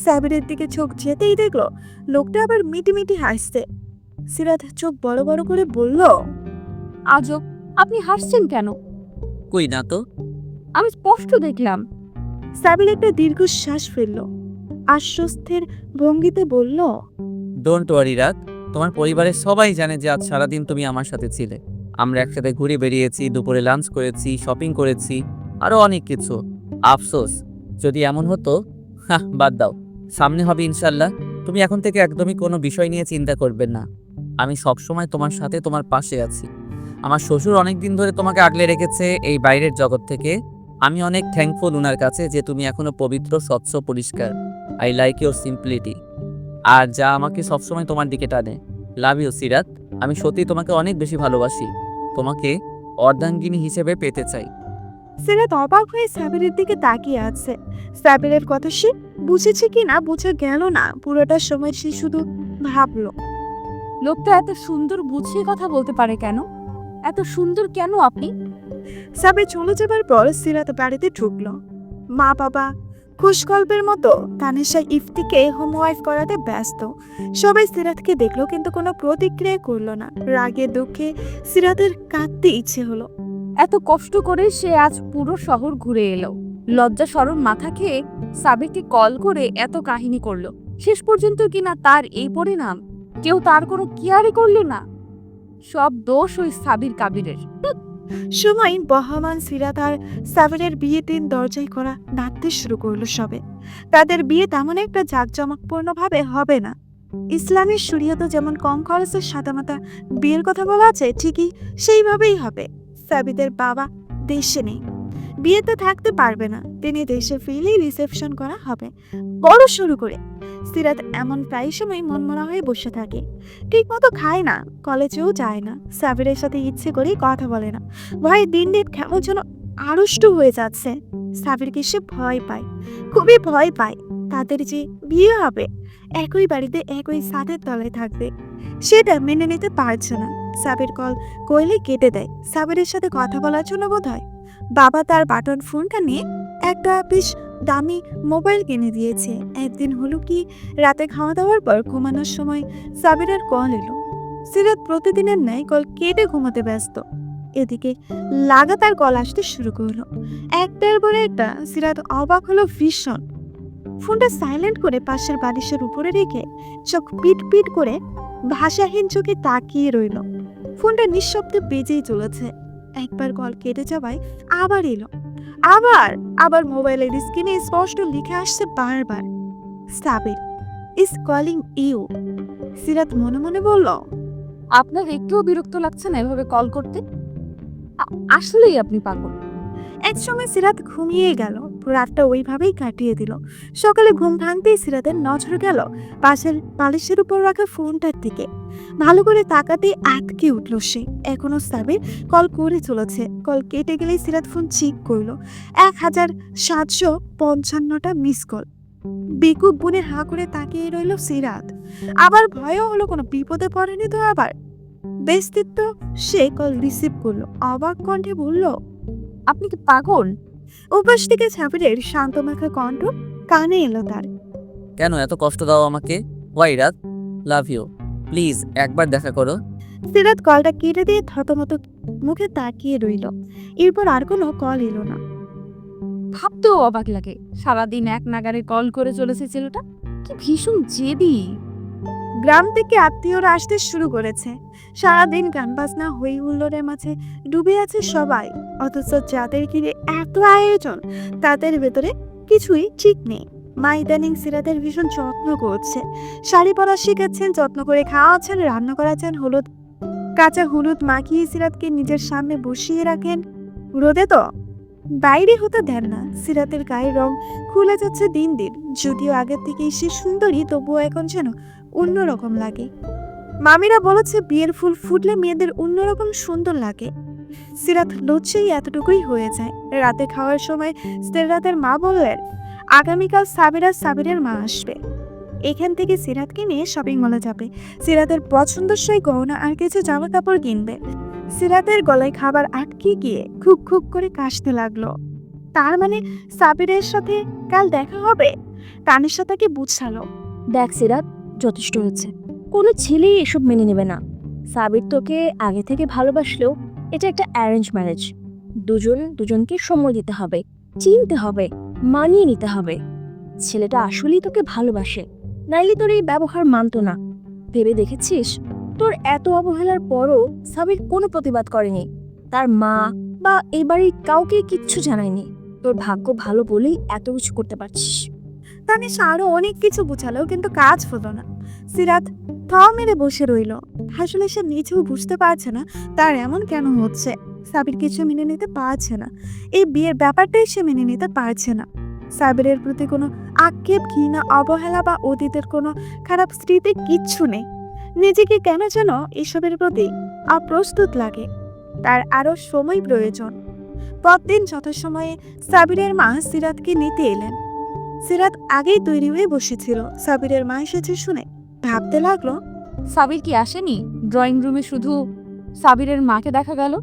সাবিরের দিকে চোখ যেতেই দেখলো লোকটা আবার মিটিমিটি হাসছে। সিরাত চোখ বড় বড় করে বলল, আজব, আপনি হাসছেন কেন? কই না তো। আমি স্পষ্ট দেখলাম। সাবির একটা দীর্ঘশ্বাস ফেলল, আশ্বস্তের ভঙ্গিতে বলল, ডোন্ট ওয়ারি রাত, তোমার পরিবারের সবাই জানে যে আজ সারাদিন তুমি আমার সাথে ছিলে। আমরা একসাথে ঘুরে বেরিয়েছি, দুপুরে লাঞ্চ করেছি, শপিং করেছি, আরও অনেক কিছু। আফসোস যদি এমন হতো। বাদ দাও, সামনে হবে ইনশাল্লাহ। তুমি এখন থেকে একদমই কোনো বিষয় নিয়ে চিন্তা করবে না। আমি সবসময় তোমার সাথে, তোমার পাশে আছি। আমার শ্বশুর অনেক দিন ধরে তোমাকে আগলে রেখেছে এই বাইরের জগৎ থেকে। আমি অনেক থ্যাঙ্কফুল ওনার কাছে যে তুমি এখনো পবিত্র, স্বচ্ছ, পরিষ্কার। আই লাইক ইউর সিম্পলিটি, আর যা আমাকে সবসময় তোমার দিকে টানে। লাভ ইউ সিরাত, আমি সত্যি তোমাকে অনেক বেশি ভালোবাসি। তোমাকে অর্ধাঙ্গিনী হিসেবে পেতে চাই। সিরাত অবাক হয়ে সাবিরের দিকে তাকিয়ে আছে। সাবিরের কথা সে বুঝেছে কিনা বোঝা গেল না। পুরোটা সময় সে শুধু ভাবলো, লোকটা এত সুন্দর বুঝিয়ে কথা বলতে পারে কেন? এত সুন্দর কেন আপনি? সাবির চলে যাবার পর সিরাত বাড়িতে ঢুকলো। মা বাবা খুশগল্পের মতো তানিশা ইফতিকে হোমওয়াইফ করাতে ব্যস্ত। সবাই সিরাতকে দেখলো কিন্তু কোনো প্রতিক্রিয়া করলো না। রাগে দুঃখে সিরাতের কাঁদতে ইচ্ছে হলো। এত কষ্ট করে সে আজ পুরো শহর ঘুরে এলো, লজ্জা শরম মাথা খেয়ে সাবিরকে কল করে এত কাহিনী করলো। শেষ পর্যন্ত কিনা তার এই পরিণাম। কেউ তার কোনো কেয়ারই করলো না। সব দোষ ওই সাবির কাবিরের। সময় বহমান। সিরাত আর সাবিরের বিয়ে দিন দরজায় করা নাচতে শুরু করলো সবে। তাদের বিয়ে তেমন একটা জাঁকজমকপূর্ণ ভাবে হবে না। ইসলামের শরীয়তে যেমন কম খরচের সাদামাটা বিয়ের কথা বলা আছে, ঠিকই সেইভাবেই হবে। সাবিদের বাবা দেশে নেই, বিয়েতে থাকতে পারবে না। তিনি দেশে ফিরলেই রিসেপশন করা হবে বড় শুরু করে। সিরাত এমন প্রায় সময় মনমরা হয়ে বসে থাকে। ঠিক মতো খায় না, কলেজেও যায় না, সাবিরের সাথে ইচ্ছে করেই কথা বলে না। ভয়ে দিন দিন কেমন যেন আড়ষ্ট হয়ে যাচ্ছে। সাবিরকে সে ভয় পায়, খুবই ভয় পায়। তাদের যে বিয়ে হবে, একই বাড়িতে একই ছাদের তলায় থাকবে, সেটা মেনে নিতে পারছে না। সাবির কল কইলে কেটে দেয়। সাবিরের সাথে কথা বলার জন্য বোধ হয় বাবা তার বাটন ফোনটা নিয়ে একটা বেশ দামি মোবাইল কিনে দিয়েছে। একদিন হলো কি, রাতে খাওয়া দাওয়ার পর ঘুমানোর সময় সাবিরের কল এলো। সিরাত প্রতিদিনের ন্যায় কল কেটে ঘুমাতে ব্যস্ত। এদিকে লাগাতার কল আসতে শুরু করলো, একটার পরে একটা। সিরাত অবাক হলো ভীষণ। ফোনটা সাইলেন্ট করে পাশের বালিশের উপরে রেখে চোখ পিট পিট করে ভাষাহীন চোখে তাকিয়ে রইল। ফোনটা নিঃশব্দে বেজেই চলেছে। একবার কল কেটে যাওয়ায় আবার এলো, আবার মোবাইলের স্ক্রিনে স্পষ্ট লিখে আসছে বারবার, সাবির ইজ কলিং ইউ। সিরাত মনে মনে বলল, আপনার একটুও বিরক্ত লাগছে না এভাবে কল করতে? আসলেই আপনি পাগল। এক সময় সিরাত ঘুমিয়ে গেল। রাতটা ওইভাবেই কাটিয়ে দিল। সকালে ঘুম ভাঙতেই সিরাতের নজর গেল পাশের বালিশের উপর রাখা ফোনটার দিকে। ভালো করে তাকাতে আটকে উঠল সে। এখনো সাবির কল করে চলেছে। কল কেটে গেলেই সিরাত ফোন চেক করলো। 1755টা মিস কল। বেকুব বুনে হা করে তাকিয়ে রইল সিরাত। আবার ভয়ও হলো কোনো বিপদে পড়েনি তো আবার। বেস্তিত্ব সে কল রিসিভ করলো। অবাক কণ্ঠে বলল, আপনি কি পাগল? উপাস থেকে সাবিরের শান্তমাখা কণ্ঠ কানে এলো তার। কেন এত কষ্ট দাও আমাকে? ওয়াই রাত, লাভ ইউ, প্লিজ একবার দেখা করো। সিরাত কলটা কেটে দিয়ে থতমত মুখে তাকিয়ে রইল। এরপর আর কোনো কল এলো না। ভাবতেও অবাক লাগে, সারাদিন এক নাগারে কল করে চলেছে ছেলেটা। কি ভীষণ জেদি। গ্রাম থেকে আত্মীয়রা আসতে শুরু করেছে। সারাদিন গান বাজনা হই হুল্লোড়ের মাঝে ডুবে আছে সবাই। অথচ যাদের ঘিরে এত আয়োজন, তাদের ভেতরে কিছুই ঠিক নেই। মা ইদানিং সিরাতের ভীষণ যত্ন করছে। শাড়ি পরা শিখাচ্ছেন, যত্ন করে খাওয়াচ্ছেন, রান্না করাচ্ছেন, কাঁচা হলুদ মাখিয়ে সিরাতকে নিজের সামনে বসিয়ে রাখেন। রোদে তো বাইরে হতে দেন না। সিরাতের গায়ের রং খুলে যাচ্ছে দিন দিন। যদিও আগের থেকেই সে সুন্দরী, তবুও এখন যেন অন্যরকম লাগে। মামিরা বলেছে বিয়ের ফুল ফুটলে মেয়েদের অন্যরকম সুন্দর লাগে। সিরাত লজ্জেই এতটুকুই হয়ে যায়। রাতে খাওয়ার সময় সিরাতের মা বললেন আগামীকাল সাবিরের মা আসবে, এখান থেকে সিরাতকে নিয়ে শপিং মলে যাবে। সিরাতের পছন্দসই গহনা আর কিছু জামা কাপড় কিনবে। সিরাতের গলায় খাবার আটকে গিয়ে খুব খুব করে কাশতে লাগলো। তার মানে সাবিরের সাথে কাল দেখা হবে। তানিশা তাকে বুঝালো, দেখ সিরাত, যথেষ্ট হয়েছে। কোনো ছেলেই এসব মেনে নেবে না। সাবির তোকে আগে থেকে ভালোবাসলেও এটা একটা অ্যারেঞ্জ ম্যারেজ। দুজনকে সময় দিতে হবে, চিনতে হবে, মানিয়ে নিতে হবে। ছেলেটা আসলেই তোকে ভালোবাসে, নাইলে তোর এই ব্যবহার মানতো না। ভেবে দেখেছিস, তোর এত অবহেলার পরও সাবির কোনো প্রতিবাদ করেনি। তার মা বা এই বাড়ির কাউকে কিচ্ছু জানায়নি। তোর ভাগ্য ভালো বলেই এত কিছু করতে পারছিস। তানিশা আরো অনেক কিছু বুঝালো, কিন্তু কাজ হলো না। সিরাত থ মেরে বসে রইল। আসলে সে নিজেও বুঝতে পারছে না তার এমন কেন হচ্ছে। সাবির কিছু মেনে নিতে পারছে না, এই বিয়ের ব্যাপারটাই সে মেনে নিতে পারছে না। সাবিরের প্রতি কোনো আক্ষেপ, ঘৃণা, অবহেলা বা অতীতের কোনো খারাপ স্মৃতি কিচ্ছু নেই। নিজেকে কেন যেন এসবের প্রতি অপ্রস্তুত লাগে। তার আরো সময় প্রয়োজন। পরদিন যথাসময়ে সাবিরের মা সিরাতকে নিতে এলেন। সিরাত আগেই তৈরি হয়ে বসেছিল। সাবিরের মা এসেছে শুনে ভাবতে লাগলো, সাবির কি আসেনি? ড্রয়িং রুমে শুধু সাবিরের মাকে দেখা গেল।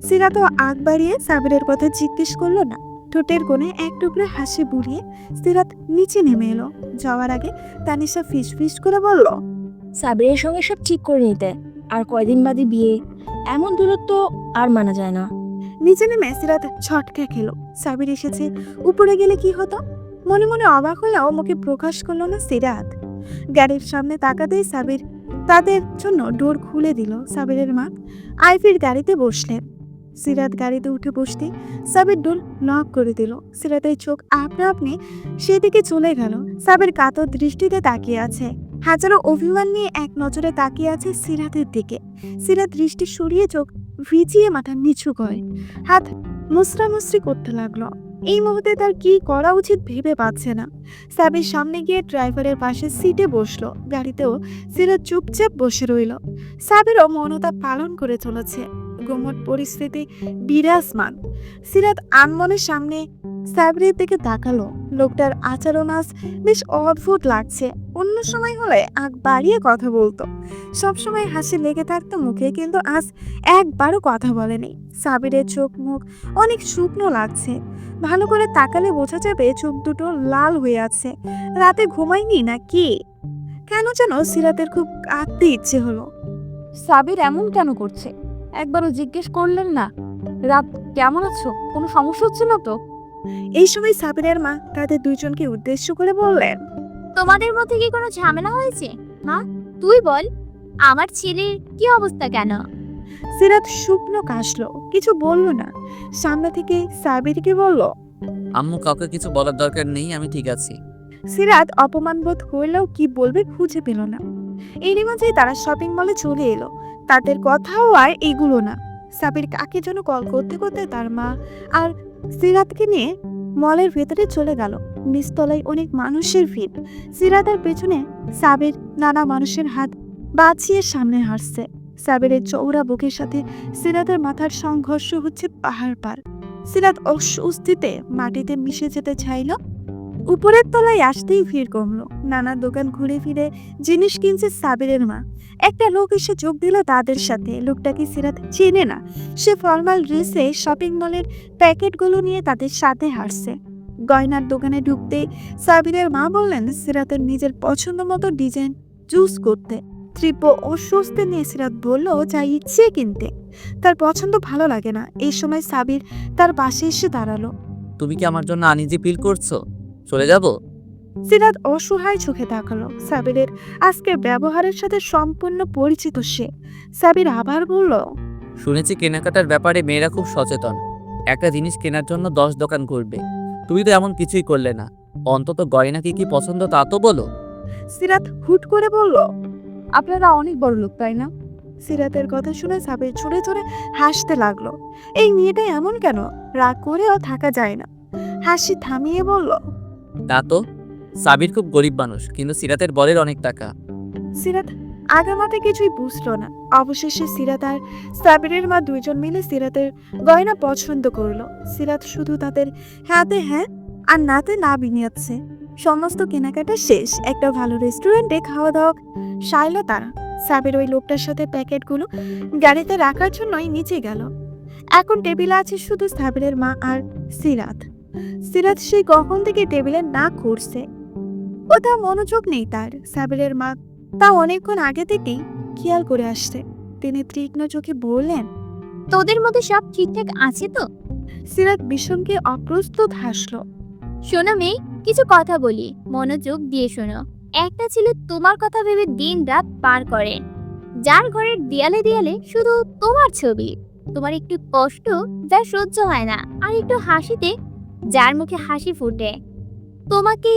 সিরাতও আগ বাড়িয়ে সাবিরের কথা জিজ্ঞেস করলো না। ঠোঁটের কোণে এক টুকরো হাসি বুলিয়ে সিরাত নিচে নেমে এলো। যাওয়ার আগে তানিশা ফিস ফিস করে বলল, সাবিরের সঙ্গে সব ঠিক করে নিতে, আর কয়দিন বাদে বিয়ে। এমন দূরত্ব আর মানা যায় না। নিচে নেমে সিরাত ছটকা খেলো। সাবির এসেছে, উপরে গেলে কি হতো? মনে মনে অবাক হলেও মুখে প্রকাশ করলো না সিরাত। গাড়ির সামনে তাকাতেই সাবির তাদের জন্য ডোর খুলে দিল। সাবিরের মা আইফির গাড়িতে বসলেন। সিরাত গাড়িতে উঠে বসতে সাবির ডোর লক করে দিল। সিরাতের চোখ আপনা আপনি সেদিকে চলে গেল। সাবির কাতর দৃষ্টিতে তাকিয়ে আছে, হাজারো অভিমান নিয়ে এক নজরে তাকিয়ে আছে সিরাতের দিকে। সিরাত দৃষ্টি সরিয়ে চোখ ভিজিয়ে মাথা নিচু করে হাত মুসরামুসরি করতে লাগলো। এই মুহূর্তে তার কি করা উচিত ভেবে পাচ্ছে না। সাবির সামনে গিয়ে ড্রাইভারের পাশে সিটে বসলো। গাড়িতেও সিরাত চুপচাপ বসে রইল। সাবিরও মৌনতা পালন করে চলেছে। গুমট পরিস্থিতি বিরাজমান। সিরাত আনমনের সামনে সাবিরের দিকে তাকালো। লোকটার আচরণ আজ বেশ অদ্ভুত লাগছে। অন্য সময় হলে আগ বাড়িয়ে কথা বলতো, সবসময় হাসি লেগে থাকতো মুখে, কিন্তু আজ একবারও কথা বলেনি। সাবিরের চোখ মুখ অনেক শুকনো লাগছে। ভালো করে তাকালে বোঝা যাবে চোখ দুটো লাল হয়ে আছে। রাতে ঘুমায়নি না কি? কেন যেন সিরাতের খুব কাঁদতে ইচ্ছে হলো। সাবির এমন কেন করছে? একবারও জিজ্ঞেস করলেন না, রাত কেমন আছো, কোনো সমস্যা হচ্ছে না তো? এই সময় সাবিরের মা তাদের দুইজনকে উদ্দেশ্য করে বললেন, তোমাদের মধ্যে কি কোনো ঝামেলা হয়েছে? মা, তুই বল, আমার ছেলের কি অবস্থা কেন? সিরাত শুকনো কাশলো, কিছু বলল না। সামনে থেকে সাবিরকে বলল, আম্মু, কাউকে কিছু বলার দরকার নেই, আমি ঠিক আছি। সিরাত অপমান বোধ করলেও কি বলবে খুঁজে পেল না। এরই মাঝে তারা শপিং মলে চলে এলো। তাদের কথাও আর এগুলো না। সাবির কাকে যেন কল করতে করতে তার মা আর সিরাতকে নিয়ে মলের ভেতরে চলে গেল। নিচতলায় অনেক মানুষের ভিড়। সিরাতের পেছনে সাবির নানা মানুষের হাত বাঁচিয়ে সামনে হাঁটছে। সাবিরের চৌড়া বুকের সাথে সিরাতের মাথার সংঘর্ষ হচ্ছে পাহাড় পার। সিরাত অস্বস্তিতে মাটিতে মিশে যেতে চাইল। উপরের তলায় আসতেই ভিড় কমলো। নানা দোকান ঘুরে ফিরে জিনিস কিনছে সাবিরের মা। একটা লোক এসে যোগ দিল তাদের সাথে। লোকটাকে সিরাত চেনে না। সে ফর্মাল ড্রেসে শপিং মলের প্যাকেটগুলো নিয়ে তাদের সাথে হাঁটছে। গয়নার দোকানে ঢুকতে সাবিরের মা বললেন সিরাতের নিজের পছন্দ মতো ডিজাইন চুজ করতে। তীব্র অস্বস্তি নিয়ে সিরাত বলল যা ইচ্ছে কিনতে। তার পছন্দ ভালো লাগে না। এই সময় সাবির তার পাশে এসে দাঁড়ালো। তুমি কি আমার জন্য আনইজি ফিল করছো? চলে যাব? সিরাত অসহায় চোখে তাকালো। সাবিরের আজকের ব্যবহারের সাথে সম্পূর্ণ পরিচিত সে। সাবির আবার বলল, শুনেছি কেনাকাটার ব্যাপারে মেয়েরা খুব সচেতন। একটা জিনিস কেনার জন্য 10 দোকান ঘুরবে। তুমি তো এমন কিছুই করলে না। অন্তত গয়না কি কি পছন্দ তা তো বলো। সিরাত হুট করে বলল, আপনারা অনেক বড় লোক, তাই না? সিরাতের কথা শুনে সাবির ছুড়ে ছুড়ে হাসতে লাগলো। এই মেয়েটা এমন কেন? রাগ করেও থাকা যায় না। হাসি থামিয়ে বলল, তা তো। সাবির খুব গরিব মানুষ, কিন্তু সিরাতের বরের অনেক টাকা। সিরাত আগামাথা কিছুই বুঝলো না। অবশেষে সিরাত আর সাবিরের মা দুইজন মিলে সিরাতের গয়না পছন্দ করলো। সিরাত শুধু তাদের হাতে হ্যাঁ আর নাতে না বিনিয়োগছে। সমস্ত কেনাকাটা শেষ। একটা ভালো রেস্টুরেন্টে খাওয়া দাওয়া সারলো তারা। সাবির ওই লোকটার সাথে প্যাকেটগুলো গাড়িতে রাখার জন্যই নিচে গেল। এখন টেবিলে আছে শুধু সাবিরের মা আর সিরাত। সিরাত সেই কখন থেকে টেবিলে না করছে, ওটা মনোযোগ নেই তার। সাবিরের মা তা অনেকক্ষণ আগে থেকেই খেয়াল করে আসছে। তিনি তীক্ষ্ণ চোখে বললেন, তোদের মধ্যে সব ঠিকঠাক আছে তো? সিরাত বিষমকে অপ্রস্তুত হাসলো। শোনো মেয়ে, কিছু কথা বলি, মনোযোগ দিয়ে শোনো। একটা ছেলে তোমার কথা ভেবে দিন রাত পার করে, যার ঘরের দেয়ালে দেয়ালে শুধু তোমার ছবি। তোমার একটু কষ্ট যা সহ্য হয় না, আর একটু হাসিতে যার মুখে হাসি ফুটে। তোমাকে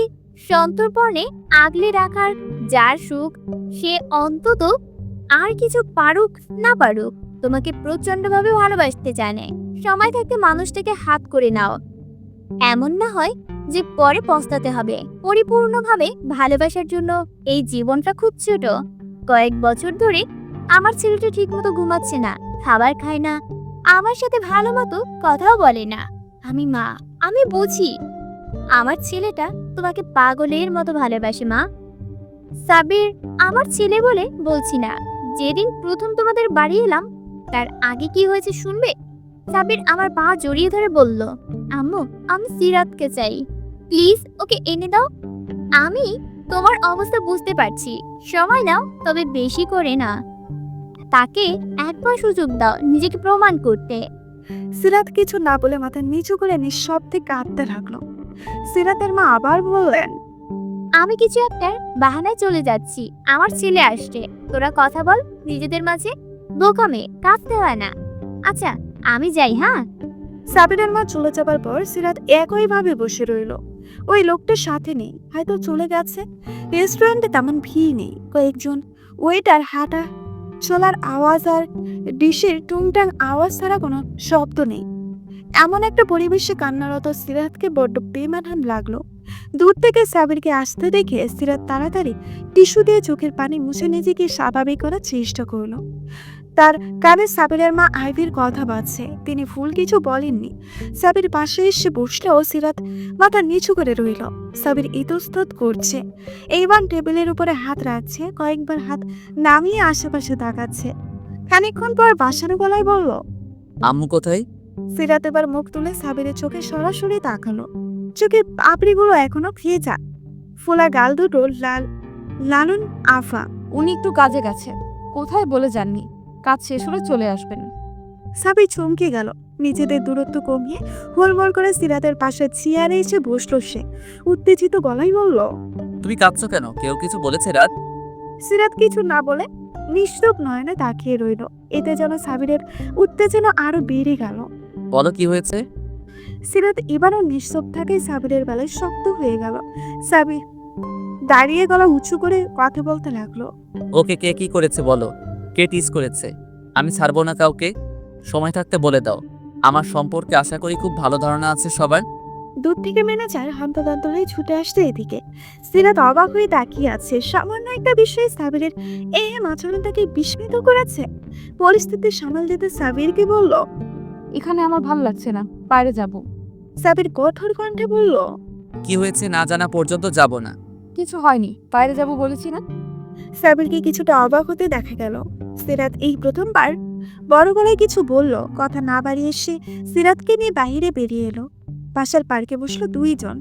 সন্তর্পণে আগলে রাখার যার সুখ, সে অন্তত আর কিছু পারুক না পারুক তোমাকে প্রচন্ডভাবে ভালোবাসতে জানে। সময় থাকতে মানুষটাকে হাত করে নাও, এমন না হয় যে পরে পস্তাতে হবে। পরিপূর্ণভাবে ভালোবাসার জন্য এই জীবনটা খুব ছোট। কয়েক বছর ধরে আমার ছেলেটা ঠিকমতো ঘুমাচ্ছে না, খাবার খায় না, আমার সাথে ভালো মতো কথাও বলে না। আমি মা, আমি বুঝি। আমার ছেলেটা তোমাকে পাগলের মতো ভালোবাসে মা। সাবির আমার ছেলে বলে বলছি না। যেদিন প্রথম তোমাদের বাড়ি এলাম তার আগে কি হয়েছে শুনবে? সাবির আমার পা জড়িয়ে ধরে বলল, আম্মু আমি সিরাতকে চাই, প্লিজ ওকে এনে দাও। আমি তোমার অবস্থা বুঝতে পারছি, সময় নাও, তবে বেশি করে না। তাকে একবার সুযোগ দাও নিজেকে প্রমাণ করতে। সিরাত কিছু না বলে মাথা নিচু করে নিঃশব্দে কাঁদতে লাগলো। সিরাতের মা আবার বললেন, আমি কিছু একটা বাহানায় চলে যাচ্ছি, আমার ছেলে আসছে, তোরা কথা বল নিজেদের মাঝে। বোকামে কাঁদতে হয় না। আচ্ছা আমি যাই, হ্যাঁ। সাবিরের মা চলে যাবার পর সিরাত একইভাবে বসে রইল। ওই লোকটার সাথে নেই, হয়তো চলে গেছে। রেস্টুরেন্টে তেমন ভিড় নেই, কয়েকজন ওয়েটার হাঁটা চলার আওয়াজ আর ডিশের টুংটাং আওয়াজ ছাড়া কোনো শব্দ নেই। এমন একটা পরিবেশে কান্নারত সিরাতকে বড্ড বেমানান লাগলো। দূর থেকে সাবিরকে আসতে দেখে সিরাত তাড়াতাড়ি টিস্যু দিয়ে চোখের পানি মুছে নিজেকে স্বাভাবিক করার চেষ্টা করলো। তার কানে সাবিরের মা আইভির কথা বাজছে। তিনি ভুল কিছু বলেননি। সাবির পাশে এসে বসলেও সিরাত মাথা নিচু করে রইল। সাবির ইতস্তত করছে, এইবার টেবিলের উপরে হাত রাখছে, কয়েকবার হাত নামিয়ে আশেপাশে তাকাচ্ছে। খানিকক্ষণ পর বাসানো গলায় বলল, আম্মু কোথায়? সিরাত এবার মুখ তুলে সাবিরের চোখে সরাসরি তাকালো। চোখের পাপড়িগুলো এখনো ভেজা, ফোলা গাল দুটো লালন আফা। উনি একটু কাজে গেছে, কোথায় বলে যাননি, কাজ শেষ হলে চলে আসবেন। সাবির চমকে গেল। নিজেদের দূরত্ব কমিয়ে হোলমোল করে সিরাতের পাশে চেয়ারে এসে বসলো সে। উত্তেজিত গলায় বলল, তুমি কাঁদছো কেন? কেউ কিছু বলেছে রাত? সিরাত কিছু না বলে নিশ্চুপ নয়নে তাকিয়ে রইল। এতে যেন সাবিরের উত্তেজনা আরো বেড়ে গেল। বলো কি হয়েছে? সিরাত এবারও নিঃশব্দ থাকে সাবিরের বেলায় শক্ত হয়ে গেল। সাবির দাঁড়িয়ে গলা উঁচু করে কথা বলতে লাগলো। ওকে কে কি করেছে বলো, কে টিস করেছে? আমি ছাড়বো না কাউকে, সময় থাকতে বলে দাও। আমার সম্পর্কে আশা করি খুব ভালো ধারণা আছে সবার। দূর থেকে ম্যানেজার হন্তদন্ত হয়ে ছুটে আসতে এদিকে। সিরাত অবাক হয়ে তাকিয়ে আছে। সামান্য একটা বিষয়ে সাবিরের এহেন আচরণ তাকে বিস্মিত করেছে। পরিস্থিতি সামাল দিতে সাবিরকে বলল, এখানে আমার ভালো লাগছে না, বাইরে যাব। সাবির কঠোর কণ্ঠে বলল, কি হয়েছে না জানা পর্যন্ত যাব না। কিছু হয়নি, বাইরে যাব বলেছি না। সাবিরকে কিছুটা অবাক হতে দেখা গেল। সিরাত এই প্রথমবার বড় গলায় কিছু বলল। কথা না বাড়িয়ে সে সিরাতকে নিয়ে বাইরে বেরিয়ে এলো। বাসার পার্কে বসলো দুইজন।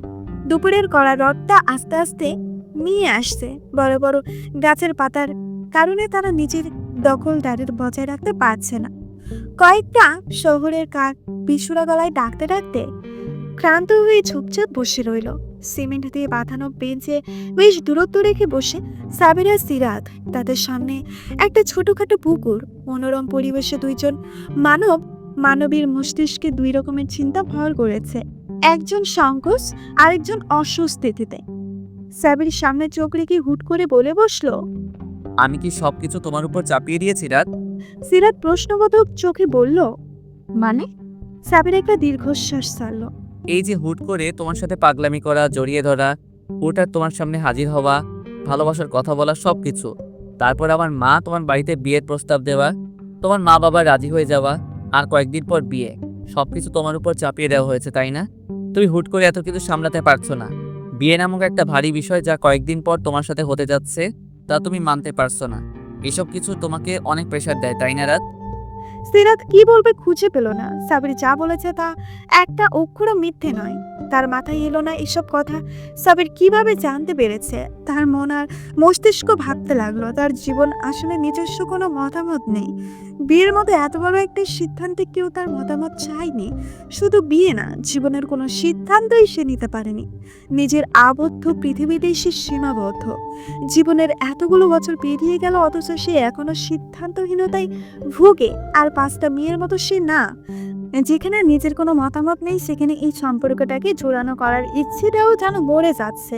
দুপুরের কড়া রডটা আস্তে আস্তে নিয়ে আসছে। বড় বড় গাছের পাতার কারণে তারা নিজের দখলদারির বজায় রাখতে পারছে না। কয়েকটা শহরের কাক বিশুরা গলায় ডাকতে ডাকতে ক্লান্ত হয়ে চুপচাপ বসে রইল। সিমেন্ট দিয়ে বাঁধানো বেঞ্চে বেশ দূরত্ব রেখে বসে সাবির আর সিরাত। তাদের সামনে একটা ছোটখাটো পুকুর। মনোরম পরিবেশে দুইজন মানবীর মস্তিষ্কে দুই রকমের চিন্তা ভর করেছে। একজন সংকোচ, আরেকজন অস্বস্তিতে। সাবির সামনে চোখ রেখে হুট করে বলে বসলো, আমি কি সবকিছু তোমার উপর চাপিয়ে দিয়েছি রাত? সিরাত প্রশ্নবোধক চোখে বলল, মানে? সাবির একটা দীর্ঘশ্বাস ছাড়ল। এই যে হুট করে তোমার সাথে পাগলামি করা, জড়িয়ে ধরা, হুট আর তোমার সামনে হাজির হওয়া, ভালোবাসার কথা বলা, সবকিছু তারপর আমার মা তোমার বাড়িতে বিয়ের প্রস্তাব দেওয়া, তোমার মা বাবা রাজি হয়ে যাওয়া, আর কয়েকদিন পর বিয়ে। সবকিছু তোমার উপর চাপিয়ে দেওয়া হয়েছে, তাই না? তুমি হুট করে এত কিছু সামলাতে পারছো না। বিয়ে নামক একটা ভারী বিষয় যা কয়েকদিন পর তোমার সাথে হতে যাচ্ছে, তা তুমি মানতে পারছো না। এসব কিছু তোমাকে অনেক প্রেশার দেয়, তাই না রাত? সিরাত কি বলবে খুঁজে পেল না। সাবির যা বলেছে তা একটা অক্ষরও মিথ্যে নয়। তার মাথায় এলো না এসব কথা সাবির কিভাবে জানতে পেরেছে। তার মন আর মস্তিষ্ক ভাবতে লাগলো তার জীবন আসলে নিজস্ব কোনো মতামত নেই। বিয়ের মতো এত বড় একটা সিদ্ধান্তে কেউ তার মতামত চায়নি। শুধু বিয়ে না, জীবনের কোনো সিদ্ধান্তই সে নিতে পারেনি। নিজের আবদ্ধ পৃথিবীতেই সে সীমাবদ্ধ। জীবনের এতগুলো বছর পেরিয়ে গেল, অথচ সে এখনো সিদ্ধান্তহীনতায় ভোগে। আর 5টা মেয়ের মতো সে না। যেখানে নিজের কোনো মতামত নেই, সেখানে এই সম্পর্কটাকে জোড়ানো করার ইচ্ছেটাও যেন মরে যাচ্ছে।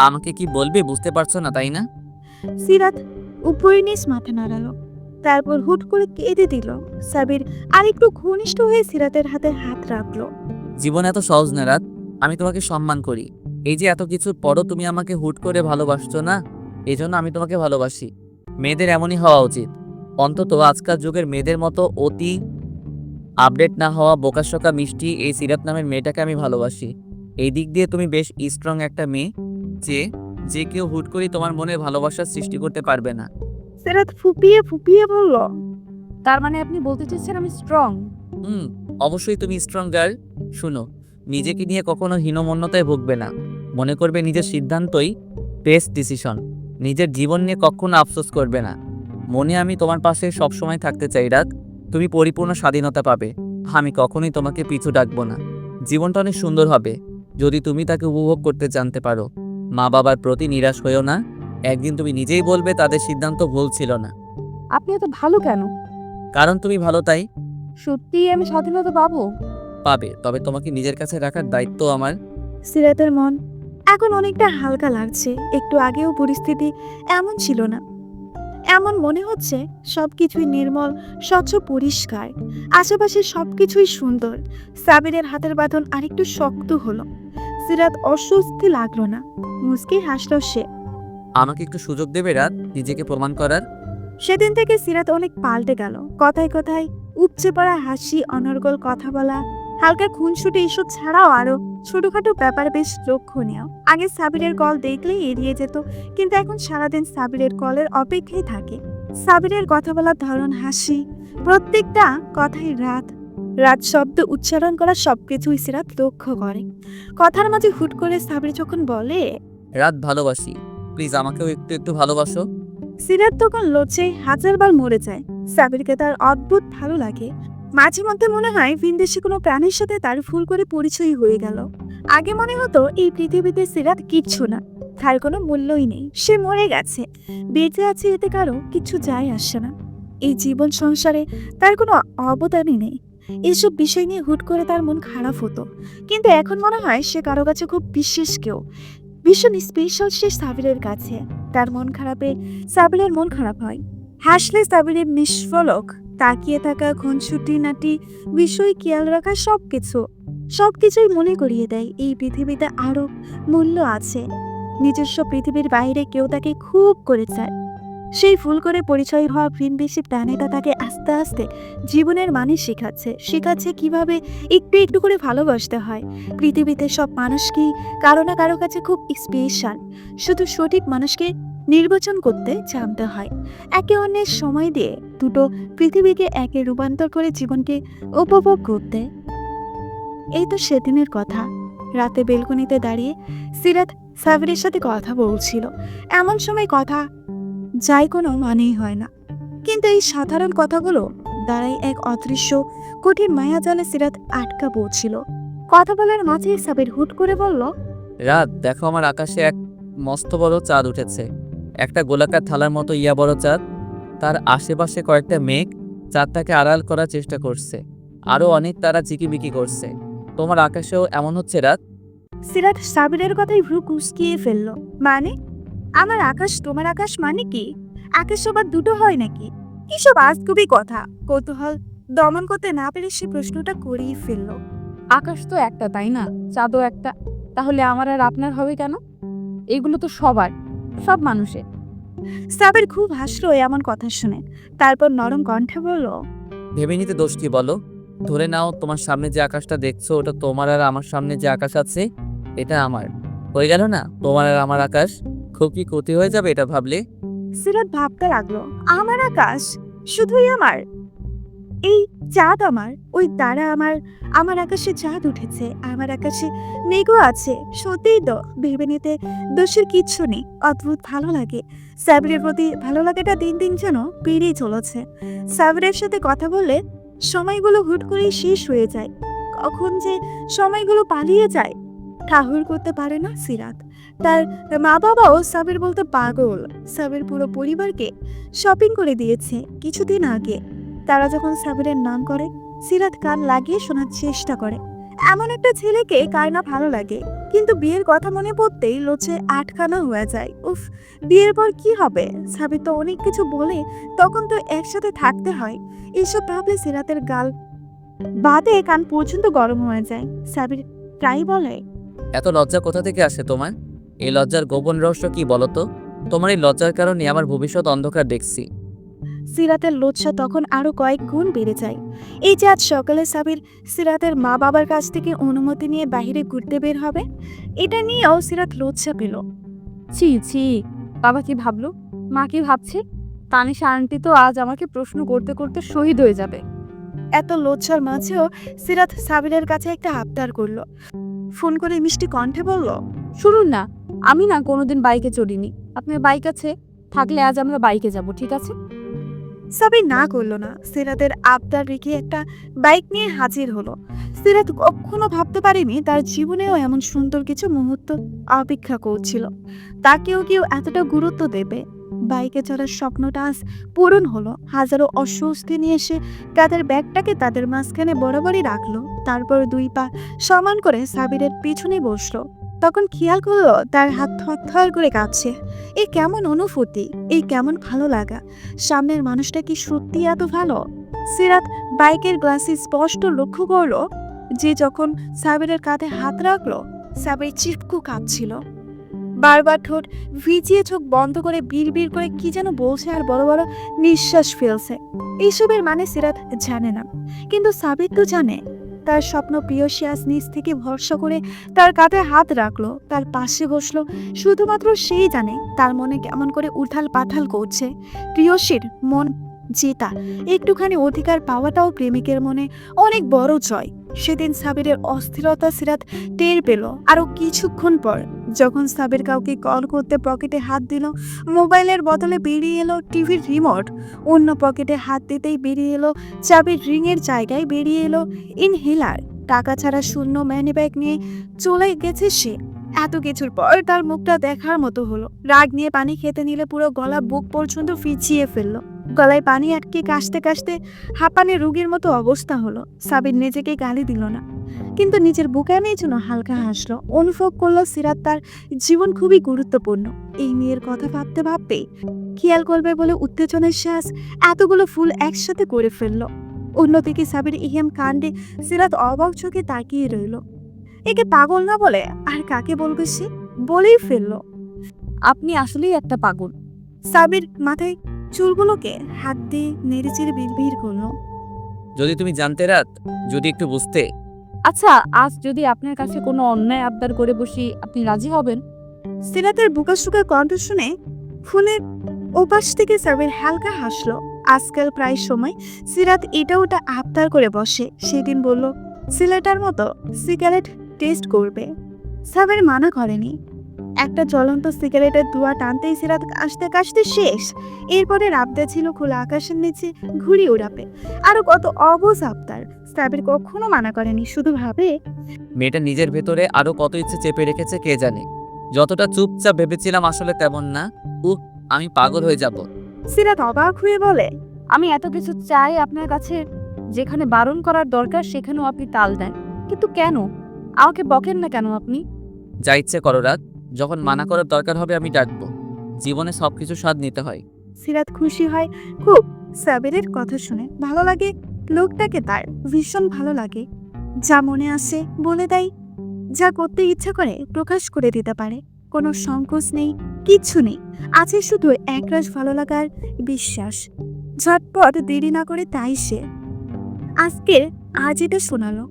আমাকে কি বলবে বুঝতে পারছো না, তাই না? সিরাত উপরে নিচ মাথা নাড়ালো, তারপর হুট করে কেঁদে দিল। সাবির আরেকটু ঘনিষ্ঠ হয়ে সিরাতের হাতে হাত রাখলো। জীবন এত সহজ না রাত। আমি তোমাকে সম্মান করি। এই যে এত কিছুর পরও তুমি আমাকে হুট করে ভালোবাসছো না, এই জন্য আমি তোমাকে ভালোবাসি। মেয়েদের এমনই হওয়া উচিত। অন্তত আজকাল যুগের মেয়েদের মতো অতি আপডেট না হওয়া বোকাশোকা মিষ্টি এই সিরাত নামের মেয়েটাকে আমি ভালোবাসি। এই দিক দিয়ে তুমি বেশ স্ট্রং একটা মেয়ে, যে কেউ হুট করে তোমার মনে ভালোবাসার সৃষ্টি করতে পারবে না। সিরাত ফুপিয়ে ফুপিয়ে বলল, তার মানে আপনি বলতে চাচ্ছেন আমি স্ট্রং? অবশ্যই তুমি স্ট্রং গার্ল। শুনো, নিজেকে নিয়ে কখনো হীনমন্যতায় ভুগবে না। মনে করবে নিজের সিদ্ধান্তই বেস্ট ডিসিশন। নিজের জীবন নিয়ে কখনো আফসোস করবে না। মনে আমি তোমার পাশে সবসময় থাকতে চাই রাত। তুমি পরিপূর্ণ স্বাধীনতা পাবে। আমি কখনোই তোমাকে পিছু ডাকবো না। জীবনটা অনেক সুন্দর হবে যদি তুমি তাকে উপভোগ করতে জানতে পারো। মা বাবার প্রতি নিরাশ হয়েও না। একদিন তুমি নিজেই বলবে তাদের সিদ্ধান্ত ভুল ছিল না। আপনি এত ভালো কেন? কারণ তুমি ভালো, তাই। সত্যিই আমি স্বাধীনতা পাবো? পাবে, তবে তোমাকে নিজের কাছে রাখার দায়িত্ব আমার। সিরাতের মন এখন অনেকটা হালকা লাগছে। একটু আগেও পরিস্থিতি এমন ছিল না। এমন মনে হচ্ছে সবকিছুই নির্মল, স্বচ্ছ, পরিষ্কার। আশেপাশে সবকিছুই সুন্দর। সাবিরের হাতের বাঁধন আরেকটু শক্ত হলো। সিরাত অস্বস্তি লাগলো না, মুচকি হাসলো সে। আমাকে একটু সুযোগ দেবে রাত নিজেকে প্রমাণ করার? সেদিন থেকে সিরাত অনেক পাল্টে গেল। কথায় কথায় উপচে পড়া হাসি, অনর্গল কথা বলা, হালকা খুনসুটি, এসব ছাড়াও আরো ছোটখাটো ব্যাপার বেশ লক্ষণীয়। আগে সাবিরের কল দেখলেই এড়িয়ে যেত, কিন্তু এখন সারাদিন সাবিরের কলের অপেক্ষায় থাকে। সাবিরের কথা বলার ধরন, হাসি, প্রত্যেকটা কথাই রাত রাত শব্দ উচ্চারণ করা সবকিছুই সিরাত লক্ষ্য করে। কথার মাঝে হুট করে সাবির যখন বলে, রাত ভালোবাসি, প্লিজ আমাকেও একটু একটু ভালোবাসো। সিরাত তখন লজ্জায় হাজারবার মরে যায়। সাবিরকে তার অদ্ভুত ভালো লাগে। মাঝে মধ্যে মনে হয় ভিনদেশি কোনো প্রাণীর সাথে তার ফুল করে পরিচয় হয়ে গেল। আগে মনে হতো এই পৃথিবীতে সিরাত কিচ্ছু না, তার কোনো মূল্যই নেই, সে মরে গেছে। বেঁচে আছে এতে কারো কিছু যায় আসে না। এই জীবন সংসারে তার কোনো অবদানই নেই। এসব বিষয় নিয়ে হুট করে তার মন খারাপ হতো, কিন্তু এখন মনে হয় সে কারো কাছে খুব বিশেষ কেউ, ভীষণ স্পেশাল সে সাবিরের কাছে। তার মন খারাপে সাবিরের মন খারাপ হয়। হাসলে সাবিরের নিষ্ফলক তাকিয়ে থাকা, খুনসুটি নাটি বিষয় খেয়াল রাখা, সবকিছুই মনে করিয়ে দেয় এই পৃথিবীতে আরো মূল্য আছে। নিজস্ব পৃথিবীর বাইরে কেউ তাকে খুব করে চায়। সেই ভুল করে পরিচয় হওয়া ভিনদেশি প্রাণীটা তাকে আস্তে আস্তে জীবনের মানে শেখাচ্ছে কিভাবে একটু একটু করে ভালোবাসতে হয়। পৃথিবীতে সব মানুষকেই কারো না কারো কাছে খুব স্পেশাল। শুধু সঠিক মানুষকে নির্বাচন করতে জানতে হয়, একে অন্যের সময় দিয়ে দুটো পৃথিবীকে একে রূপান্তর করে জীবনকে উপভোগ করতে। এই তো সেদিনের কথা। রাতে বেলকনিতে দাঁড়িয়ে সিরাত সাবিরের সাথে কথা বলছিল। এমন সময় কথা যাই কোনো মানেই হয় না, কিন্তু এই সাধারণ কথাগুলো দ্বারাই এক অদৃশ্য কঠিন মায়াজালে সিরাত আটকা পড়ছিল। কথা বলার মাঝে সাবির হুট করে বলল, রাত দেখো, আমার আকাশে এক মস্ত বড় চাঁদ উঠেছে। একটা গোলাকার থালার মতো ইয়া বড় চাঁদ। তার আশেপাশে কয়েকটা মেঘ চাঁদটাকে আড়াল করার চেষ্টা করছে। আরো অনেক তারা চিকিমিকি করছে। তোমার আকাশেও এমন হচ্ছে রাত? সিরাত সাবিরের কথাই ভ্রু কুঁচকিয়ে ফেলল। মানে? আমার আকাশ তোমার আকাশ মানে কি? আকাশ আবার দুটো হয় নাকি? কিসব আজগুবি কথা। কৌতূহল দমন করতে না পেরে সে প্রশ্নটা করেই ফেলল। আকাশ তো একটা, তাই না? চাঁদও একটা। তাহলে আমার আর আপনার হবে কেন? এগুলো তো সবার, সব মানুষের। সাবির খুব হাসলো এমন কথা শুনে। তারপর নরম কণ্ঠে বলল, ভেবে নিতে দোষ কি বলো? ধরে নাও তোমার সামনে যে আকাশটা দেখছো ওটা তোমার, আর আমার সামনে যে আকাশ আছে এটা আমার। হয়ে গেল না তোমার আর আমার আকাশ? খুব কি ক্ষতি হয়ে যাবে এটা ভাবলে? সিরাত ভাবতে লাগলো, আমার আকাশ? শুধুই আমার? এই চাঁদ আমার, ওই তারা আমার, আমার আকাশে চাঁদ উঠেছে, আমার আকাশে মেঘও আছে। সত্যিই তো, ভেবে নিতে দোষের কিচ্ছু নেই। অদ্ভুত ভালো লাগে। সাবিরের প্রতি ভালো লাগাটা দিন দিন যেন বেড়েই চলেছে। সাবিরের সাথে কথা বললে সময়গুলো হুট করেই শেষ হয়ে যায়। কখন যে সময়গুলো পালিয়ে যায় ঠাহর করতে পারে না সিরাত। তার মা বাবাও সাবির বলতে পাগল। সাবির পুরো পরিবারকে শপিং করে দিয়েছে কিছুদিন আগে। তারা যখন সাবিরের নাম করে সিরাত কান লাগিয়ে শোনার চেষ্টা করে। এমন একটা ছেলেকে কার না ভালো লাগে, কিন্তু বিয়ের কথা মনে পড়তেই লোচে আটখানা হয়ে যায়। উফ, বিয়ের পর কি হবে? সাবির তো অনেক কিছু বলে, তখন তো একসাথে থাকতে হয়। এইসব ভাবলে সিরাতের গাল বাদে কান পর্যন্ত গরম হয়ে যায়। সাবির প্রায় বলে, এত লজ্জা কোথা থেকে আসে তোমার? এই লজ্জার গোপন রহস্য কি বলো তো? তোমার এই লজ্জার কারণে আমার ভবিষ্যৎ অন্ধকার দেখছি। সিরাতের লজ্জা তখন আরো কয়েক গুণ বেড়ে যায়। এই যে আজ সকালে সাবির সিরাতের মা বাবার কাছ থেকে অনুমতি নিয়ে বাইরে ঘুরতে বের হবে, এটা নিয়েও সিরাত লজ্জা পেল। ছি ছি, বাবা কি ভাবলো, মা কি ভাবছে? তানিশা আন্টি তো আজ আমাকে প্রশ্ন করতে করতে শহীদ হয়ে যাবে। এত লজ্জার মাঝেও সিরাত সাবিরের কাছে একটা আবদার করলো। ফোন করে মিষ্টি কণ্ঠে বলল, শুনুন না, আমি না কোনোদিন বাইকে চড়িনি। আপনার বাইক আছে? থাকলে আজ আমরা বাইকে যাব, ঠিক আছে? সাবির না করলো না। সিরাতের আবদার রেখে একটা বাইক নিয়ে হাজির হলো। সিরাত কখনো ভাবতে পারেনি তার জীবনেও এমন সুন্দর কিছু মুহূর্ত অপেক্ষা করছিল। তাকেও কেউ এতটা গুরুত্ব দেবে। বাইকে চড়ার স্বপ্নটা আজ পূরণ হলো। হাজারো অস্বস্তি নিয়ে এসে কাঁধের ব্যাগটাকে তাদের মাঝখানে বরাবরই রাখলো। তারপর দুই পা সমান করে সাবিরের পিছনে বসলো। তখন খেয়াল করলো তার হাত থরথর করে কাঁপছে। এই কেমন অনুভূতি, এই কেমন ভালো লাগা! সামনের মানুষটা কি সত্যি এত ভালো? সিরাত বাইকের গ্লাসে স্পষ্ট লক্ষ্য করলো যে যখন সাবিরের কাঁধে হাত রাখলো সাবির চিপকু কাঁপছিল। বারবার ঠোঁট ভিজিয়ে চোখ বন্ধ করে বিড়বিড় করে কি যেন বলছে আর বড় বড় নিঃশ্বাস ফেলছে। এইসবের মানে সিরাত জানে না, কিন্তু সাবির তো জানে। তার স্বপ্ন প্রিয়সী আজ নিজ থেকে ভরসা করে তার কাঁধে হাত রাখলো, তার পাশে বসলো। শুধুমাত্র সেই জানে তার মনে কেমন করে উথাল পাথাল করছে। প্রিয়সীর মন জেতা, একটুখানি অধিকার পাওয়াটাও প্রেমিকের মনে অনেক বড় জয়। সেদিন সাবিরের অস্থিরতা সিরাত টের পেল আরো কিছুক্ষণ পর, যখন সাবির কাউকে কল করতে পকেটে হাত দিল। মোবাইলের বদলে বেরিয়ে এলো টিভির রিমোট। অন্য পকেটে হাত দিতেই বেরিয়ে এলো চাবির রিংয়ের জায়গায় বেরিয়ে এলো ইনহেলার। টাকা ছাড়া শূন্য ম্যানিব্যাগ নিয়ে চলে গেছে সে। এত কিছুর পর তার মুখটা দেখার মতো হলো। রাগ নিয়ে পানি খেতে নিলে পুরো গলা বুক পর্যন্ত ফিচিয়ে ফেললো। গলায় পানি আটকে কাশতে কাশতে হাঁপানে রোগীর মতো অবস্থা হলো। সাবির নিজেকে গালি দিল না, কিন্তু নিজের বুকানের জন্য হালকা হাসলো। অনুভব করলো সিরাত তার জীবন খুবই গুরুত্বপূর্ণ। এই মেয়ের কথা ভাবতে ভাবতে খেয়াল করবে বলে উত্তেজনের শ্বাস এতগুলো ফুল একসাথে করে ফেললো। অন্যদিকে সাবির ইহেম কাণ্ডে সিরাত অবাক চোখে তাকিয়ে রইল। একে পাগল না বলে আর কাকে বলবে সে? বলেই ফেললো, আপনি আসলেই একটা পাগল। সাবির মাথায় চুলগুলোকে হাত দিয়ে নেড়েচেড়ে বিড়বিড় করলো, যদি তুমি জানতে রাত, যদি একটু বুঝতে। আচ্ছা, আজ যদি আপনার কাছে কোনো অন্যায় আবদার করে বসি, আপনি রাজি হবেন? সিরাতের বুকাশুকা কণ্ঠ শুনে ফুলের ওপাশ থেকে সাবির হালকা হাসলো। আজকাল প্রায় সময় সিরাত এটা ওটা আবদার করে বসে। সেদিন বলল সিলেটার মতো সিগারেট টেস্ট করবে। সাবির মানা করেনি। একটা জ্বলন্ত সিগারেটের ধোঁয়া টানতেই সিরাত কাশতে কাশতে শেষ। এরপরে আবদার ছিল খোলা আকাশের নিচে ঘুড়ি উড়াবে। আরো কত অবুঝ আবদার। সাবির কখনো মানা করেনি, শুধু ভাবে মেয়েটা নিজের ভেতরে আরো কত ইচ্ছে চেপে রেখেছে কে জানে। যতটা চুপচাপ ভেবেছিলাম আসলে তেমন না। আমি পাগল হয়ে যাব। সিরাত অবাক হয়ে বলে, আমি এত কিছু চাই আপনার কাছে, যেখানে বারণ করার দরকার সেখানেও আপনি তাল দেন। কিন্তু কেন? আমাকে বকেন না কেন আপনি? যা ইচ্ছে করো রাত, যখন মানা করার দরকার হবে আমি ডাকবো। জীবনে সবকিছু স্বাদ নিতে হয়। সিরাত খুশি হয় খুব সাবিরের কথা শুনে। ভালো লাগে লোকটাকে, তার ভীষণ ভালো লাগে। যা মনে আসে বলে দেয়, যা করতে ইচ্ছা করে প্রকাশ করে দিতে পারে। কোনো সংকোচ নেই, কিচ্ছু নেই। আছে শুধু একরাশ ভালো লাগার বিশ্বাস। ঝটপট দেরি না করে তাই সে আজ এটা শোনালো।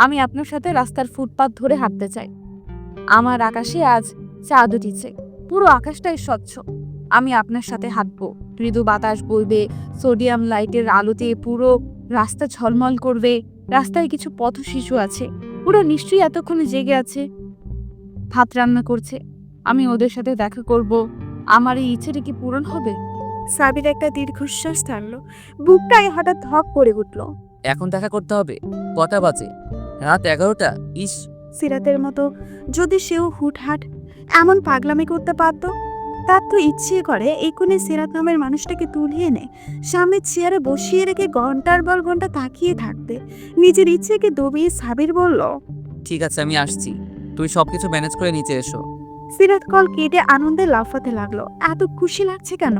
আমি আপনার সাথে রাস্তার ফুটপাত ধরে হাঁটতে চাই। আমার আকাশে আজ চাঁদ উঠেছে, পুরো আকাশটাই স্বচ্ছ। আমি আপনার সাথে হাঁটবো, মৃদু বাতাস বইবে, সোডিয়াম লাইটের আলোতে পুরো রাস্তা ঝলমল করবে। রাস্তায় কিছু পথ শিশু আছে, পুরো নিশ্চয়ই এতক্ষণে জেগে আছে, ভাত রান্না করছে। আমি ওদের সাথে দেখা করব। আমার এই ইচ্ছেটা কি পূরণ হবে? সাবির একটা দীর্ঘশ্বাস টানলো, বুকটায় হঠাৎ ধক করে উঠল। এখন দেখা করতে হবে? কটা বাজে? রাত 11টা। ইস, সিরাতের মতো যদি সেও হুটহাট এমন পাগলামি করতে পারত। তার তো ইচ্ছে করে এক্ষুনি সিরাত নামের মানুষটাকে তুলে এনে সামনে চেয়ারে বসিয়ে রেখে ঘন্টার পর ঘন্টা তাকিয়ে থাকতে। নিজের ইচ্ছেকে দবিয়ে সাবির বলল, ঠিক আছে, আমি আসছি। তুই সবকিছু ম্যানেজ করে নিচে এসো। সিরাত কল কেটে আনন্দে লাফাতে লাগলো। এত খুশি লাগছে কেন?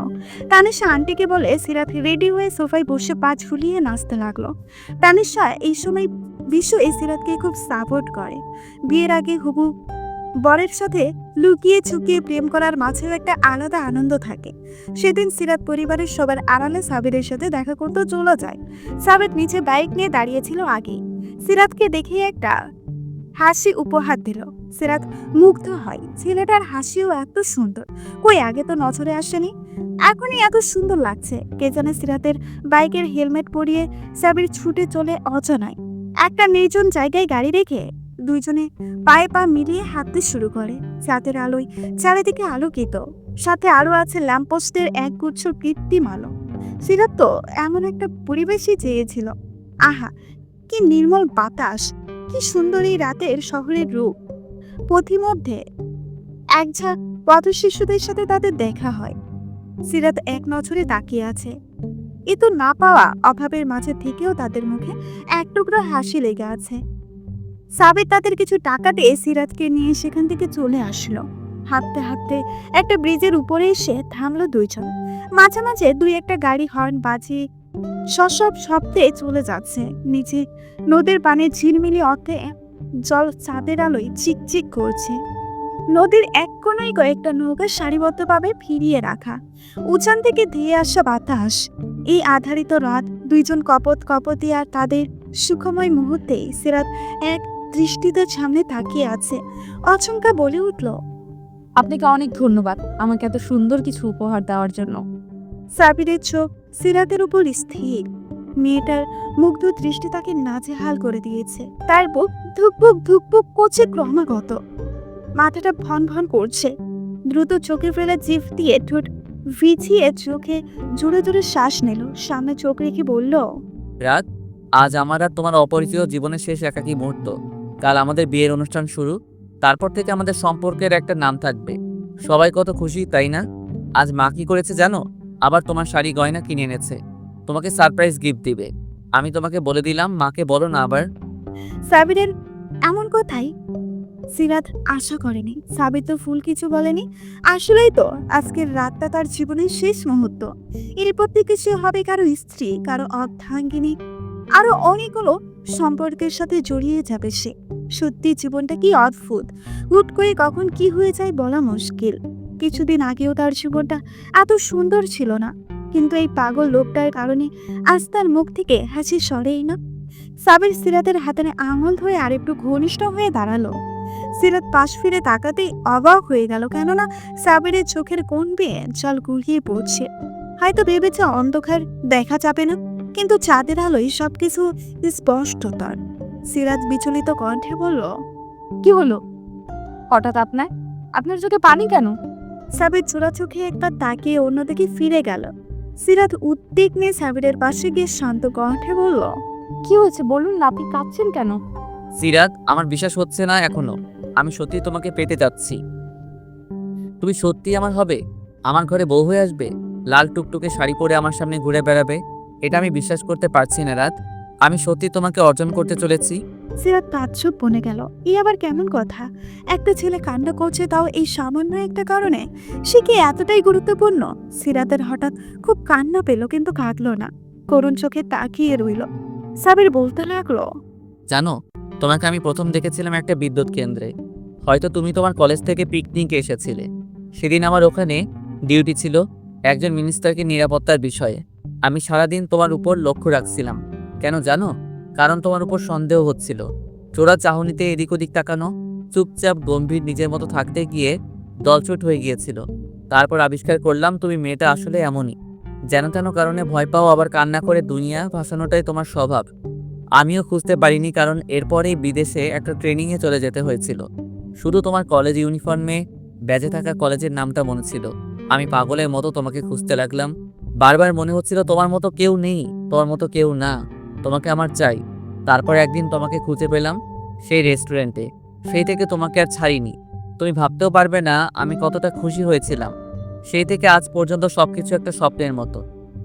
তানিশা আন্টিকে বলে সিরাত রেডি হয়ে সোফায় বসে পা ঝুলিয়ে নাচতে লাগলো। তানিশা এই সময় বিশ্ব এই সিরাতকে খুব সাপোর্ট করে। বিয়ের আগে হবু বরের সাথে লুকিয়ে চুকিয়ে প্রেম করার মাঝেও একটা আলাদা আনন্দ থাকে। সেদিন সিরাত পরিবারের সবার আড়ালে সাবিরের সাথে দেখা করতে চলে যায়। সাবির নিচে বাইক নিয়ে দাঁড়িয়েছিল আগেই। সিরাতকে দেখে একটা হাসি উপহার দিল। সিরাত মুগ্ধ হয়, ছেলেটার হাসিও এত সুন্দর, কই আগে তো নজরে আসেনি, এখনই এত সুন্দর লাগছে। কে জানে সিরাতের বাইকের হেলমেট পরিয়ে সাবির ছুটে চলে অজানায় একটা নির্জন জায়গায় গাড়ি রেখে দুইজনে পায়ে পা মিলিয়ে হাঁটতে শুরু করে। চাঁদের আলোয় চারিদিকে আলোকিত, সাথে আরো আছে ল্যাম্পপোস্টের একগুচ্ছ কৃত্রিম আলো। সিরাত তো এমন একটা পরিবেশই চেয়েছিল। আহা, কি নির্মল বাতাস, কি সুন্দর এই রাতের শহরের রূপ। পথিমধ্যে এক ঝাঁক পথ শিশুদের সাথে তাদের দেখা হয়। সিরাত এক নজরে তাকিয়ে আছে। এ তো না পাওয়া অভাবের মাঝে থেকেও তাদের মুখে এক টুকরো হাসি লেগে আছে। সাবির তাদের কিছু টাকা দিয়ে সিরাতকে নিয়ে সেখান থেকে চলে আসলো। হাঁটতে হাঁটতে একটা ব্রিজের উপরে এসে থামলো দুইজন। মাঝে মাঝে দুই একটা গাড়ি হর্ন বাজিয়ে সসব শব্দে চলে যাচ্ছে। নিচে নদীর পানে ঝিলমিলি অর্থে জল চাঁদের আলোয় চিকচিক করছে। নদীর এক কোনায় কয়েকটা নৌকা সারিবদ্ধভাবে ফিরিয়ে রাখা। উচান থেকে ধেয়ে আসা বাতাস, এই আধারিত রাত, দুইজন কপত কপতি আর তাদের সুখময় মুহূর্তে সিরাত এক দৃষ্টিতে সামনে তাকিয়ে আছে। আচমকা বলে উঠল, আপনাকে অনেক ধন্যবাদ আমাকে এত সুন্দর কিছু উপহার দেওয়ার জন্য। সাবিরের চোখ সিরাতের উপর স্থির। মেয়েটার মুগ্ধ দৃষ্টি তাকে নাজেহাল করে দিয়েছে। তার বুক ধুকপুক ধুকপুক করছে ক্রমাগত, মাথাটা ভন ভন করছে। দ্রুত চোখে ফেলে জিভ দিয়ে ঠোঁট ভিজিয়ে চোখে জোরে জোরে শ্বাস নিল। সামনে চোখ রেখে বলল, রাত, আজ আমার আর তোমার অপরিচিত জীবনের শেষ একাকী মুহূর্ত। কাল আমাদের বিয়ের অনুষ্ঠান শুরু, তারপর থেকে আমাদের সম্পর্কের একটা নাম থাকবে। সবাই কত খুশি, তাই না? আজ মা কি করেছে জানো? আবার তোমার শাড়ি গয়না কিনে এনেছে, তোমাকে সারপ্রাইজ গিফট দিবে। আমি তোমাকে বলে দিলাম, মাকে বলো না আবার। সাবিরের এমন কথাই সিরাত আশা করেনি। সাবির তো ফুল কিছু বলেনি। আসলেই তো আজকের রাতটা তার জীবনের শেষ মুহূর্ত। এরপর থেকে সে হবে কারো স্ত্রী, কারো অর্ধাঙ্গিনী, আরো অনেকগুলো সম্পর্কের সাথে জড়িয়ে যাবে সে। সত্যি জীবনটা কি অদ্ভুত, হুট করে কখন কি হয়ে যায় বলা মুশকিল। কিছুদিন আগেও তার জীবনটা এত সুন্দর ছিল না, কিন্তু এই পাগল লোকটার কারণে আজ তার মুখ থেকে হাসি সরেই না। সাবির সিরাতের হাতে আঙুল ধরে আরেকটু ঘনিষ্ঠ হয়ে দাঁড়ালো। সিরাত পাশ ফিরে তাকাতেই অবাক হয়ে গেল, কেননা সাবিরের চোখের কোণ বেয়ে জল গুলিয়ে পড়ছে। হয়তো ভেবেছে অন্ধকার দেখা যাবে না, কিন্তু চাঁদের আলোয় সবকিছু স্পষ্ট তার। সিরাত বিচলিত কণ্ঠে বলল, কি হলো হঠাৎ আপনার চোখে পানি কেন? সাবির চোরা চোখে একবার তাকিয়ে অন্যদিকে ফিরে গেল। সিরাত উদ্বেগ নিয়ে সাবিরের পাশে গিয়ে শান্ত কণ্ঠে বলল, কি হয়েছে বলুন না, আপনি কাঁদছেন কেন? সিরাত, আমার বিশ্বাস হচ্ছে না এখনো। আমি সত্যি তোমাকে পেতে যাচ্ছি। তুমি সত্যি আমার হবে, আমার ঘরে বউ হয়ে আসবে, লাল টুকটুকে শাড়ি পরে আমার সামনে ঘুরে বেড়াবে। এটা আমি বিশ্বাস করতে পারছি না রাত। আমি সত্যি তোমাকে অর্জন করতে চলেছি। সিরাত তাজ্জব বনে গেল। এই আবার কেমন কথা? একটা ছেলে কান্না করছে, তাও এই সামান্য একটা কারণে। সে কি এতটাই গুরুত্বপূর্ণ? সিরাতের হঠাৎ খুব কান্না পেল, কিন্তু কাঁদলো না, করুণ চোখে তাকিয়ে রইল। সাবির বলতে লাগলো, জানো, তোমাকে আমি প্রথম দেখেছিলাম একটা বিদ্যুৎ কেন্দ্রে। হয়তো তুমি তোমার কলেজ থেকে পিকনিকে এসেছিলে। সেদিন আমার ওখানে ডিউটি ছিল একজন মিনিস্টারকে নিরাপত্তার বিষয়ে। আমি সারাদিন তোমার উপর লক্ষ্য রাখছিলাম। কেন জানো? কারণ তোমার উপর সন্দেহ হচ্ছিল। চোরা চাহনিতে এদিক ওদিক তাকানো, চুপচাপ গম্ভীর নিজের মতো থাকতে গিয়ে দলছুট হয়ে গিয়েছিল। তারপর আবিষ্কার করলাম তুমি মেয়েটা আসলে এমনই, যেন তেন কারণে ভয় পাও, আবার কান্না করে দুনিয়া ভাসানোটাই তোমার স্বভাব। আমিও খুঁজতে পারিনি, কারণ এরপরেই বিদেশে একটা ট্রেনিংয়ে চলে যেতে হয়েছিল। শুধু তোমার কলেজ ইউনিফর্মে ব্যাজে থাকা কলেজের নামটা মনে ছিল। আমি পাগলের মতো তোমাকে খুঁজতে লাগলাম। বারবার মনে হচ্ছিল তোমার মতো কেউ নেই, তোমার মতো কেউ না, তোমাকে আমার চাই। তারপর একদিন তোমাকে খুঁজে পেলাম সেই রেস্টুরেন্টে। সেই থেকে তোমাকে আর ছাড়িনি। তুমি ভাবতেও পারবে না আমি কতটা খুশি হয়েছিলাম। সেই থেকে আজ পর্যন্ত সবকিছু একটা স্বপ্নের মতো।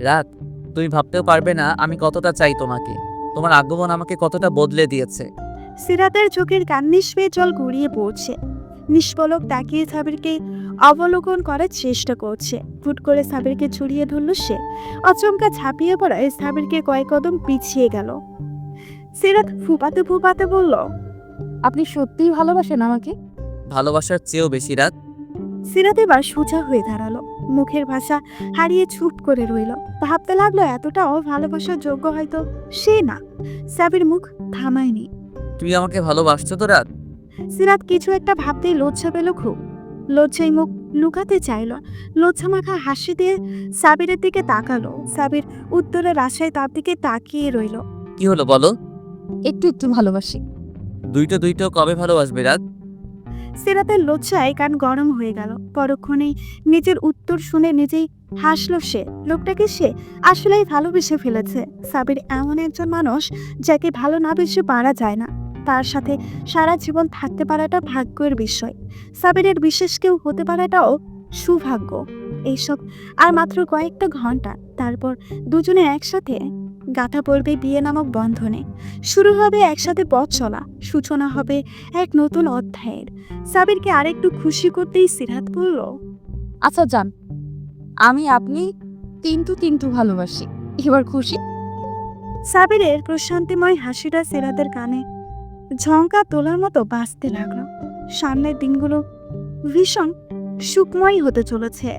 রাত, তুমি ভাবতেও পারবে না আমি কতটা চাই তোমাকে। তোমার আগমন আমাকে কতটা বদলে দিয়েছে। সিরাতের চোখের কান্নিস বেয়ে জল গড়িয়ে পড়ছে। নিষ্পলক তাকিয়ে সাবিরকে অবলোকন করার চেষ্টা করছে। হুট করে সাবিরকে ছড়িয়ে ধরল সে। আচমকা ঝাঁপিয়ে পড়ায় সাবিরকে কয়েক কদম পিছিয়ে গেল। সিরাত ফুপাতে ফুপাতে বলল, আপনি সত্যিই ভালোবাসেন আমাকে? ভালোবাসার চেয়েও বেশি রাত। সিরাত এবার সোজা হয়ে দাঁড়ালো। মুখের ভাষা হারিয়ে চুপ করে রইল। ভাবতে লাগলো এতটাও ভালোবাসার যোগ্য হয়তো সে না। সাবির মুখ থামায়নি। তুমি আমাকে ভালোবাসছো তো রাত? সিরাত কিছু একটা ভাবতেই লজ্জা পেল খুব। লজ্জায় মুখ লুকাতে চাইল। লজ্জা মাখা হাসি দিয়ে সাবিরের দিকে তাকালো। সাবির উত্তরের আশায় তার দিকে তাকিয়ে রইল। কি হলো বলো? একটু একটু ভালোবাসি। দুইটো কবে ভালোবাসবে রাত? সিরাতের লজ্জায় কান গরম হয়ে গেল। পরক্ষণেই নিজের উত্তর শুনে নিজেই হাসলো সে। লোকটাকে সে আসলেই ভালোবেসে ফেলেছে। সাবির এমন একজন মানুষ যাকে ভালো না বেশি পারা যায় না। তার সাথে সারা জীবন থাকতে পারাটা ভাগ্যের বিষয়। সাবিরের বিশেষ কেউ হতে পারাটাও সৌভাগ্য। এইসব আর মাত্র কয়েকটা ঘন্টা, তারপর দুজনে একসাথে গাঁথা পড়বে বিয়ে নামক বন্ধনে। শুরু হবে একসাথে পথ চলা, সূচনা হবে এক নতুন অধ্যায়ের। সাবিরকে আরেকটু খুশি করতেই সিরাত বলল, আচ্ছা যান, আমি আপনি তিনটু ভালোবাসি। এবার খুশি? সাবিরের প্রশান্তিময় হাসিটা সিরাতের কানে ঝঙ্কা তোলার মতো বাজতে লাগলো। সামনের দিনগুলো ভীষণ সুখময় হতে চলেছে।